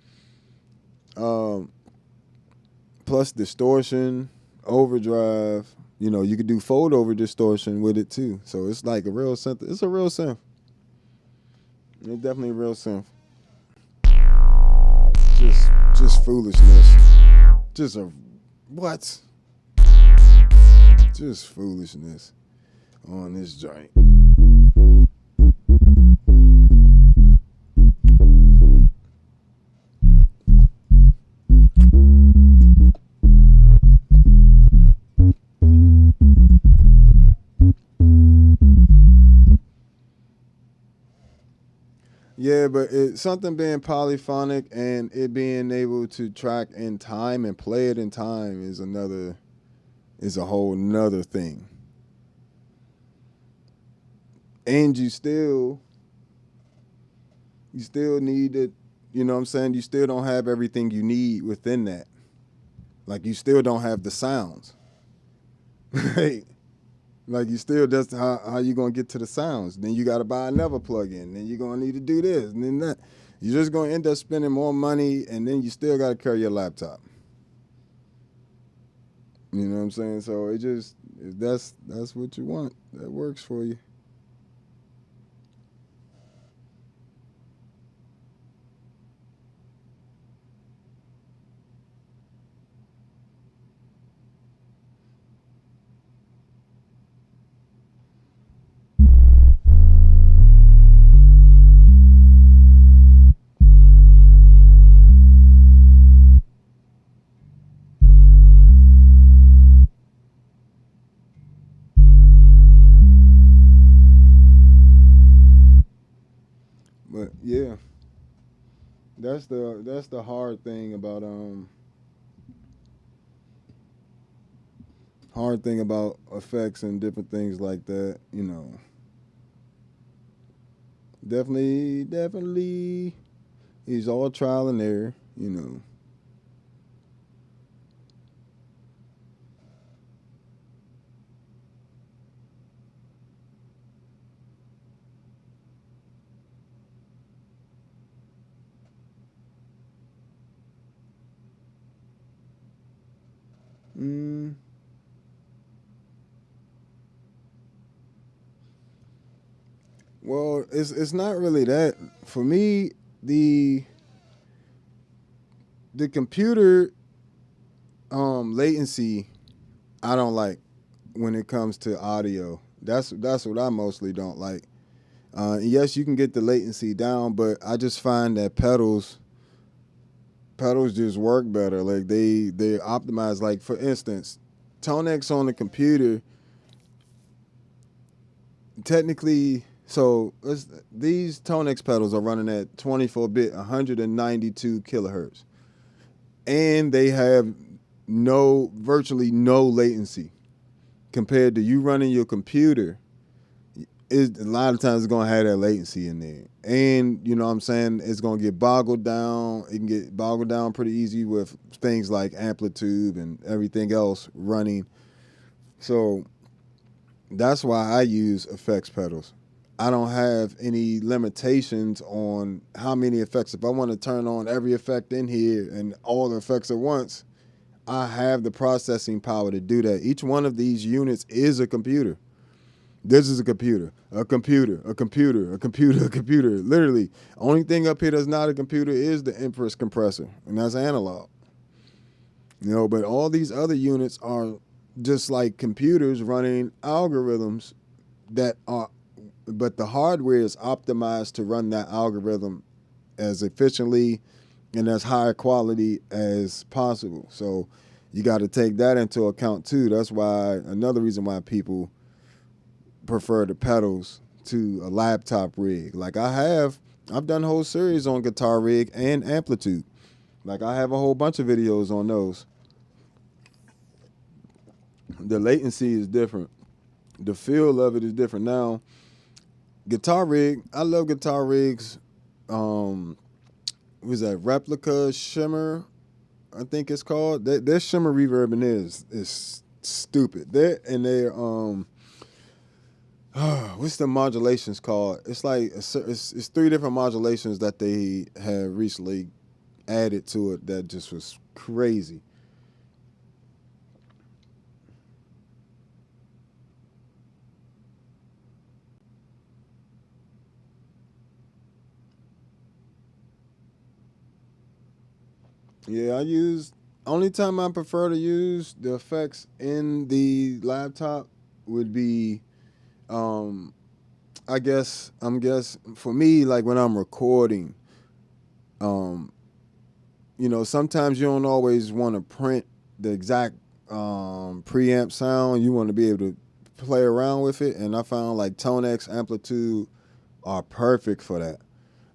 Plus distortion, overdrive. You could do fold over distortion with it too. So it's like a real synth. It's a real synth. It's definitely a real synth. Just foolishness. What? Just foolishness on this joint. Yeah, but something being polyphonic and it being able to track in time and play it in time is a whole nother thing. And you still need it, you know what I'm saying? You still don't have everything you need within that. Like you still don't have the sounds. Right? Like you still, that's how you gonna get to the sounds. Then you gotta buy another plug-in. Then you're gonna need to do this and then that. You're just gonna end up spending more money, and then you still gotta carry your laptop. You know what I'm saying? So it just, that's what you want. That works for you. But yeah, that's the hard thing about effects and different things like that. Definitely, he's all trial and error. Mm. Well, it's not really that. For me, the computer latency I don't like when it comes to audio. That's what I mostly don't like. Yes, you can get the latency down, but I just find that pedals just work better. Like they optimize. Like for instance, ToneX on the computer technically. So these ToneX pedals are running at 24-bit, 192 kilohertz, and they have virtually no latency compared to you running your computer. A lot of times it's gonna have that latency in there, and you know what I'm saying, it's gonna get boggled down. It can get boggled down pretty easy with things like amplitude and everything else running. So that's why I use effects pedals. I don't have any limitations on how many effects. If I want to turn on every effect in here and all the effects at once, I have the processing power to do that. Each one of these units is a computer. This is a computer, a computer, a computer, a computer, a computer. Literally, only thing up here that's not a computer is the Empress compressor, and that's analog. You know, but all these other units are just like computers running algorithms that are, but the hardware is optimized to run that algorithm as efficiently and as high quality as possible. So you got to take that into account too. That's why another reason why people prefer the pedals to a laptop rig. Like I've done a whole series on guitar rig and amplitude. Like I have a whole bunch of videos on those. The latency is different. The feel of it is different. Now, guitar rig, I love guitar rigs. Was that Replica Shimmer? I think it's called. Their shimmer reverb in there is stupid. They're what's the modulations called? It's like it's 3 different modulations that they have recently added to it that just was crazy. Yeah, only time I prefer to use the effects in the laptop would be I'm guess for me, like when I'm recording, um, sometimes you don't always want to print the exact preamp sound. You want to be able to play around with it, and I found like ToneX amplitude are perfect for that.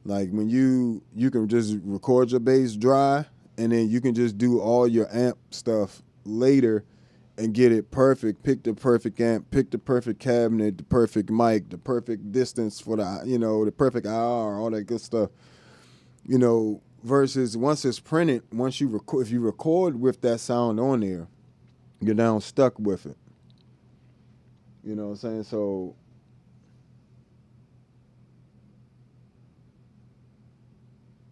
Like when you can just record your bass dry, and then you can just do all your amp stuff later and get it perfect. Pick the perfect amp, pick the perfect cabinet, the perfect mic, the perfect distance for the perfect IR, all that good stuff. Versus once it's printed, if you record with that sound on there, you're now stuck with it. You know what I'm saying? So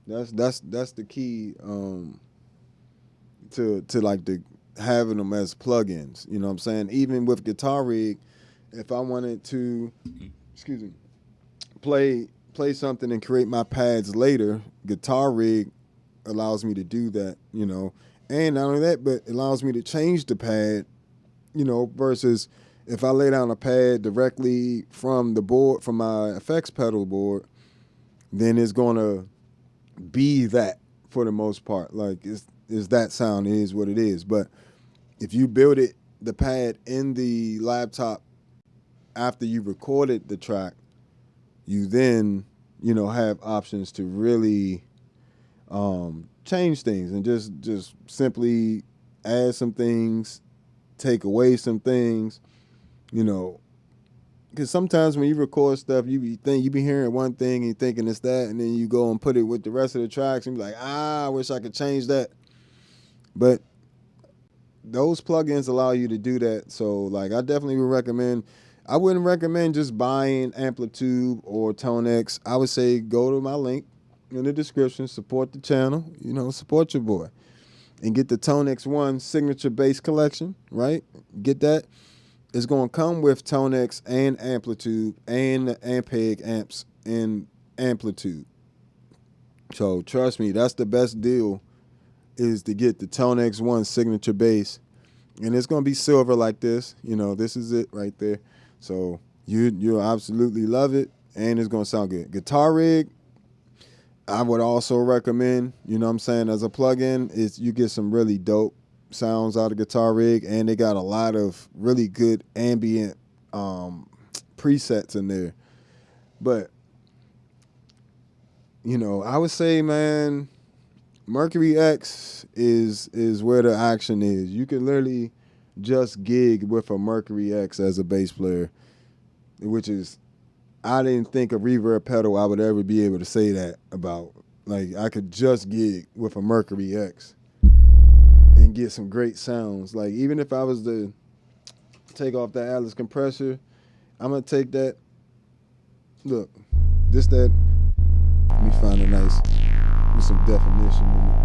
that's the key to like the having them as plugins. You know what I'm saying? Even with Guitar Rig, if I wanted to, excuse me, play something and create my pads later, Guitar Rig allows me to do that. And not only that, but it allows me to change the pad. Versus if I lay down a pad directly from the board, from my effects pedal board, then it's gonna be that for the most part. Like is that sound is what it is. But if you build the pad in the laptop after you recorded the track, you then have options to really change things and just simply add some things, take away some things, because sometimes when you record stuff, you be hearing one thing and you thinking it's that, and then you go and put it with the rest of the tracks and be like, I wish I could change that. But those plugins allow you to do that. So like I definitely would recommend. I wouldn't recommend just buying Amplitude or ToneX. I would say go to my link in the description, support the channel, support your boy, and get the ToneX One Signature Bass Collection, right? Get that. It's going to come with ToneX and Amplitude and the Ampeg amps and Amplitude. So trust me, that's the best deal, is to get the ToneX One Signature Bass. And it's going to be silver like this. This is it right there. So you'll absolutely love it. and it's gonna sound good. Guitar rig, I would also recommend, you know what I'm saying, as a plug-in, is you get some really dope sounds out of guitar rig, and they got a lot of really good ambient presets in there. But, you know, I would say, man, Mercury X is where the action is. You can literally just gig with a Mercury X as a bass player, which is, I didn't think a reverb pedal I would ever be able to say that about. Like, I could just gig with a Mercury X and get some great sounds. Like, even if I was to take off that Atlas compressor, I'm going to take that. Look, that. Let me find a nice, with some definition in it.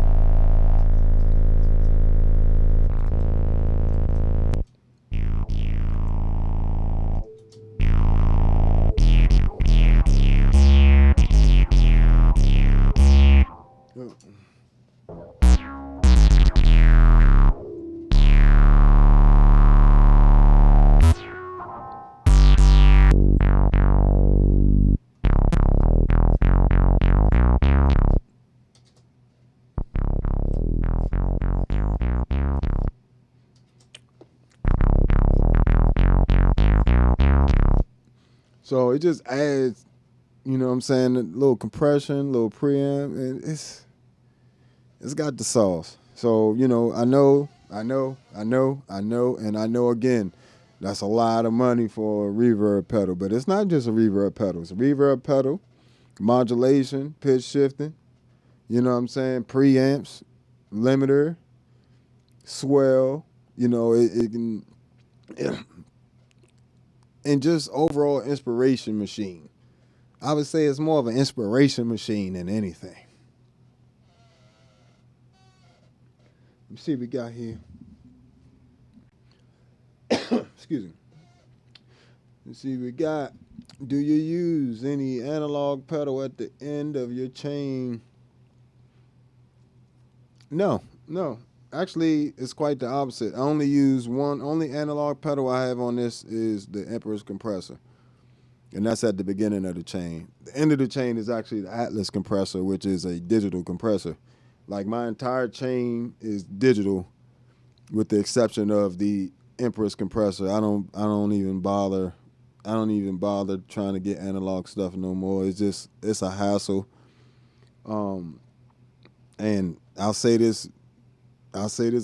So it just adds, you know what I'm saying, a little compression, a little preamp, and it's got the sauce. So, you know, I know, and I know again, that's a lot of money for a reverb pedal, but it's not just a reverb pedal. It's a reverb pedal, modulation, pitch shifting, you know what I'm saying, preamps, limiter, swell, you know, it can... and just overall inspiration machine. I would say it's more of an inspiration machine than anything. Let me see what we got here. Excuse me. Let's see what we got. Do you use any analog pedal at the end of your chain? No. Actually, it's quite the opposite. I only use only analog pedal I have on this is the Emperor's compressor. And that's at the beginning of the chain. The end of the chain is actually the Atlas compressor, which is a digital compressor. Like, my entire chain is digital with the exception of the Emperor's compressor. I don't even bother trying to get analog stuff no more. It's a hassle. And I'll say this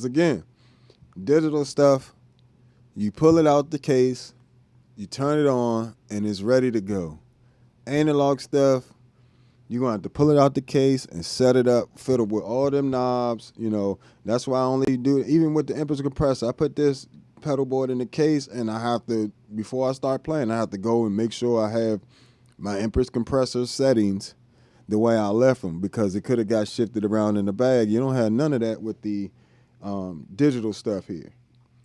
again. Digital stuff, you pull it out the case, you turn it on, and it's ready to go. Analog stuff, you're going to have to pull it out the case and set it up, fiddle with all them knobs. You know, that's why I only do it. Even with the Empress compressor, I put this pedal board in the case, and I have to, before I start playing, I have to go and make sure I have my Empress compressor settings the way I left them, because it could have got shifted around in the bag. You don't have none of that with the digital stuff here.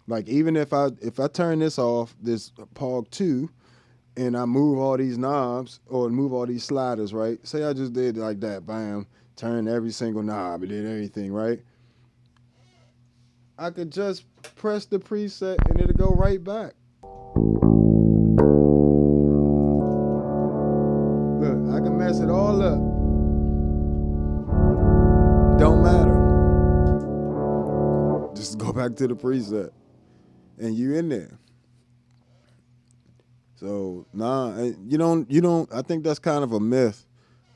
Like, even if I turn this off, this POG 2, and I move all these knobs or move all these sliders, right? Say I just did like that, bam, turn every single knob and did everything, right? I could just press the preset and it'll go right back. Look, I can mess it all up. Don't matter. Just go back to the preset and you in there. So, you don't, I think that's kind of a myth.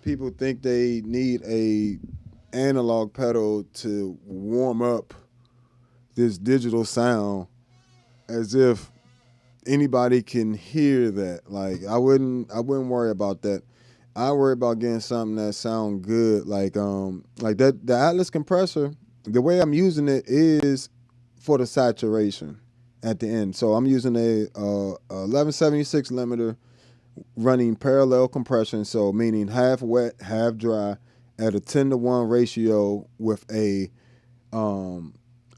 People think they need a analog pedal to warm up this digital sound, as if anybody can hear that. Like, I wouldn't worry about that. I worry about getting something that sound good. Like that, the Atlas compressor, the way I'm using it is for the saturation at the end. So I'm using a 1176 limiter running parallel compression, so meaning half wet, half dry, at a 10-to-1 ratio with a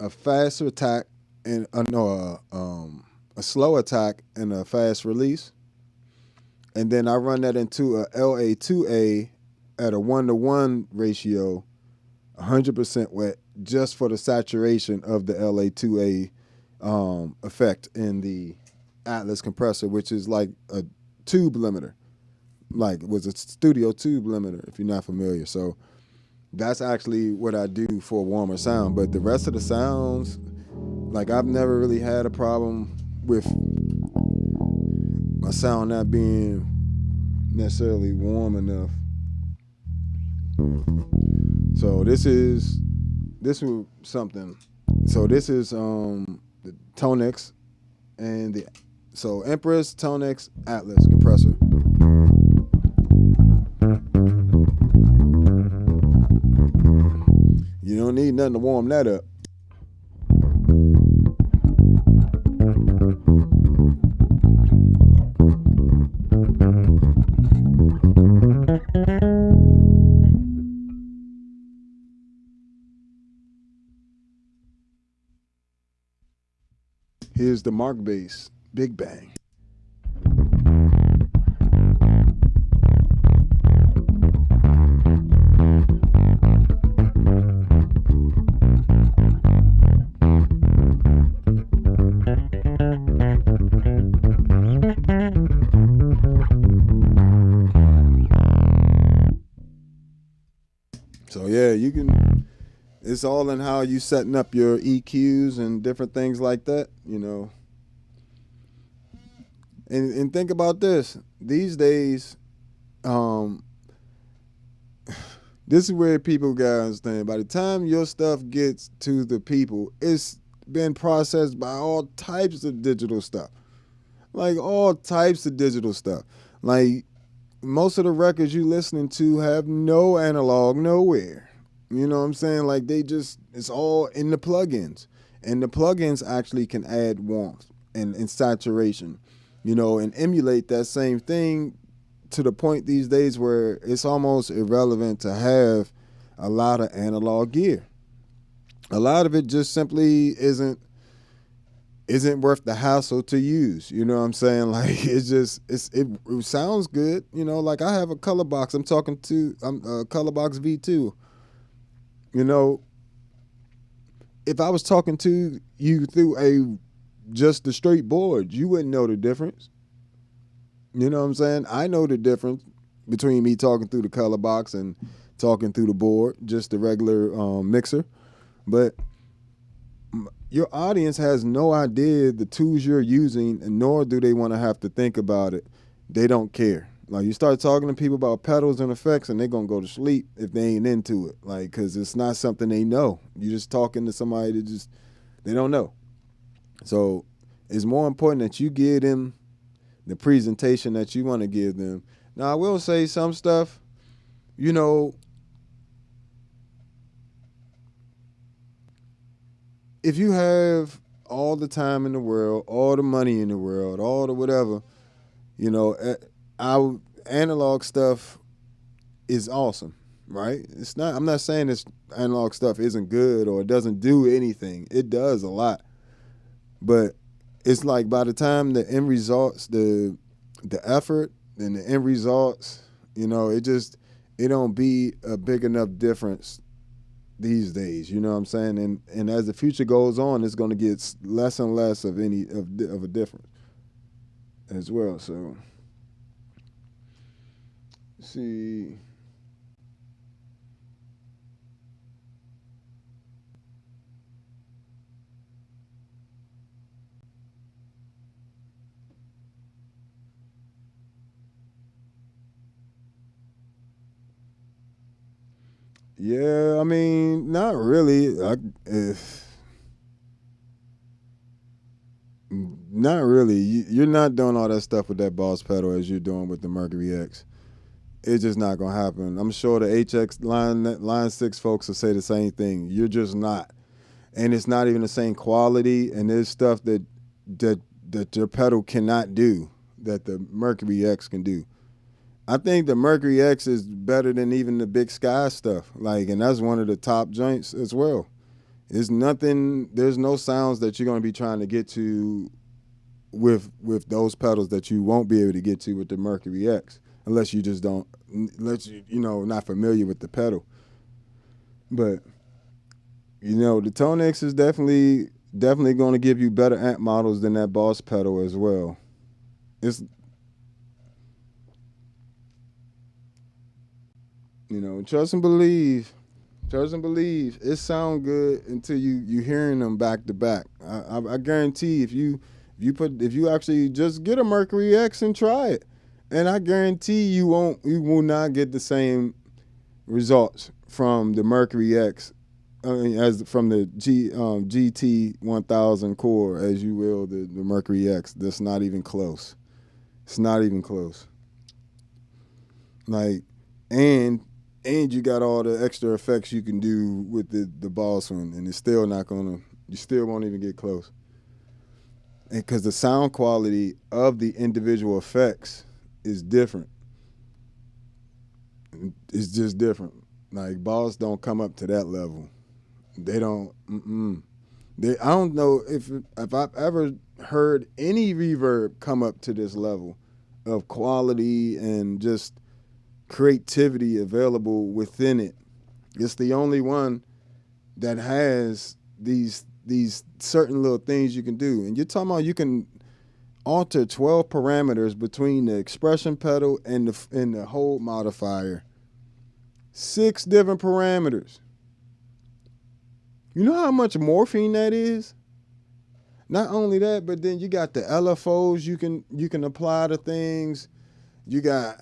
fast attack and a slow attack and a fast release. And then I run that into a LA2A at a 1-to-1 ratio, 100% wet, just for the saturation of the LA2A effect in the Atlas compressor, which is like a tube limiter. like was a studio tube limiter, if you're not familiar. So that's actually what I do for a warmer sound. But the rest of the sounds, like I've never really had a problem with my sound not being necessarily warm enough. So this is something. So this is the ToneX and the Empress ToneX Atlas compressor. You don't need nothing to warm that up. Here's the Mark Bass Big Bang. So yeah, you can. It's all in how you setting up your EQs and different things like that, you know. And think about this. These days, this is where people gotta understand. By the time your stuff gets to the people, it's been processed by all types of digital stuff. Like all types of digital stuff. Like most of the records you listening to have no analog nowhere. You know what I'm saying? Like it's all in the plugins. And the plugins actually can add warmth and saturation, you know, and emulate that same thing to the point these days where it's almost irrelevant to have a lot of analog gear. A lot of it just simply isn't worth the hassle to use. You know what I'm saying? Like it sounds good. You know, like I have a color box. I'm a color box V2. You know, if I was talking to you through just the straight board, you wouldn't know the difference. You know what I'm saying? I know the difference between me talking through the color box and talking through the board, just the regular mixer. But your audience has no idea the tools you're using, and nor do they want to have to think about it. They don't care. Like you start talking to people about pedals and effects, and they're gonna go to sleep if they ain't into it. Like, cause it's not something they know. You're just talking to somebody that they don't know. So it's more important that you give them the presentation that you want to give them. Now I will say some stuff, you know, if you have all the time in the world, all the money in the world, all the whatever, you know, our analog stuff is awesome, right? It's not. I'm not saying this analog stuff isn't good or it doesn't do anything. It does a lot, but it's like by the time the end results, the effort and the end results, you know, it don't be a big enough difference these days. You know what I'm saying? And as the future goes on, it's going to get less and less of a difference as well. So. See. Yeah, I mean, not really. Not really. You're not doing all that stuff with that Boss pedal as you're doing with the Mercury X. It's just not gonna happen. I'm sure the HX line 6 folks will say the same thing. You're just not, and it's not even the same quality. And there's stuff that your pedal cannot do that the Mercury X can do. I think the Mercury X is better than even the Big Sky stuff. Like, and that's one of the top joints as well. There's no sounds that you're gonna be trying to get to with those pedals that you won't be able to get to with the Mercury X. Unless you not familiar with the pedal. But, you know, the ToneX is definitely going to give you better amp models than that Boss pedal as well. Trust and believe. Trust and believe. It sound good until you hearing them back to back. I guarantee if you actually just get a Mercury X and try it, and I guarantee you will not get the same results from the Mercury X as from the GT 1000 core as you will the Mercury X. That's not even close. It's not even close. Like, and you got all the extra effects you can do with the Boss one, and it's still not gonna. You still won't even get close. And because the sound quality of the individual effects is different. It's just different. Like Boss don't come up to that level. They don't. I don't know if I've ever heard any reverb come up to this level of quality and just creativity available within it. It's the only one that has these certain little things you can do. And you're talking about you can alter 12 parameters between the expression pedal and the hold modifier. 6 different parameters. You know how much morphine that is? Not only that, but then you got the LFOs you can apply to things. You got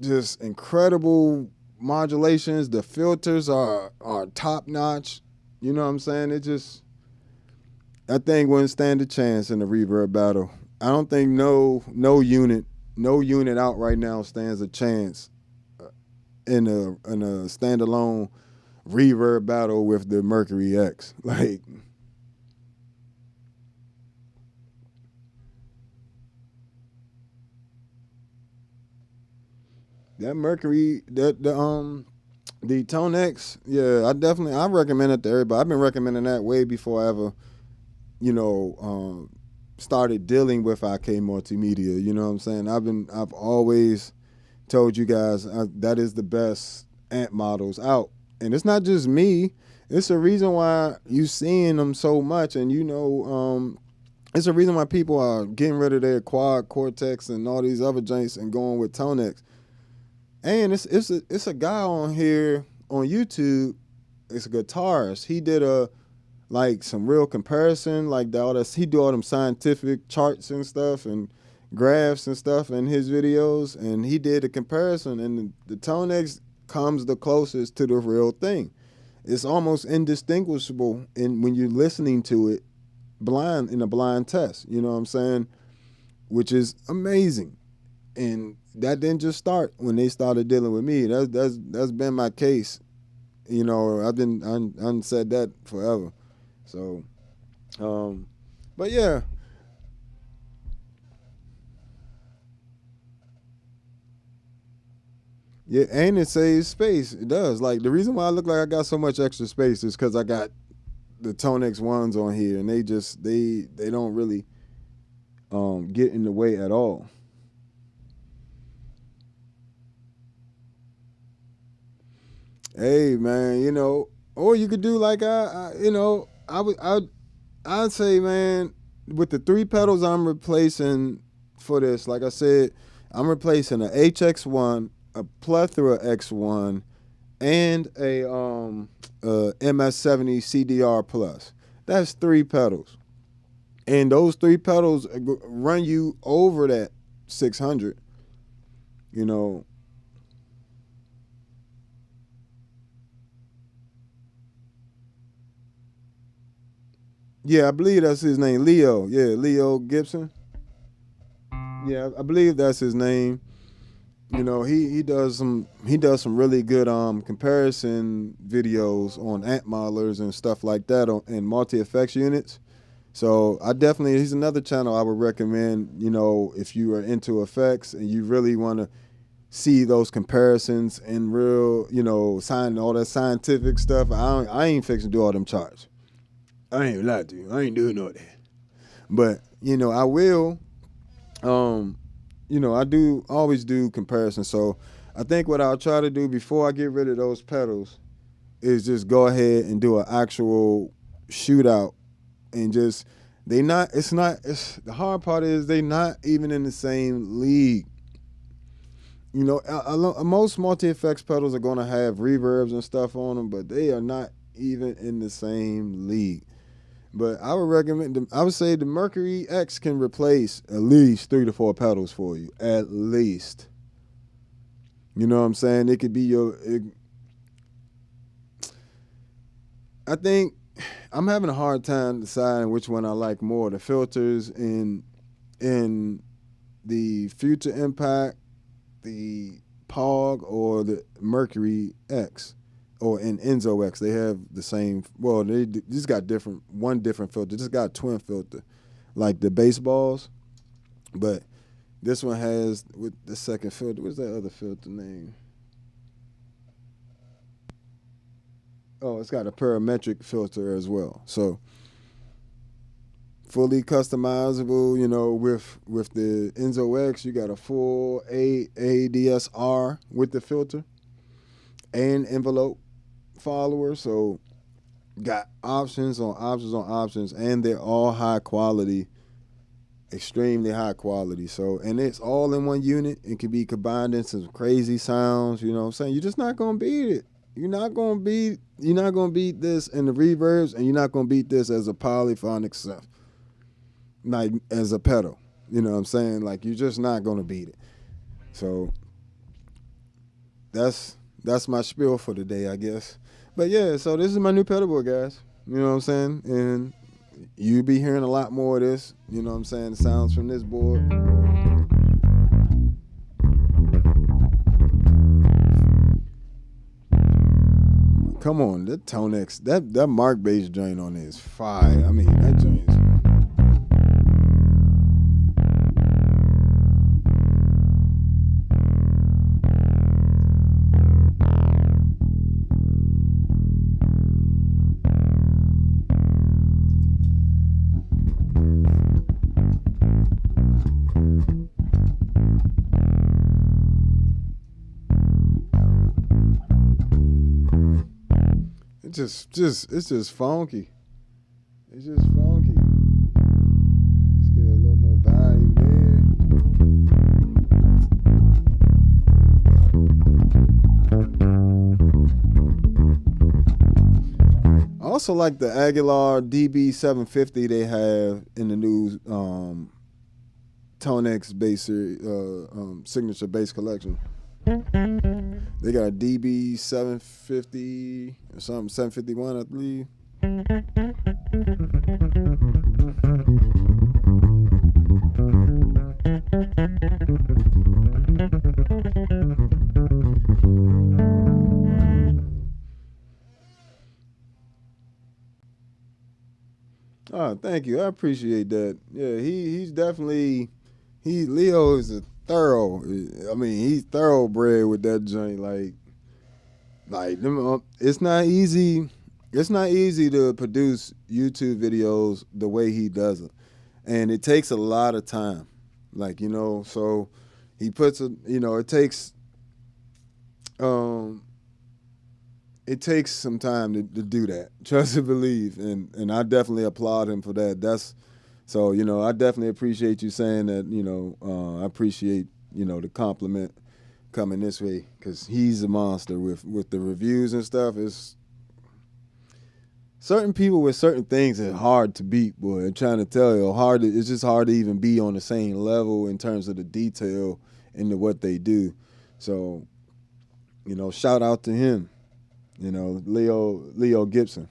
just incredible modulations. The filters are top notch. You know what I'm saying? That thing wouldn't stand a chance in the reverb battle. I don't think no unit out right now stands a chance in a standalone reverb battle with the Mercury X. Like, that Mercury, the ToneX, yeah, I recommend it to everybody. I've been recommending that way before I ever, started dealing with IK Multimedia. You know what I'm saying? I've always told you guys that is the best amp models out. And it's not just me. It's a reason why you seeing them so much. And it's a reason why people are getting rid of their Quad Cortex and all these other joints and going with ToneX. And it's a guy on here on YouTube. It's a guitarist. He did some real comparison, like he do all them scientific charts and stuff and graphs and stuff in his videos, and he did a comparison, and the ToneX comes the closest to the real thing. It's almost indistinguishable when you're listening to it in a blind test. You know what I'm saying? Which is amazing. And that didn't just start when they started dealing with me. That's been my case. I've said that forever. So, but yeah. Yeah, and it saves space. It does. Like, the reason why I look like I got so much extra space is because I got the ToneX ones on here, and they don't really get in the way at all. Hey man, or you could do like I'd say, man, with the 3 pedals I'm replacing for this, like I said, I'm replacing a HX1, a Plethora X1, and a MS-70 CDR Plus. That's 3 pedals. And those 3 pedals run you over that 600, Yeah, I believe that's his name, Leo. Yeah, Leo Gibson. Yeah, I believe that's his name. He does some really good comparison videos on amp modelers and stuff like that in multi effects units. So he's another channel I would recommend. If you are into effects and you really want to see those comparisons and real, all that scientific stuff. I ain't fixing to do all them charts. I ain't lie to you. I ain't doing all that. But, I will. I do always do comparisons. So I think what I'll try to do before I get rid of those pedals is just go ahead and do an actual shootout and just the hard part is they not even in the same league. you know, most multi-effects pedals are going to have reverbs and stuff on them, but they are not even in the same league. But I would recommend I would say the Mercury X can replace at least 3 to 4 pedals for you, at least. You know what I'm saying? It could be I think I'm having a hard time deciding which one I like more, the filters in the Future Impact, the Pog, or the Mercury X, or in Enzo X. They have the same. Well, they just got one different filter. Just got a twin filter, like the baseballs, but this one has with the second filter. What's that other filter name? Oh, it's got a parametric filter as well. So fully customizable, you know, with the Enzo X, you got a full ADSR with the filter and envelope follower. So got options on options on options, and they're all high quality, extremely high quality. So, and it's all in one unit. It can be combined into some crazy sounds, you know what I'm saying? You're just not gonna beat it. You're not gonna beat this in the reverbs, and you're not gonna beat this as a polyphonic stuff. Like as a pedal. You know what I'm saying? Like you're just not gonna beat it. So that's my spiel for today, I guess. But yeah, so this is my new pedalboard, guys. You know what I'm saying? And you'll be hearing a lot more of this. You know what I'm saying? The sounds from this board. Come on, that ToneX, that Mark bass joint on it is fire. I mean, that joint is. It's just funky. It's just funky. Let's give it a little more volume there. I also like the Aguilar DB750 they have in the new ToneX bass signature bass collection. They got a DB 750 or something, 751, I believe. Oh, thank you. I appreciate that. Yeah, he's definitely Leo is a thorough. I mean, he's thoroughbred with that joint. Like them. It's not easy. It's not easy to produce YouTube videos the way he does it, and it takes a lot of time. Like, you know, so he puts a. You know, it takes. It takes some time to do that. Trust and believe, and I definitely applaud him for that. So, you know, I definitely appreciate you saying that. You know, I appreciate, you know, the compliment coming this way, because he's a monster with the reviews and stuff. It's certain people with certain things are hard to beat, boy. I'm trying to tell you, it's just hard to even be on the same level in terms of the detail into what they do. So, you know, shout out to him. You know, Leo Gibson.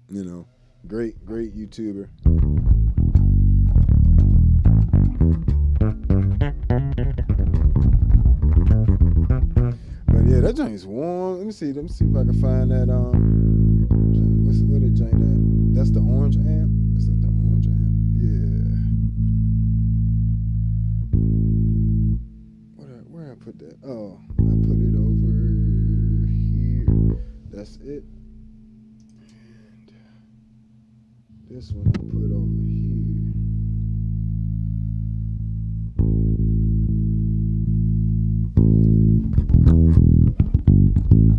You know, great YouTuber. But yeah, that joint's warm. Let me see if I can find that. Where the joint at? That's the orange amp. Is that the orange amp? Yeah. Where I put that? Oh, I put it over here. That's it. And this one I put over here.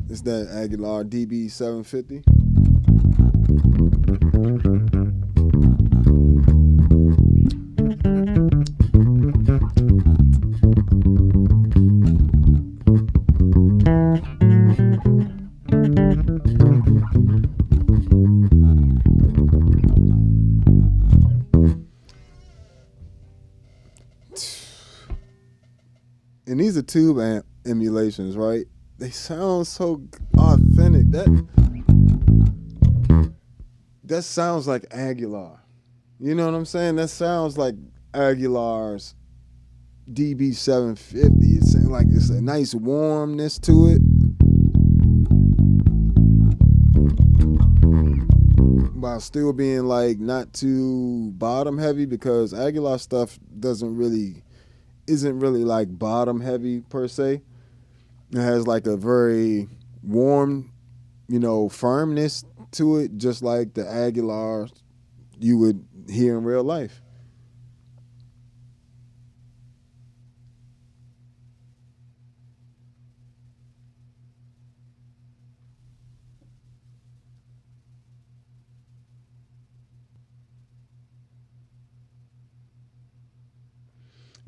It's that Aguilar DB750. and these are tube emulations, right? They sound so authentic. That sounds like Aguilar. You know what I'm saying? That sounds like Aguilar's DB750. It's like it's a nice warmness to it, while still being like not too bottom heavy, because Aguilar stuff isn't really like bottom heavy per se. It has like a very warm, firmness to it, just like the Aguilar you would hear in real life.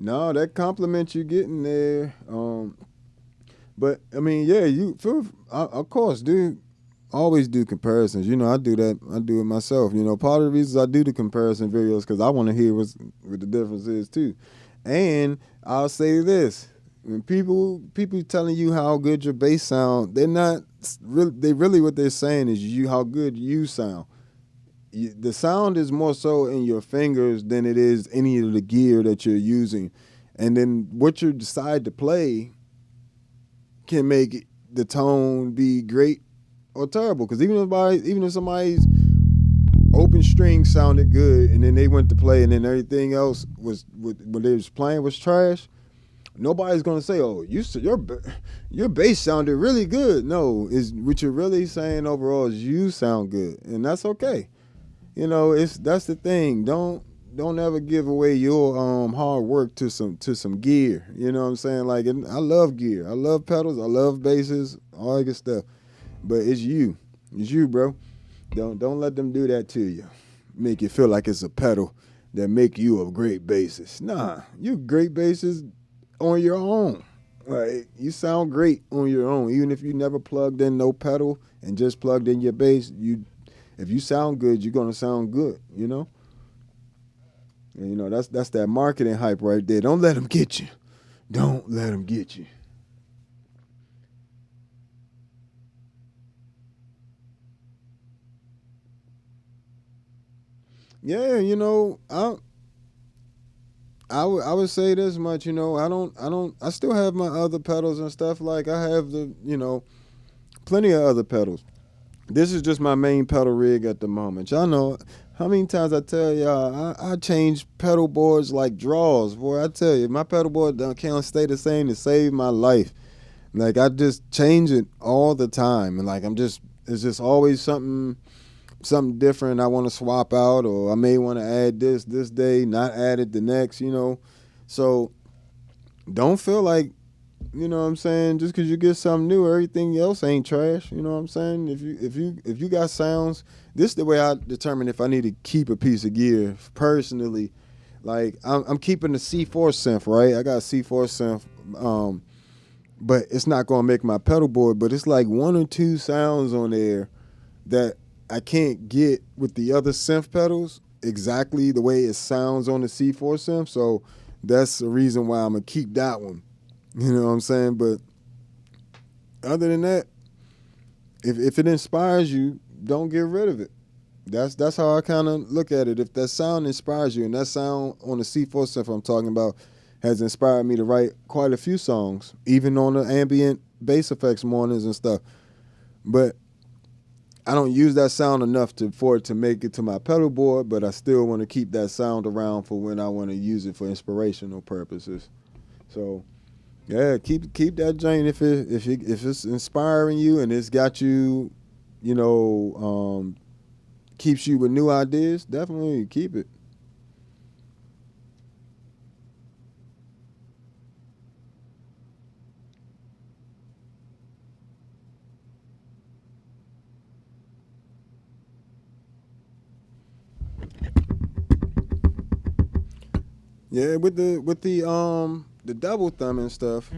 No, that compliment you getting there. But I mean, yeah, you feel, of course, do always do comparisons. I do that. I do it myself. Part of the reasons I do the comparison videos because I want to hear what the difference is too. And I'll say this: when people telling you how good your bass sound, they're not really. They really what they're saying is how good you sound. The sound is more so in your fingers than it is any of the gear that you're using, and then what you decide to play can make the tone be great or terrible. Because even if somebody's open string sounded good, and then they went to play, and then everything else was when they was playing was trash, nobody's gonna say, "Oh, your bass sounded really good." No, is what you're really saying overall is you sound good, and that's okay. That's the thing. Don't ever give away your hard work to some gear. You know what I'm saying? Like, I love gear. I love pedals. I love basses. All that good stuff. But it's you. It's you, bro. Don't let them do that to you. Make you feel like it's a pedal that make you a great bassist. Nah, you great bassist on your own. Like, you sound great on your own. Even if you never plugged in no pedal and just plugged in your bass, if you sound good, you're gonna sound good, And that's that marketing hype right there. Don't let them get you. Don't let them get you. Yeah, I would say this much, I still have my other pedals and stuff. Like, I have plenty of other pedals. This is just my main pedal rig at the moment. Y'all know how many times I tell y'all I change pedal boards like drawers. Boy, I tell you, my pedal board can't stay the same to save my life. Like, I just change it all the time, and like it's just always something different I want to swap out, or I may want to add this day, not add it the next. So don't feel like, you know what I'm saying, just because you get something new, everything else ain't trash. You know what I'm saying? If you got sounds, this is the way I determine if I need to keep a piece of gear personally. Like, I'm keeping the C4 synth, right? I got a C4 synth, but it's not gonna make my pedal board. But it's like one or two sounds on there that I can't get with the other synth pedals exactly the way it sounds on the C4 synth. So that's the reason why I'm gonna keep that one. You know what I'm saying? But other than that, if it inspires you, don't get rid of it. That's how I kind of look at it. If that sound inspires you, and that sound on the C4 synth I'm talking about has inspired me to write quite a few songs, even on the ambient bass effects mornings and stuff. But I don't use that sound enough for it to make it to my pedal board, but I still want to keep that sound around for when I want to use it for inspirational purposes. So yeah, keep that joint if it's inspiring you and it's got you, keeps you with new ideas. Definitely keep it. Yeah, with the double thumb and stuff.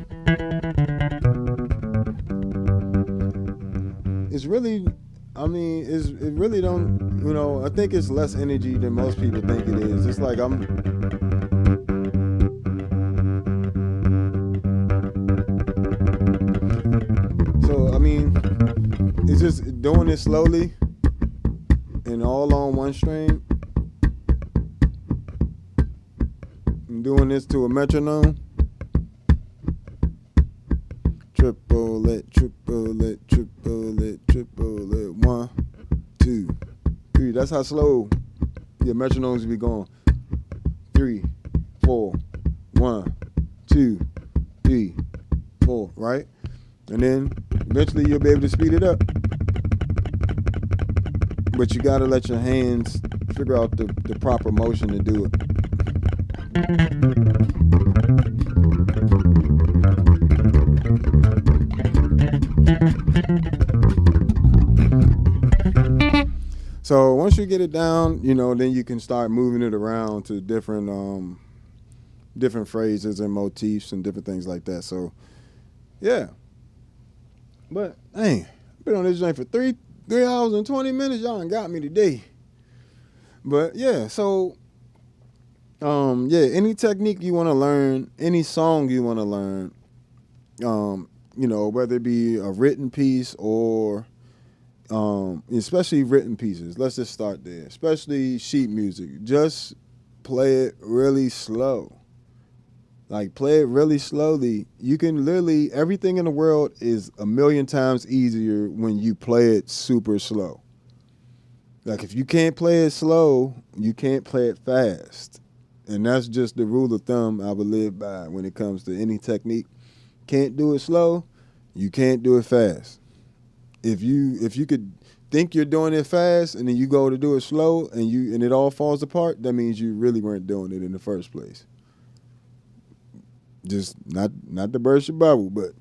It's really, it really don't, I think it's less energy than most people think it is. It's like just doing it slowly and all on one string. I'm doing this to a metronome. Triple it, triple it, triple it, triple it. 1, 2, 3. That's how slow your metronomes be going. 3, 4. 1, 2, 3, 4. Right? And then eventually you'll be able to speed it up. But you gotta let your hands figure out the proper motion to do it. So once you get it down, then you can start moving it around to different phrases and motifs and different things like that. So yeah. But dang, I've been on this joint for 3 hours and 20 minutes. Y'all done got me today. But yeah, so any technique you want to learn, any song you want to learn, whether it be a written piece or especially written pieces. Let's just start there. Especially sheet music. Just play it really slow. Like, play it really slowly. You can literally, everything in the world is a million times easier when you play it super slow. Like, if you can't play it slow, you can't play it fast. And that's just the rule of thumb I would live by when it comes to any technique. Can't do it slow, you can't do it fast. If you could think you're doing it fast and then you go to do it slow and it all falls apart, that means you really weren't doing it in the first place. Just not to burst your bubble, but it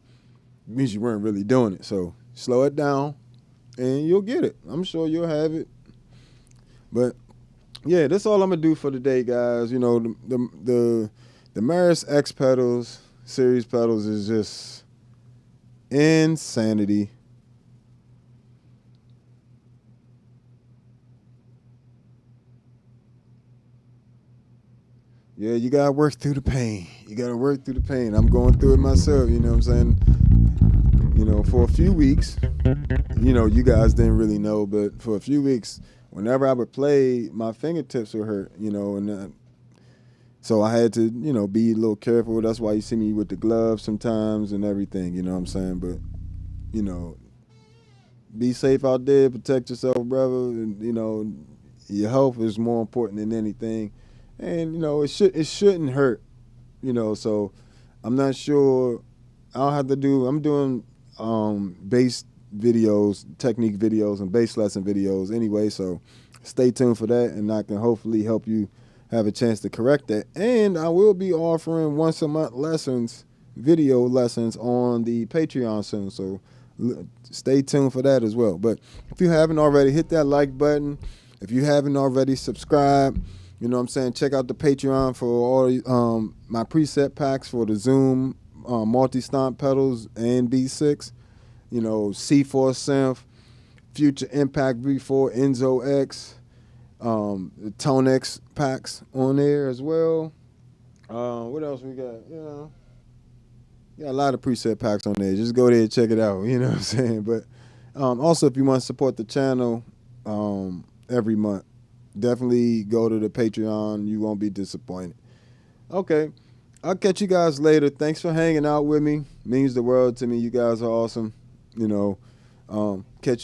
means you weren't really doing it. So slow it down and you'll get it. I'm sure you'll have it. But yeah, that's all I'm gonna do for today, guys. The Meris X pedals, series pedals, is just insanity. Yeah, you gotta work through the pain. I'm going through it myself, you know what I'm saying? For a few weeks, you guys didn't really know, but for a few weeks, whenever I would play, my fingertips would hurt, and so I had to, be a little careful. That's why you see me with the gloves sometimes and everything, you know what I'm saying? But, be safe out there, protect yourself, brother, and, your health is more important than anything. And, it shouldn't hurt, so I'm not sure. I'm doing bass videos, technique videos, and bass lesson videos anyway, so stay tuned for that, and I can hopefully help you have a chance to correct that. And I will be offering once a month video lessons on the Patreon soon, so stay tuned for that as well. But if you haven't already, hit that like button. If you haven't already, subscribe. You know what I'm saying? Check out the Patreon for all my preset packs for the Zoom multi-stomp pedals and B6. C4 synth, Future Impact V4, Enzo X, the ToneX packs on there as well. What else we got? Got a lot of preset packs on there. Just go there and check it out. You know what I'm saying? But also, if you want to support the channel every month, definitely go to the Patreon. You won't be disappointed. Okay. I'll catch you guys later. Thanks for hanging out with me. Means the world to me. You guys are awesome. Catch you